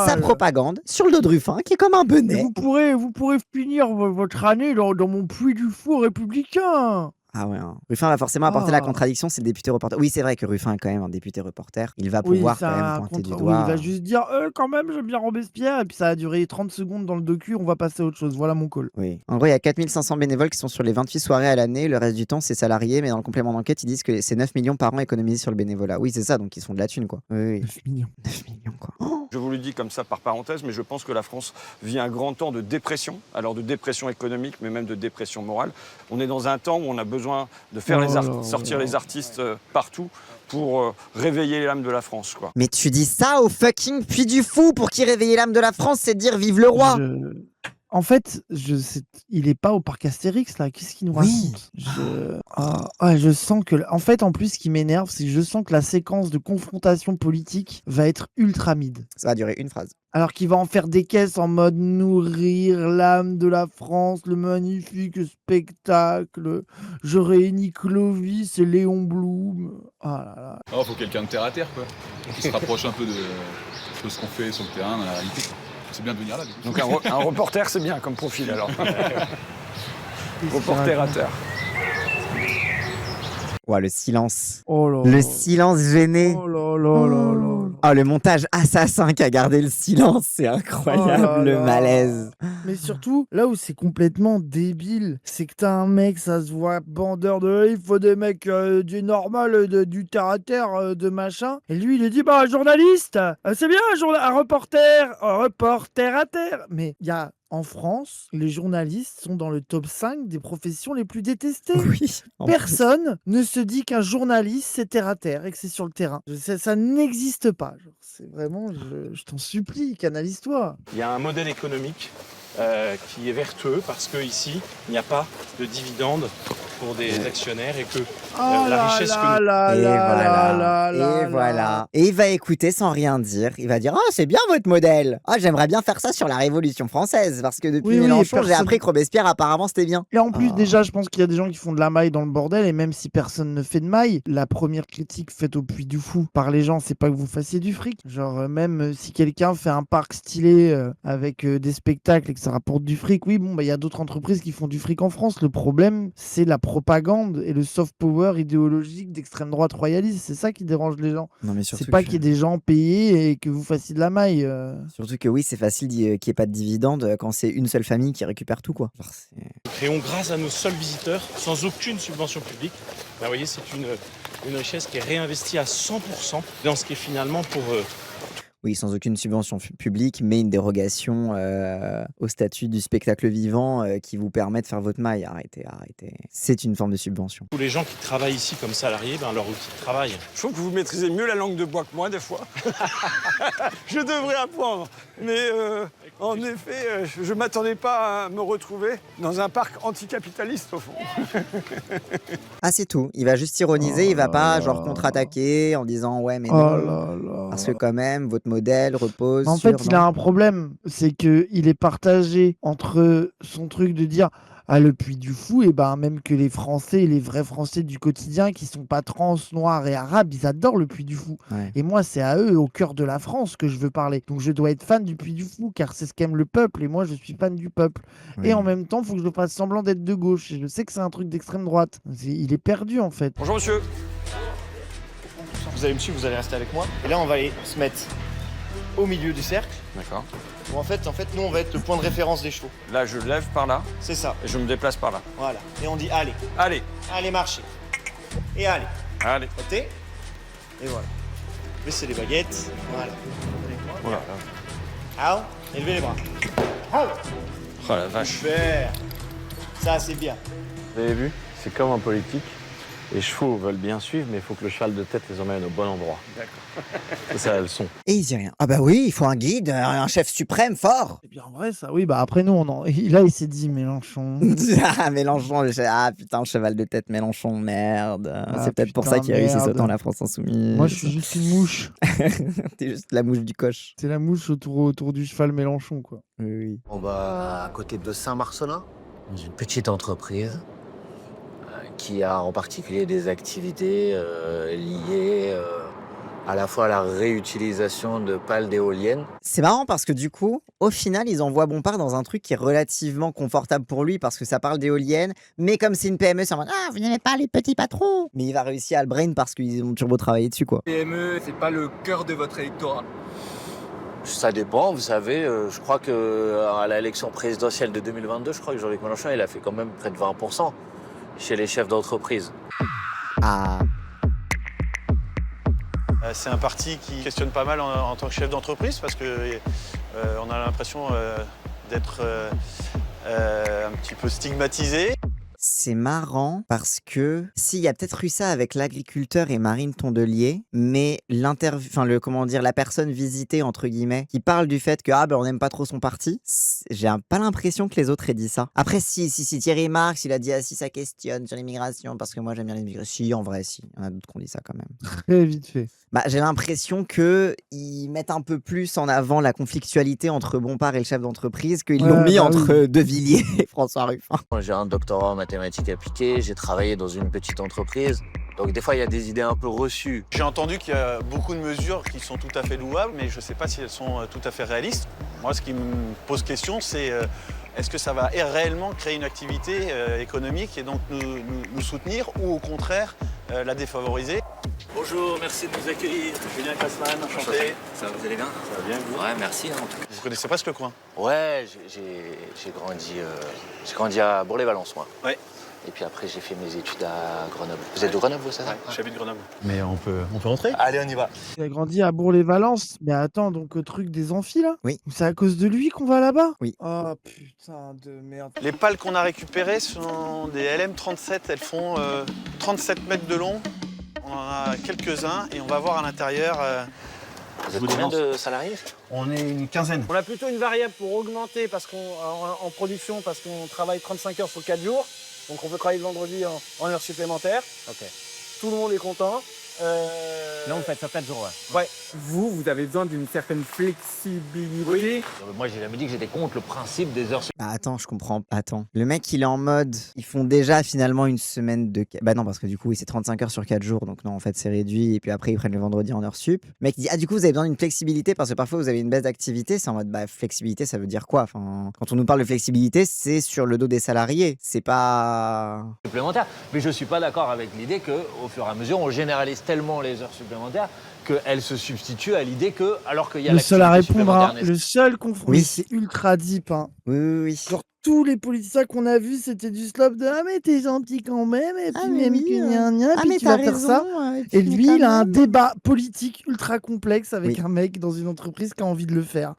sa propagande sur le dos de Ruffin, qui est comme un benet. Vous pourrez finir votre année dans mon Puy du Fou républicain. Ah ouais, hein. Ruffin va forcément apporter la contradiction, c'est le député reporter. Oui, c'est vrai que Ruffin est quand même un député reporter. Il va pouvoir quand même pointer du doigt. Oui, il va juste dire quand même, j'aime bien Robespierre. Et puis ça a duré 30 secondes dans le docu, on va passer à autre chose. Voilà mon call. Oui. En gros, il y a 4500 bénévoles qui sont sur les 28 soirées à l'année. Le reste du temps, c'est salarié. Mais dans le complément d'enquête, ils disent que c'est 9 millions par an économisés sur le bénévolat. Oui, c'est ça, donc ils font de la thune, quoi. Oui. 9 millions. 9 millions, quoi. Je vous le dis comme ça par parenthèse, mais je pense que la France vit un grand temps de dépression, alors de dépression économique, mais même de dépression morale. On est dans un temps où on a besoin de faire sortir les artistes partout pour réveiller l'âme de la France, quoi. Mais tu dis ça au fucking Puy du Fou pour qui réveiller l'âme de la France, c'est dire vive le roi. En fait, il est pas au parc Astérix là. Qu'est-ce qu'il nous raconte? Je sens que, en fait, en plus, ce qui m'énerve, c'est que je sens que la séquence de confrontation politique va être ultra mid. Ça va durer une phrase. Alors qu'il va en faire des caisses en mode nourrir l'âme de la France, le magnifique spectacle. Je réunis Clovis et Léon Blum. Ah là là. Oh, faut quelqu'un de terre à terre, quoi. Qui se rapproche un peu de ce qu'on fait sur le terrain, dans la réalité. C'est bien de venir là. Donc un reporter, c'est bien comme profil, alors. Reporter à terre. Ouais, le silence. Oh là le là. silence gêné. Oh là là là là. Oh, le montage assassin qui a gardé le silence, c'est incroyable, Oh là le là. malaise. Mais surtout, là où c'est complètement débile, c'est que t'as un mec, ça se voit bandeur de il faut des mecs du normal, du terre à terre, de machin. Et lui, il dit bah, journaliste, c'est bien, un reporter à terre. Mais il y a. En France, les journalistes sont dans le top 5 des professions les plus détestées. Oui, Personne ne se dit qu'un journaliste, c'est terre à terre et que c'est sur le terrain. Ça n'existe pas. C'est vraiment, je t'en supplie, canalise-toi. Il y a un modèle économique qui est vertueux parce qu'ici, il n'y a pas de dividendes pour des actionnaires et que la richesse que nous... voilà. Et il va écouter sans rien dire. Il va dire « Ah, c'est bien votre modèle. Ah, j'aimerais bien faire ça sur la Révolution française. Parce que depuis Mélenchon, j'ai appris que Robespierre, apparemment, c'était bien. » Et en plus, déjà, je pense qu'il y a des gens qui font de la maille dans le bordel. Et même si personne ne fait de maille, la première critique faite au Puy du Fou par les gens, c'est pas que vous fassiez du fric. Genre, même si quelqu'un fait un parc stylé avec des spectacles et que ça rapporte du fric, oui, bon, bah, il y a d'autres entreprises qui font du fric en France. Le problème, c'est la propagande et le soft power idéologique d'extrême droite royaliste. C'est ça qui dérange les gens. Non, mais surtout c'est pas qu'il y ait des gens payés et que vous fassiez de la maille. Surtout que oui, c'est facile qu'il n'y ait pas de dividendes quand c'est une seule famille qui récupère tout, quoi. Genre, Nous créons grâce à nos seuls visiteurs, sans aucune subvention publique. Là, vous voyez, c'est une richesse qui est réinvestie à 100% dans ce qui est finalement pour Oui, sans aucune subvention publique, mais une dérogation au statut du spectacle vivant qui vous permet de faire votre maille. Arrêtez. C'est une forme de subvention. Tous les gens qui travaillent ici comme salariés, leur outil de travail. Je trouve que vous maîtrisez mieux la langue de bois que moi, des fois. Je devrais apprendre. Mais en effet, je ne m'attendais pas à me retrouver dans un parc anticapitaliste, au fond. Ah, c'est tout. Il va juste ironiser, il va pas genre contre-attaquer en disant ouais, mais non. Parce que quand même, votre modèle repose En sur... fait, il a un problème, c'est qu'il est partagé entre son truc de dire ah, le Puy du Fou, et même que les Français, les vrais Français du quotidien qui sont pas trans, noirs et arabes, ils adorent le Puy du Fou. Ouais. Et moi, c'est à eux, au cœur de la France, que je veux parler. Donc je dois être fan du Puy du Fou, car c'est ce qu'aime le peuple, et moi, je suis fan du peuple. Oui. Et en même temps, il faut que je fasse semblant d'être de gauche. Et je sais que c'est un truc d'extrême droite. Il est perdu, en fait. Bonjour, monsieur. Vous allez me suivre, vous allez rester avec moi. Et là, on va aller se mettre au milieu du cercle. D'accord. Où en fait, nous, on va être le point de référence des chevaux. Là, je lève par là. C'est ça. Et je me déplace par là. Voilà. Et on dit allez. Allez. Allez, marchez. Et allez. Allez. Côté. Et voilà. Baissez les baguettes. Voilà. Voilà. Ah, élevez les bras. Ah. Oh la vache. Super. Ça, c'est bien. Vous avez vu, c'est comme en politique. Les chevaux veulent bien suivre, mais il faut que le cheval de tête les emmène au bon endroit. D'accord. C'est ça la leçon. Et il dit rien. Ah bah oui, il faut un guide, un chef suprême fort. C'est bien vrai, ça. Oui, après, nous, là, il s'est dit Mélenchon. Ah, Mélenchon, ah putain, cheval de tête Mélenchon, merde. Ah, c'est peut-être pour putain, ça qu'il réussit merde. autant la France Insoumise. Moi, je suis juste une mouche. T'es juste la mouche du coche. C'est la mouche autour du cheval Mélenchon, quoi. Oui. On va à côté de Saint-Marcelin, dans une petite entreprise qui a en particulier des activités liées à la fois à la réutilisation de pales d'éoliennes. C'est marrant parce que du coup, au final, ils envoient Bompard dans un truc qui est relativement confortable pour lui parce que ça parle d'éoliennes, mais comme c'est une PME, c'est en mode ah, vous n'aimez pas les petits patrons. Mais il va réussir à le brain parce qu'ils ont turbo travaillé dessus, quoi. PME, c'est pas le cœur de votre électorat. Ça dépend, vous savez, je crois qu'à l'élection présidentielle de 2022, je crois que Jean-Luc Mélenchon, il a fait quand même près de 20% chez les chefs d'entreprise. Ah. C'est un parti qui questionne pas mal en tant que chef d'entreprise parce que on a l'impression d'être un petit peu stigmatisé. C'est marrant parce que s'il y a peut-être eu ça avec l'agriculteur et Marine Tondelier, mais la personne visitée entre guillemets qui parle du fait que on n'aime pas trop son parti, j'ai pas l'impression que les autres aient dit ça. Après si Thierry Marx il a dit si ça questionne sur l'immigration parce que moi j'aime bien l'immigration, si en vrai si, il y en a d'autres qui ont dit ça quand même. Très vite fait. J'ai l'impression qu'ils mettent un peu plus en avant la conflictualité entre Bompard et le chef d'entreprise qu'ils l'ont mis entre De Villiers et François Ruffin. Moi, j'ai un doctorat en mathématiques appliquées, j'ai travaillé dans une petite entreprise. Donc des fois, il y a des idées un peu reçues. J'ai entendu qu'il y a beaucoup de mesures qui sont tout à fait louables, mais je ne sais pas si elles sont tout à fait réalistes. Moi, ce qui me pose question, c'est est-ce que ça va réellement créer une activité économique et donc nous soutenir ou au contraire la défavoriser? Bonjour, merci de nous accueillir. Julien Kassman, enchanté. Ça va, vous allez bien? Ça va bien, vous? Ouais, merci en tout cas. Vous connaissez presque le coin? Ouais, j'ai grandi à Bourg-les-Valence, moi. Ouais. Et puis après, j'ai fait mes études à Grenoble. Vous êtes de Grenoble, vous, ça? Ouais, j'habite Grenoble. Mais on peut rentrer? Allez, on y va. Il a grandi à Bourg-les-Valence. Mais attends, donc au truc des amphis, là? Oui. C'est à cause de lui qu'on va là-bas? Oui. Oh putain de merde. Les pales qu'on a récupérées sont des LM37. Elles font 37 mètres de long. On en a quelques-uns et on va voir à l'intérieur. Vous êtes combien de salariés? On est une quinzaine. On a plutôt une variable pour augmenter en production parce qu'on travaille 35 heures sur 4 jours. Donc on peut travailler le vendredi en heures supplémentaires. Ok. Tout le monde est content. Là, on fait ça 4 jours, ouais. Ouais. Vous avez besoin d'une certaine flexibilité. Moi, j'ai jamais dit que j'étais contre le principe des heures. Attends, je comprends. Attends. Le mec, il est en mode. Ils font déjà finalement une semaine de. Bah non, parce que du coup, c'est 35 heures sur 4 jours. Donc non, en fait, c'est réduit. Et puis après, ils prennent le vendredi en heure sup. Le mec, il dit du coup, vous avez besoin d'une flexibilité parce que parfois, vous avez une baisse d'activité. C'est en mode, flexibilité, ça veut dire quoi? Enfin, quand on nous parle de flexibilité, c'est sur le dos des salariés. C'est pas. Supplémentaires. Mais je suis pas d'accord avec l'idée qu'au fur et à mesure, on généralise tellement les heures supplémentaires qu'elles se substituent à l'idée que, alors qu'il y a le seul à l'activité répondre, supplémentaire le seul conflit, c'est ultra deep. Hein. Oui. Genre, tous les politiciens qu'on a vus, c'était du slop de ah mais t'es gentil quand même et puis même que gna gna, puis tu vas faire ça. Et lui, il a un débat politique ultra complexe avec un mec dans une entreprise qui a envie de le faire.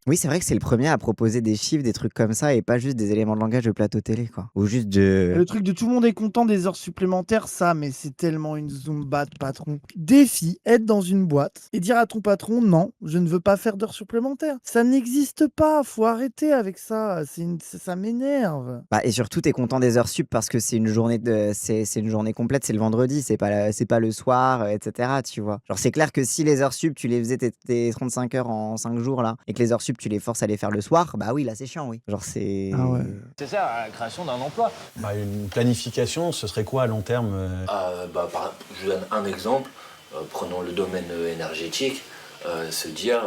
Oui, c'est vrai que c'est le premier à proposer des chiffres, des trucs comme ça, et pas juste des éléments de langage de plateau télé, quoi. Ou juste de... Le truc de tout le monde est content des heures supplémentaires, ça, mais c'est tellement une zumba de patron. Défi, être dans une boîte et dire à ton patron, non, je ne veux pas faire d'heures supplémentaires. Ça n'existe pas, faut arrêter avec ça, ça m'énerve. Bah, et surtout, t'es content des heures sup parce que c'est une journée c'est une journée complète, c'est le vendredi, c'est pas le soir, etc. Tu vois. Genre, c'est clair que si les heures sup, tu les faisais tes 35 heures en 5 jours là, et que les heures sup, tu les forces à les faire le soir, bah oui, là c'est chiant, oui. Genre, c'est. Ah ouais. C'est ça, la création d'un emploi. Une planification, ce serait quoi à long terme Je vous donne un exemple. Prenons le domaine énergétique. Se dire,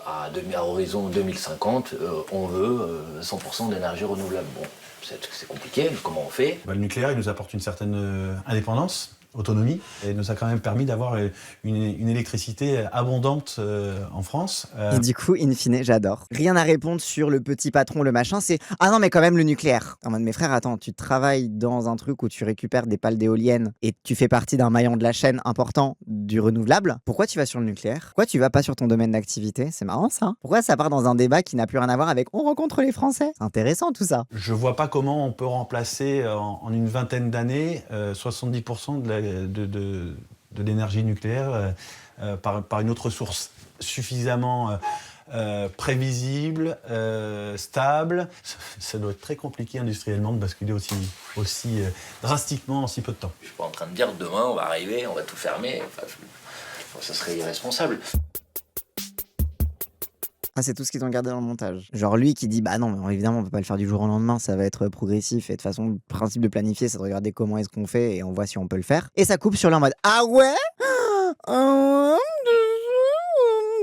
à horizon 2050, on veut 100% d'énergie renouvelable. Bon, c'est compliqué, mais comment on fait? Le nucléaire, il nous apporte une certaine indépendance, autonomie, et nous a quand même permis d'avoir une électricité abondante en France. Et du coup, in fine, j'adore. Rien à répondre sur le petit patron, le machin, c'est « Ah non, mais quand même le nucléaire !» En mode, mes frères, attends, tu travailles dans un truc où tu récupères des pales d'éoliennes et tu fais partie d'un maillon de la chaîne important du renouvelable. Pourquoi tu vas sur le nucléaire? Pourquoi tu vas pas sur ton domaine d'activité? C'est marrant, ça. Pourquoi ça part dans un débat qui n'a plus rien à voir avec « On rencontre les Français ?» C'est intéressant, tout ça. Je vois pas comment on peut remplacer en une vingtaine d'années 70% de l'énergie nucléaire par une autre source suffisamment prévisible, stable. Ça doit être très compliqué industriellement de basculer aussi drastiquement en si peu de temps. Je suis pas en train de dire que demain on va arriver, on va tout fermer. Ça serait irresponsable. Ah, c'est tout ce qu'ils ont gardé dans le montage. Genre lui qui dit bah non, mais évidemment on peut pas le faire du jour au lendemain, ça va être progressif et de toute façon le principe de planifier c'est de regarder comment est-ce qu'on fait et on voit si on peut le faire. Et ça coupe sur là en mode ah ouais,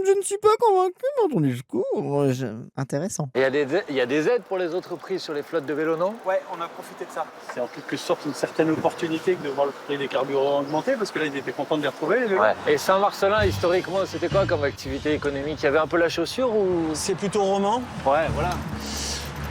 je ne suis pas convaincu par ton discours. Intéressant. Et il y a des aides pour les entreprises sur les flottes de vélos, non? Ouais, on a profité de ça. C'est en quelque sorte une certaine opportunité de voir le prix des carburants augmenter parce que là, ils étaient contents de les retrouver. Les vélos. Ouais. Et Saint-Marcelin, historiquement, c'était quoi comme activité économique? Il y avait un peu la chaussure ou... C'est plutôt roman. Ouais, voilà.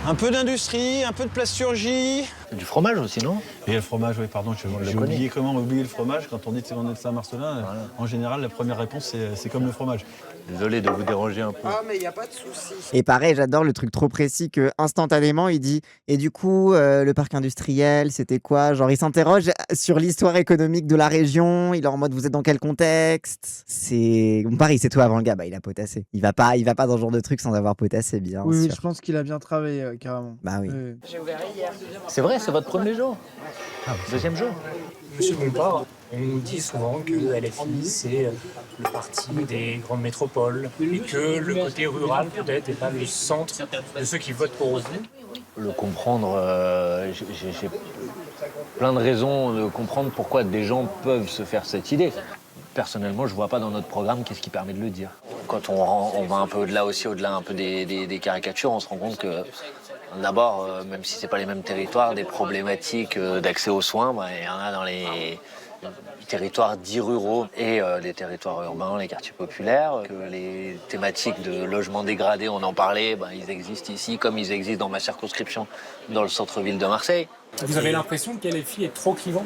Un peu d'industrie, un peu de plasturgie. Du fromage aussi, non? Et le fromage, oui, pardon, j'ai oublié comment oublier le fromage. Quand on est de Saint-Marcelin, en général, la première réponse, c'est comme le fromage. Désolé de vous déranger un peu. Ah, mais il n'y a pas de souci. Et pareil, j'adore le truc trop précis que instantanément il dit et du coup le parc industriel c'était quoi? Genre il s'interroge sur l'histoire économique de la région, il est en mode vous êtes dans quel contexte? C'est pareil, c'est tout avant le gars, bah il a potassé. Il va pas dans ce genre de truc sans avoir potassé bien sûr. Oui, je pense qu'il a bien travaillé carrément. Bah oui. J'ai ouvert hier. C'est vrai, c'est votre premier jour? Deuxième jour? Monsieur Bompard, on nous dit souvent que LFI, c'est le parti des grandes métropoles et que le côté rural, peut-être, n'est pas le centre de ceux qui votent pour vous. Le comprendre, j'ai plein de raisons de comprendre pourquoi des gens peuvent se faire cette idée. Personnellement, je vois pas dans notre programme qu'est-ce qui permet de le dire. Quand on va un peu au-delà aussi, au-delà un peu des caricatures, on se rend compte que d'abord, même si c'est pas les mêmes territoires, des problématiques d'accès aux soins, il y en a dans les territoires dits ruraux et les territoires urbains, les quartiers populaires. Que les thématiques de logement dégradé, on en parlait, ils existent ici comme ils existent dans ma circonscription, dans le centre-ville de Marseille. Vous avez l'impression que LFI est trop clivant?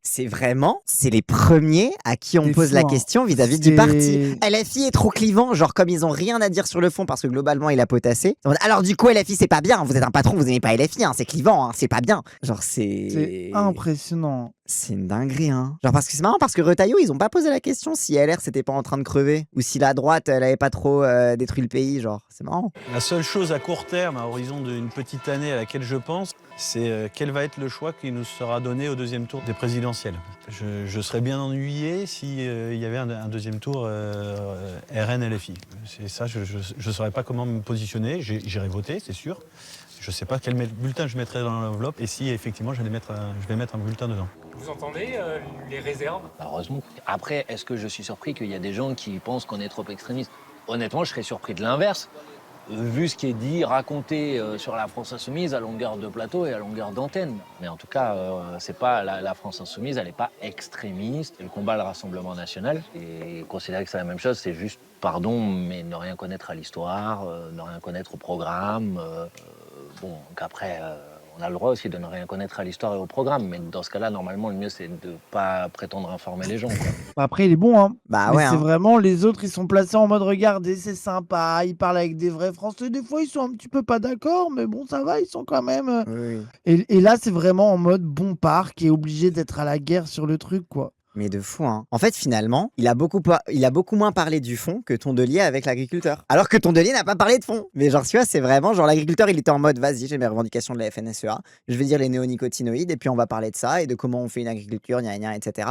C'est les premiers à qui on pose la question vis-à-vis du parti. LFI est trop clivant, genre comme ils ont rien à dire sur le fond parce que globalement il a potassé. Alors du coup LFI c'est pas bien, vous êtes un patron, vous aimez pas LFI, c'est clivant, c'est pas bien. Genre c'est impressionnant. C'est une dinguerie, hein. Genre parce que c'est marrant parce que Retailleau, ils ont pas posé la question si LR c'était pas en train de crever ou si la droite elle avait pas trop détruit le pays, genre c'est marrant. La seule chose à court terme, à horizon d'une petite année à laquelle je pense, c'est quel va être le choix qui nous sera donné au deuxième tour des présidentielles. Je serais bien ennuyé s'il y avait un deuxième tour RN-LFI. C'est ça, je ne saurais pas comment me positionner. J'irai voter, c'est sûr. Je ne sais pas quel bulletin je mettrai dans l'enveloppe et si effectivement je vais mettre un bulletin dedans. Vous entendez les réserves? Heureusement. Après, est-ce que je suis surpris qu'il y a des gens qui pensent qu'on est trop extrémiste? Honnêtement, je serais surpris de l'inverse. vu ce qui est dit, raconté sur la France Insoumise à longueur de plateau et à longueur d'antenne. Mais en tout cas, c'est pas la France Insoumise, elle n'est pas extrémiste. Elle combat le Rassemblement national. Et considérer que c'est la même chose, c'est juste, pardon, mais ne rien connaître à l'histoire, ne rien connaître au programme. Bon, donc après, on a le droit aussi de ne rien connaître à l'histoire et au programme. Mais dans ce cas-là, normalement, le mieux, c'est de ne pas prétendre informer les gens, quoi. Après, il est bon, hein. Bah Mais ouais, c'est hein. vraiment, les autres, ils sont placés en mode, regardez, c'est sympa, ils parlent avec des vrais Français. Des fois, ils sont un petit peu pas d'accord, mais bon, ça va, ils sont quand même. Oui. Et là, c'est vraiment en mode bon parc qui est obligé d'être à la guerre sur le truc, quoi. Mais de fou, hein. En fait, finalement, il a beaucoup moins parlé du fond que Tondelier avec l'agriculteur. Alors que Tondelier n'a pas parlé de fond. Mais genre, tu vois, c'est vraiment, genre, l'agriculteur, il était en mode, vas-y, j'ai mes revendications de la FNSEA, je vais dire les néonicotinoïdes, et puis on va parler de ça, et de comment on fait une agriculture, gna gna, etc.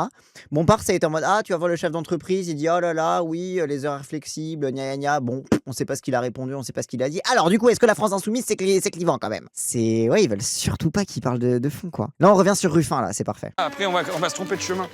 Bompard, ça a été en mode, ah, tu vas voir le chef d'entreprise, il dit, oh là là, oui, les horaires flexibles, gna gna gna. Bon, on sait pas ce qu'il a répondu, on sait pas ce qu'il a dit. Alors, du coup, est-ce que la France Insoumise, c'est clivant quand même? Ouais, ils veulent surtout pas qu'il parle de fond, quoi. Là, on revient sur Ruffin, là, c'est parfait. Après, on va se tromper de chemin.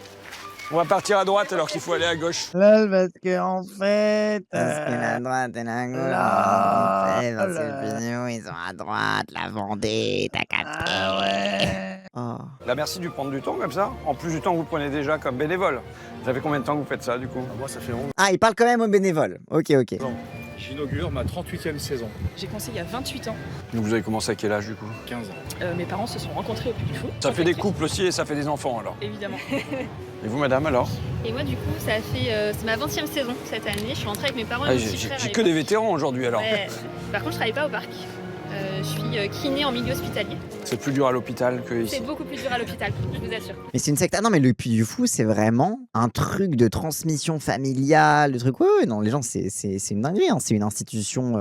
On va partir à droite alors qu'il faut aller à gauche. Là, parce qu'en fait. Parce que la droite et la gauche, là, le Pignon, ils sont à droite, la Vendée, t'as capté. ouais. Oh. Là, merci de prendre du temps comme ça. En plus du temps que vous prenez déjà comme bénévole. Ça fait combien de temps que vous faites ça, du coup? Moi, ça fait 11. Ah, il parle quand même aux bénévoles. Ok. J'inaugure ma 38e saison. J'ai commencé il y a 28 ans. Donc vous avez commencé à quel âge, du coup? 15 ans. Mes parents se sont rencontrés au Puy du Fou. Ça fait des couples aussi et ça fait des enfants, alors. Évidemment. Et vous, madame, alors? Et moi, du coup, c'est ma 20e saison cette année. Je suis rentrée avec mes parents et Ah, mon petit frère. j'ai que des vétérans aujourd'hui, alors. Ouais. Par contre, je travaille pas au parc. Je suis kiné en milieu hospitalier. C'est plus dur à l'hôpital que ici. C'est beaucoup plus dur à l'hôpital, je vous assure. Mais c'est une secte. Ah non, mais le Puy du Fou, c'est vraiment un truc de transmission familiale, le truc. Ouais, non, les gens, c'est une dinguerie. Hein. C'est une institution.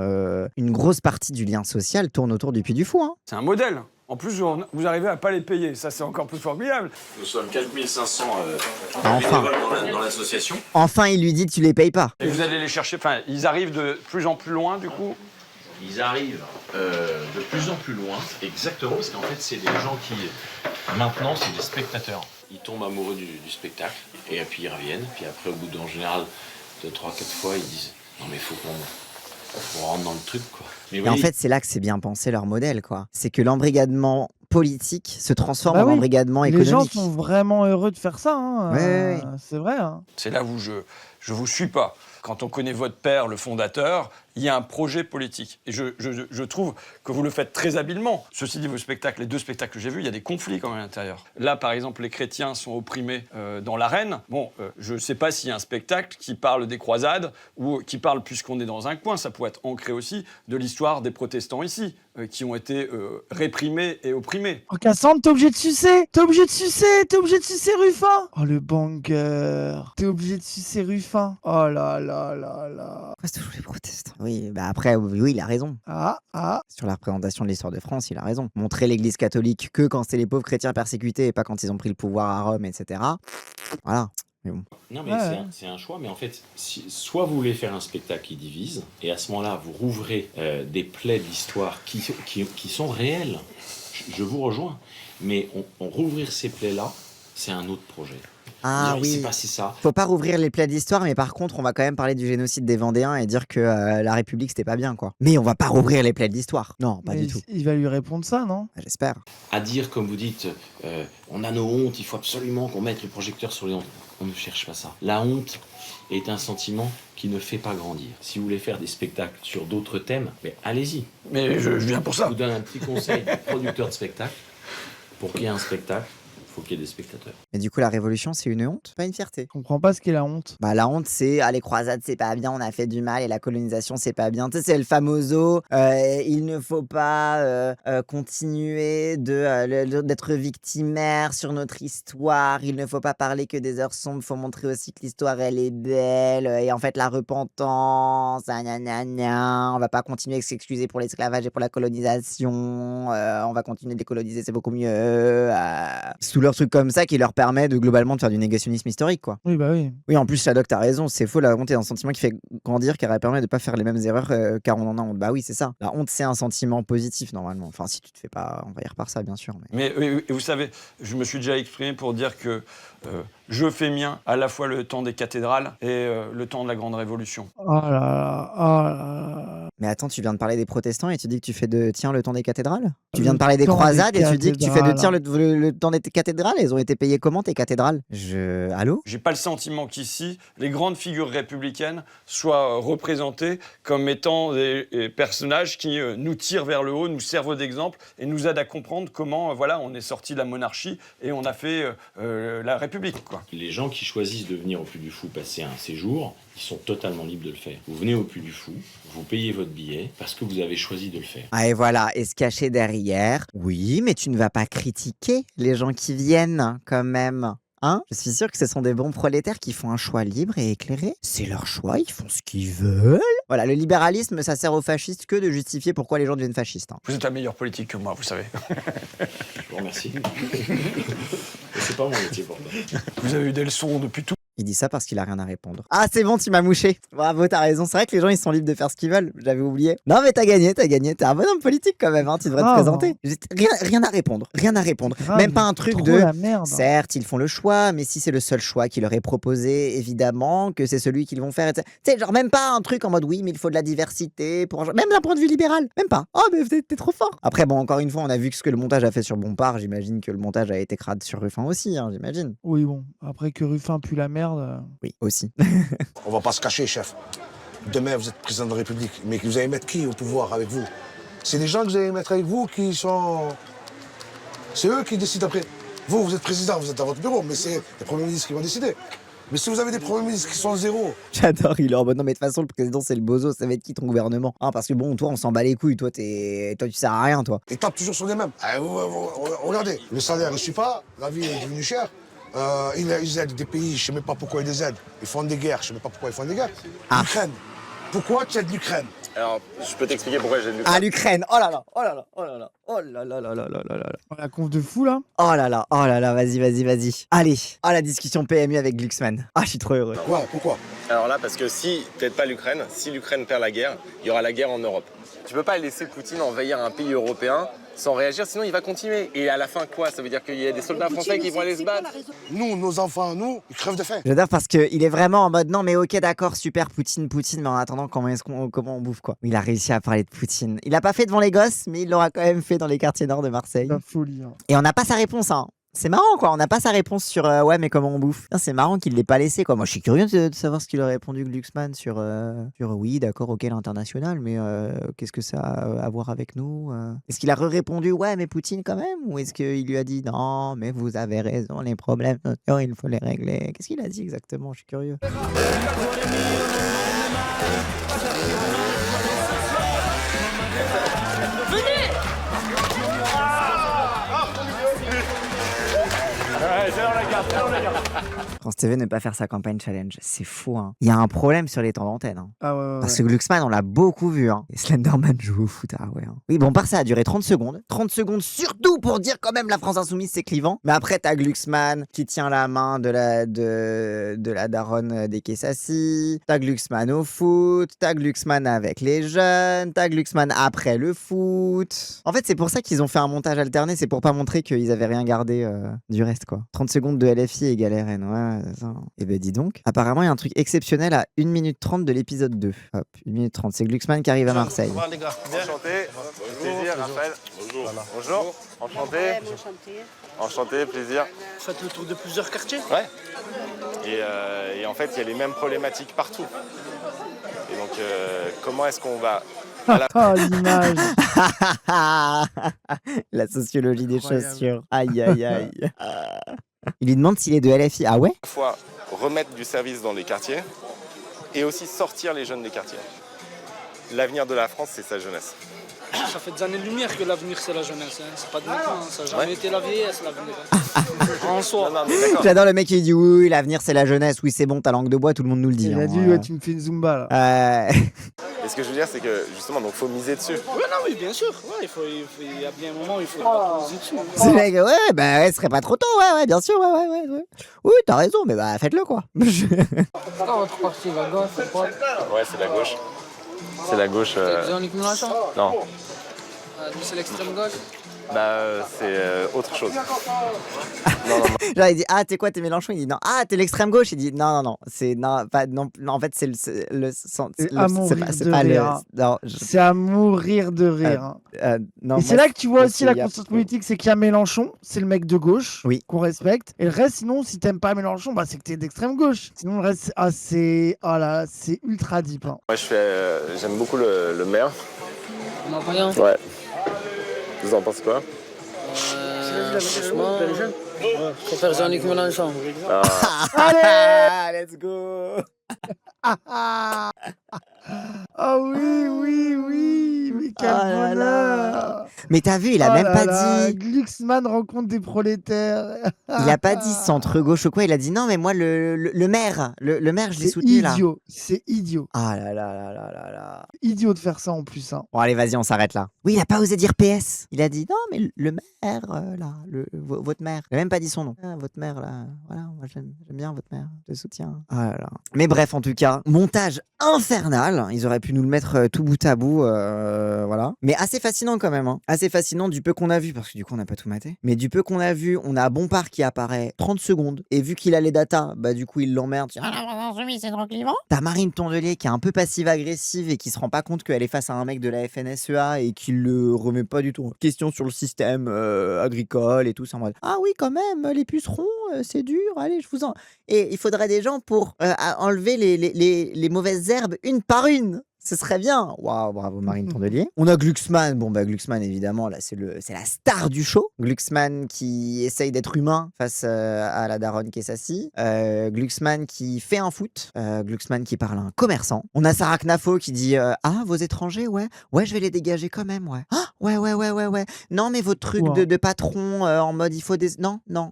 Une grosse partie du lien social tourne autour du Puy du Fou. Hein. C'est un modèle. En plus, vous arrivez à pas les payer. Ça, c'est encore plus formidable. Nous sommes 4500 Enfin. bénévoles dans l'association. Enfin, il lui dit, tu les payes pas. Et vous allez les chercher. Enfin, ils arrivent de plus en plus loin, du coup. Ils arrivent de plus en plus loin, exactement, parce qu'en fait, c'est des gens qui, maintenant, c'est des spectateurs. Ils tombent amoureux du spectacle, et puis ils reviennent, puis après, au bout d'en général, de 3-4 fois, ils disent « Non mais il faut qu'on rentre dans le truc, quoi ». Et en fait, c'est là que c'est bien pensé leur modèle, quoi. C'est que l'embrigadement politique se transforme en embrigadement économique. Les gens sont vraiment heureux de faire ça, hein. Ouais. C'est vrai, hein. C'est là où je vous suis pas. Quand on connaît votre père, le fondateur, il y a un projet politique. Et je trouve que vous le faites très habilement. Ceci dit, vos spectacles, les 2 spectacles que j'ai vus, il y a des conflits quand même à l'intérieur. Là, par exemple, les chrétiens sont opprimés dans l'arène. Bon, je ne sais pas s'il y a un spectacle qui parle des croisades ou qui parle, puisqu'on est dans un coin, ça pourrait être ancré aussi, de l'histoire des protestants ici, qui ont été réprimés et opprimés. En Cassandre, t'es obligé de sucer. T'es obligé de sucer Ruffin. Oh, le banger. T'es obligé de sucer Ruffin. Oh là là là là. Pourquoi c'est toujours les protestants? Oui, bah après, oui, il a raison. Ah. Sur la représentation de l'histoire de France, il a raison. Montrer l'église catholique que quand c'est les pauvres chrétiens persécutés et pas quand ils ont pris le pouvoir à Rome, etc. Voilà. Mais bon. Non, mais c'est un choix, mais en fait, soit vous voulez faire un spectacle qui divise, et à ce moment-là, vous rouvrez des plaies d'histoire qui sont réelles. Je vous rejoins, mais on rouvrir ces plaies-là, c'est un autre projet. Ah Il oui. s'est passé ça. Faut pas rouvrir les plaies d'histoire, mais par contre, on va quand même parler du génocide des Vendéens et dire que la République, c'était pas bien, quoi. Mais on va pas rouvrir les plaies d'histoire. Non, pas du tout. Il va lui répondre ça, non? J'espère. À dire, comme vous dites, on a nos hontes, il faut absolument qu'on mette le projecteur sur les hontes. On ne cherche pas ça. La honte est un sentiment qui ne fait pas grandir. Si vous voulez faire des spectacles sur d'autres thèmes, mais allez-y. Mais je viens pour ça. Je vous donne un petit conseil de producteur de spectacle. Pour qu'il y ait un spectacle, il faut qu'il y ait des spectateurs. Mais du coup, la révolution, c'est une honte, pas une fierté. Je comprends pas ce qu'est la honte. Bah, la honte, c'est les croisades, c'est pas bien, on a fait du mal, et la colonisation, c'est pas bien. Tu sais, c'est le famoso, il ne faut pas continuer d'être victimaire sur notre histoire, il ne faut pas parler que des heures sombres, faut montrer aussi que l'histoire, elle est belle, et en fait, la repentance, on va pas continuer à s'excuser pour l'esclavage et pour la colonisation, on va continuer de décoloniser, c'est beaucoup mieux. Sous leur truc comme ça qui leur permet de globalement de faire du négationnisme historique, quoi. Oui, bah oui. Oui, en plus, Shadok, t'as raison, c'est faux, la honte est un sentiment qui fait grandir, qui permet de pas faire les mêmes erreurs car on en a honte. Bah oui, c'est ça. La honte, c'est un sentiment positif, normalement. Enfin, si tu te fais pas envahir par ça, bien sûr. Mais vous savez, je me suis déjà exprimé pour dire que je fais mien à la fois le temps des cathédrales et le temps de la Grande Révolution. Oh là là, oh là là. Mais attends, tu viens de parler des protestants et tu dis que tu fais de tiens le temps des cathédrales? Tu viens de parler des croisades et tu dis que tu fais de tiens le temps des cathédrales? Elles ont été payées comment tes cathédrales? Allô? J'ai pas le sentiment qu'ici, les grandes figures républicaines soient représentées comme étant des personnages qui nous tirent vers le haut, nous servent d'exemple et nous aident à comprendre comment on est sorti de la monarchie et on a fait la République, quoi. Les gens qui choisissent de venir au Puy du Fou passer un séjour, ils sont totalement libres de le faire. Vous venez au Puy du Fou, vous payez votre billet parce que vous avez choisi de le faire. Ah et voilà, et se cacher derrière. Oui, mais tu ne vas pas critiquer les gens qui viennent quand même. Hein? Je suis sûr que ce sont des bons prolétaires qui font un choix libre et éclairé. C'est leur choix, ils font ce qu'ils veulent. Voilà, le libéralisme, ça sert aux fascistes que de justifier pourquoi les gens deviennent fascistes. Hein. Vous êtes un meilleur politique que moi, vous savez. Je vous remercie. C'est pas mon métier pourtant. Vous avez eu des leçons depuis tout. Il dit ça parce qu'il a rien à répondre. Ah, c'est bon, tu m'as mouché. Bravo, t'as raison. C'est vrai que les gens, ils sont libres de faire ce qu'ils veulent. J'avais oublié. Non, mais t'as gagné. T'es un bon homme politique quand même. Hein. Tu devrais te présenter. Rien à répondre. Rien à répondre. Même pas un truc de. Certes, ils font le choix, mais si c'est le seul choix qui leur est proposé, évidemment que c'est celui qu'ils vont faire. Tu sais, genre même pas un truc en mode oui, mais il faut de la diversité. Même d'un point de vue libéral. Même pas. Oh, mais t'es trop fort. Après, bon, encore une fois, on a vu ce que le montage a fait sur Bompard. J'imagine que le montage a été crade sur Ruffin aussi. Hein, j'imagine. Oui, bon. Après que Ruffin pue la merde. Oui, aussi. On va pas se cacher, chef. Demain, vous êtes président de la République, mais vous allez mettre qui au pouvoir avec vous? C'est les gens que vous allez mettre avec vous qui sont... C'est eux qui décident après. Vous êtes président, vous êtes dans votre bureau, mais c'est les premiers ministres qui vont décider. Mais si vous avez des premiers ministres qui sont zéro... J'adore, il est en mode non mais de toute façon le président c'est le bozo, ça va être qui ton gouvernement? Hein, parce que bon, toi on s'en bat les couilles, toi tu sers à rien toi. Ils tapent toujours sur les mêmes. Regardez, le salaire ne suit pas, la vie est devenue chère. Ils aident des pays, je ne sais même pas pourquoi ils les aident. Ils font des guerres, je ne sais même pas pourquoi ils font des guerres. L'Ukraine. Pourquoi tu aides l'Ukraine? Alors, je peux t'expliquer pourquoi j'aide l'Ukraine. Ah, l'Ukraine. Oh là là, oh là là, oh là là, oh là là là là là là là. La conf de fou là. Oh là là, vas-y. Allez, la discussion PMU avec Glucksmann. Ah, je suis trop heureux. Ouais, pourquoi? Alors là, parce que si t'aides pas l'Ukraine, si l'Ukraine perd la guerre, il y aura la guerre en Europe. Tu peux pas laisser Poutine envahir un pays européen sans réagir, sinon il va continuer. Et à la fin, quoi? Ça veut dire qu'il y a des soldats français qui vont aller se battre? Nous, nos enfants, ils crèvent de faim. J'adore parce qu'il est vraiment en mode non mais ok d'accord, super Poutine, mais en attendant comment on bouffe quoi? Il a réussi à parler de Poutine. Il l'a pas fait devant les gosses, mais il l'aura quand même fait dans les quartiers nord de Marseille. La folie. Hein. Et on n'a pas sa réponse, hein. C'est marrant quoi, on n'a pas sa réponse sur ouais mais comment on bouffe. C'est marrant qu'il l'ait pas laissé quoi. Moi je suis curieux de savoir ce qu'il a répondu Glucksmann sur oui d'accord ok l'international mais qu'est-ce que ça a à voir avec nous Est-ce qu'il a répondu ouais mais Poutine quand même? Ou est-ce qu'il lui a dit non mais vous avez raison les problèmes sociaux il faut les régler? Qu'est-ce qu'il a dit exactement? Je suis curieux. France TV ne pas faire sa campagne challenge, c'est fou hein. Il y a un problème sur les temps d'antenne hein. Ah ouais. Parce que Glucksmann on l'a beaucoup vu hein. Et Slenderman joue au foot, ah ouais hein. Oui bon par ça a duré 30 secondes. 30 secondes surtout pour dire quand même la France Insoumise c'est clivant. Mais après t'as Glucksmann qui tient la main de la daronne des Kessassi. T'as Glucksmann au foot. T'as Glucksmann avec les jeunes. T'as Glucksmann après le foot. En fait c'est pour ça qu'ils ont fait un montage alterné. C'est pour pas montrer qu'ils avaient rien gardé du reste quoi. 30 secondes de LFI égale RN, ouais, c'est ça. Et ben dis donc, apparemment il y a un truc exceptionnel à 1 minute 30 de l'épisode 2. Hop, 1 minute 30, c'est Glucksmann qui arrive à Marseille. Bonjour les gars, enchanté. Plaisir, Raphaël. Bonjour. Bonjour. Enchanté. Enchanté, plaisir. Vous faites le tour de plusieurs quartiers? Ouais. Et en fait, il y a les mêmes problématiques partout. Et donc, comment est-ce qu'on va... Ah, l'image. La sociologie des chaussures. Aïe, aïe, aïe. Il lui demande s'il est de LFI. Ah ouais? À la fois remettre du service dans les quartiers et aussi sortir les jeunes des quartiers. L'avenir de la France, c'est sa jeunesse. Ça fait des années-lumière que l'avenir c'est la jeunesse. Hein. C'est pas de maintenant, ça n'a jamais été la vieillesse l'avenir. Hein. En soi. Non, j'adore le mec qui dit oui, l'avenir c'est la jeunesse. Oui, c'est bon, ta langue de bois, tout le monde nous le dit. Il a dit ouais, tu me fais une zumba là. Et ce que je veux dire, c'est que justement, donc faut miser dessus. Oui, bien sûr. Ouais, il y a bien un moment où il faut miser dessus. C'est mec, ouais, ce serait pas trop tôt, ouais, bien sûr, ouais. Oui, t'as raison, mais bah faites-le quoi. Votre parti, la gauche, c'est quoi? Ouais, c'est la gauche. C'est la gauche. Jean-Luc Mélenchon? Non. C'est l'extrême gauche? c'est autre chose. Genre, il dit ah t'es quoi, t'es Mélenchon? Il dit non. Ah t'es l'extrême gauche? Il dit non, c'est non pas non, en fait c'est C'est à mourir de rire. C'est à mourir de rire. Non, et c'est là que tu vois aussi la conscience politique, c'est qu'il y a Mélenchon, c'est le mec de gauche qu'on respecte, et le reste, sinon, si t'aimes pas Mélenchon, bah c'est que t'es d'extrême gauche. Sinon le reste, c'est ultra deep. Hein. Moi j'aime beaucoup le maire. Non, rien. Ouais. Vous en pensez quoi? Franchement, je préfère Jean-Luc Mélenchon. Allez, let's go. Oh oui, mais quel bonheur. Mais t'as vu, il a même pas dit. Glucksmann rencontre des prolétaires. Il a pas dit centre-gauche ou quoi, il a dit non, mais moi, le maire, le maire, je l'ai soutenu là. C'est idiot. Ah là. Idiot de faire ça en plus. Hein. Bon, allez, vas-y, on s'arrête là. Oui, il a pas osé dire PS. Il a dit non, mais le maire, là, votre maire. Il a même pas dit son nom. Ah, votre maire, là. Voilà, moi, j'aime bien votre maire. Je soutiens. Ah là là. Mais bref, en tout cas, montage infernal. Ils auraient pu nous le mettre tout bout à bout. Voilà. Mais assez fascinant quand même. Hein. Assez fascinant du peu qu'on a vu, parce que du coup, on n'a pas tout maté. Mais du peu qu'on a vu, on a Bompard qui apparaît 30 secondes. Et vu qu'il a les datas, bah du coup, il l'emmerde. T'as Marine Tondelier qui est un peu passive-agressive et qui se rend pas compte qu'elle est face à un mec de la FNSEA et qui le remet pas du tout en question sur le système agricole et tout. C'est en mode ah oui, quand même, les pucerons, c'est dur. Allez, je vous en. Et il faudrait des gens pour enlever les mauvaises herbes une par une. Ce serait bien. Waouh, bravo Marine Tondelier. On a Glucksmann. Bon, bah Glucksmann, évidemment, là, c'est la star du show. Glucksmann qui essaye d'être humain face à la daronne qui est Sassy. Glucksmann qui fait un foot. Glucksmann qui parle à un commerçant. On a Sarah Knafo qui dit ah, vos étrangers, ouais, je vais les dégager quand même, ouais. Ah, ouais. Non, mais votre truc de patron en mode il faut des. Non, moi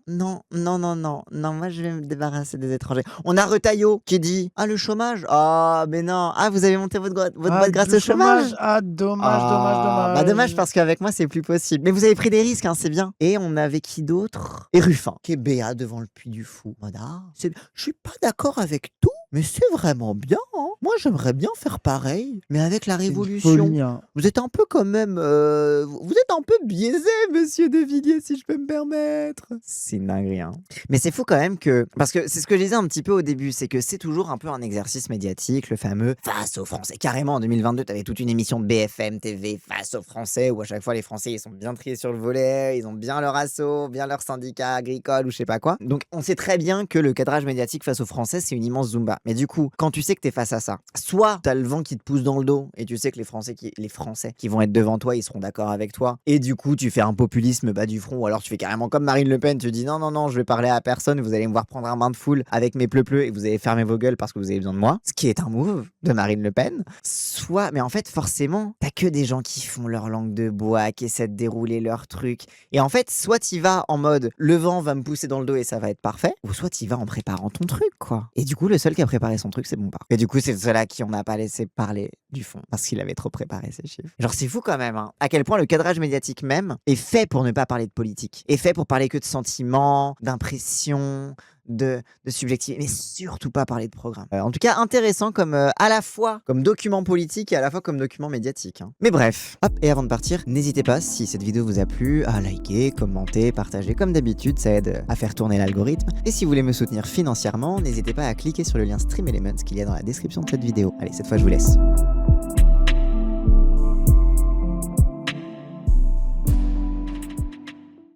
je vais me débarrasser des étrangers. On a Retailleau qui dit ah, le chômage. Ah, mais non. Ah, vous avez monté votre boîte grâce au chômage. Ah, dommage. Bah dommage parce qu'avec moi c'est plus possible. Mais vous avez pris des risques, hein, c'est bien. Et on avait qui d'autre? Et Ruffin, qui est béat devant le Puy du Fou. Je suis pas d'accord avec tout, mais c'est vraiment bien. Hein. Moi j'aimerais bien faire pareil, mais avec la Révolution. Vous êtes un peu quand même, vous êtes un peu biaisé, monsieur De Villiers, si je peux me permettre. C'est une dinguerie. Hein. Mais c'est fou quand même que, parce que c'est ce que je disais un petit peu au début, c'est que c'est toujours un peu un exercice médiatique, le fameux face aux Français. Carrément, en 2022, t'avais toute une émission de BFM TV face aux Français, où à chaque fois les Français ils sont bien triés sur le volet, ils ont bien leur asso, bien leur syndicat agricole ou je sais pas quoi. Donc on sait très bien que le cadrage médiatique face aux Français, c'est une immense Zumba. Mais du coup, quand tu sais que t'es face à ça, soit t'as le vent qui te pousse dans le dos et tu sais que les Français qui vont être devant toi, ils seront d'accord avec toi. Et du coup, tu fais un populisme bas du front, ou alors tu fais carrément comme Marine Le Pen, tu dis non, je vais parler à personne, vous allez me voir prendre un bain de foule avec mes pleu-pleu et vous allez fermer vos gueules parce que vous avez besoin de moi. Ce qui est un move de Marine Le Pen. Soit, mais en fait, forcément, t'as que des gens qui font leur langue de bois, qui essaient de dérouler leur truc. Et en fait, soit t'y vas en mode le vent va me pousser dans le dos et ça va être parfait, ou soit t'y vas en préparant ton truc, quoi. Et du coup, le seul qui a préparé son truc, c'est Bompard. Et du coup, c'est ceux-là qui on n'a pas laissé parler du fond, parce qu'il avait trop préparé ses chiffres. Genre, c'est fou quand même, hein, à quel point le cadrage médiatique même est fait pour ne pas parler de politique, est fait pour parler que de sentiments, d'impressions, de subjectivité, mais surtout pas parler de programme. En tout cas, intéressant comme à la fois comme document politique et à la fois comme document médiatique. Hein. Mais bref, hop, et avant de partir, n'hésitez pas, si cette vidéo vous a plu, à liker, commenter, partager comme d'habitude, ça aide à faire tourner l'algorithme. Et si vous voulez me soutenir financièrement, n'hésitez pas à cliquer sur le lien Stream Elements qu'il y a dans la description de cette vidéo. Allez, cette fois je vous laisse.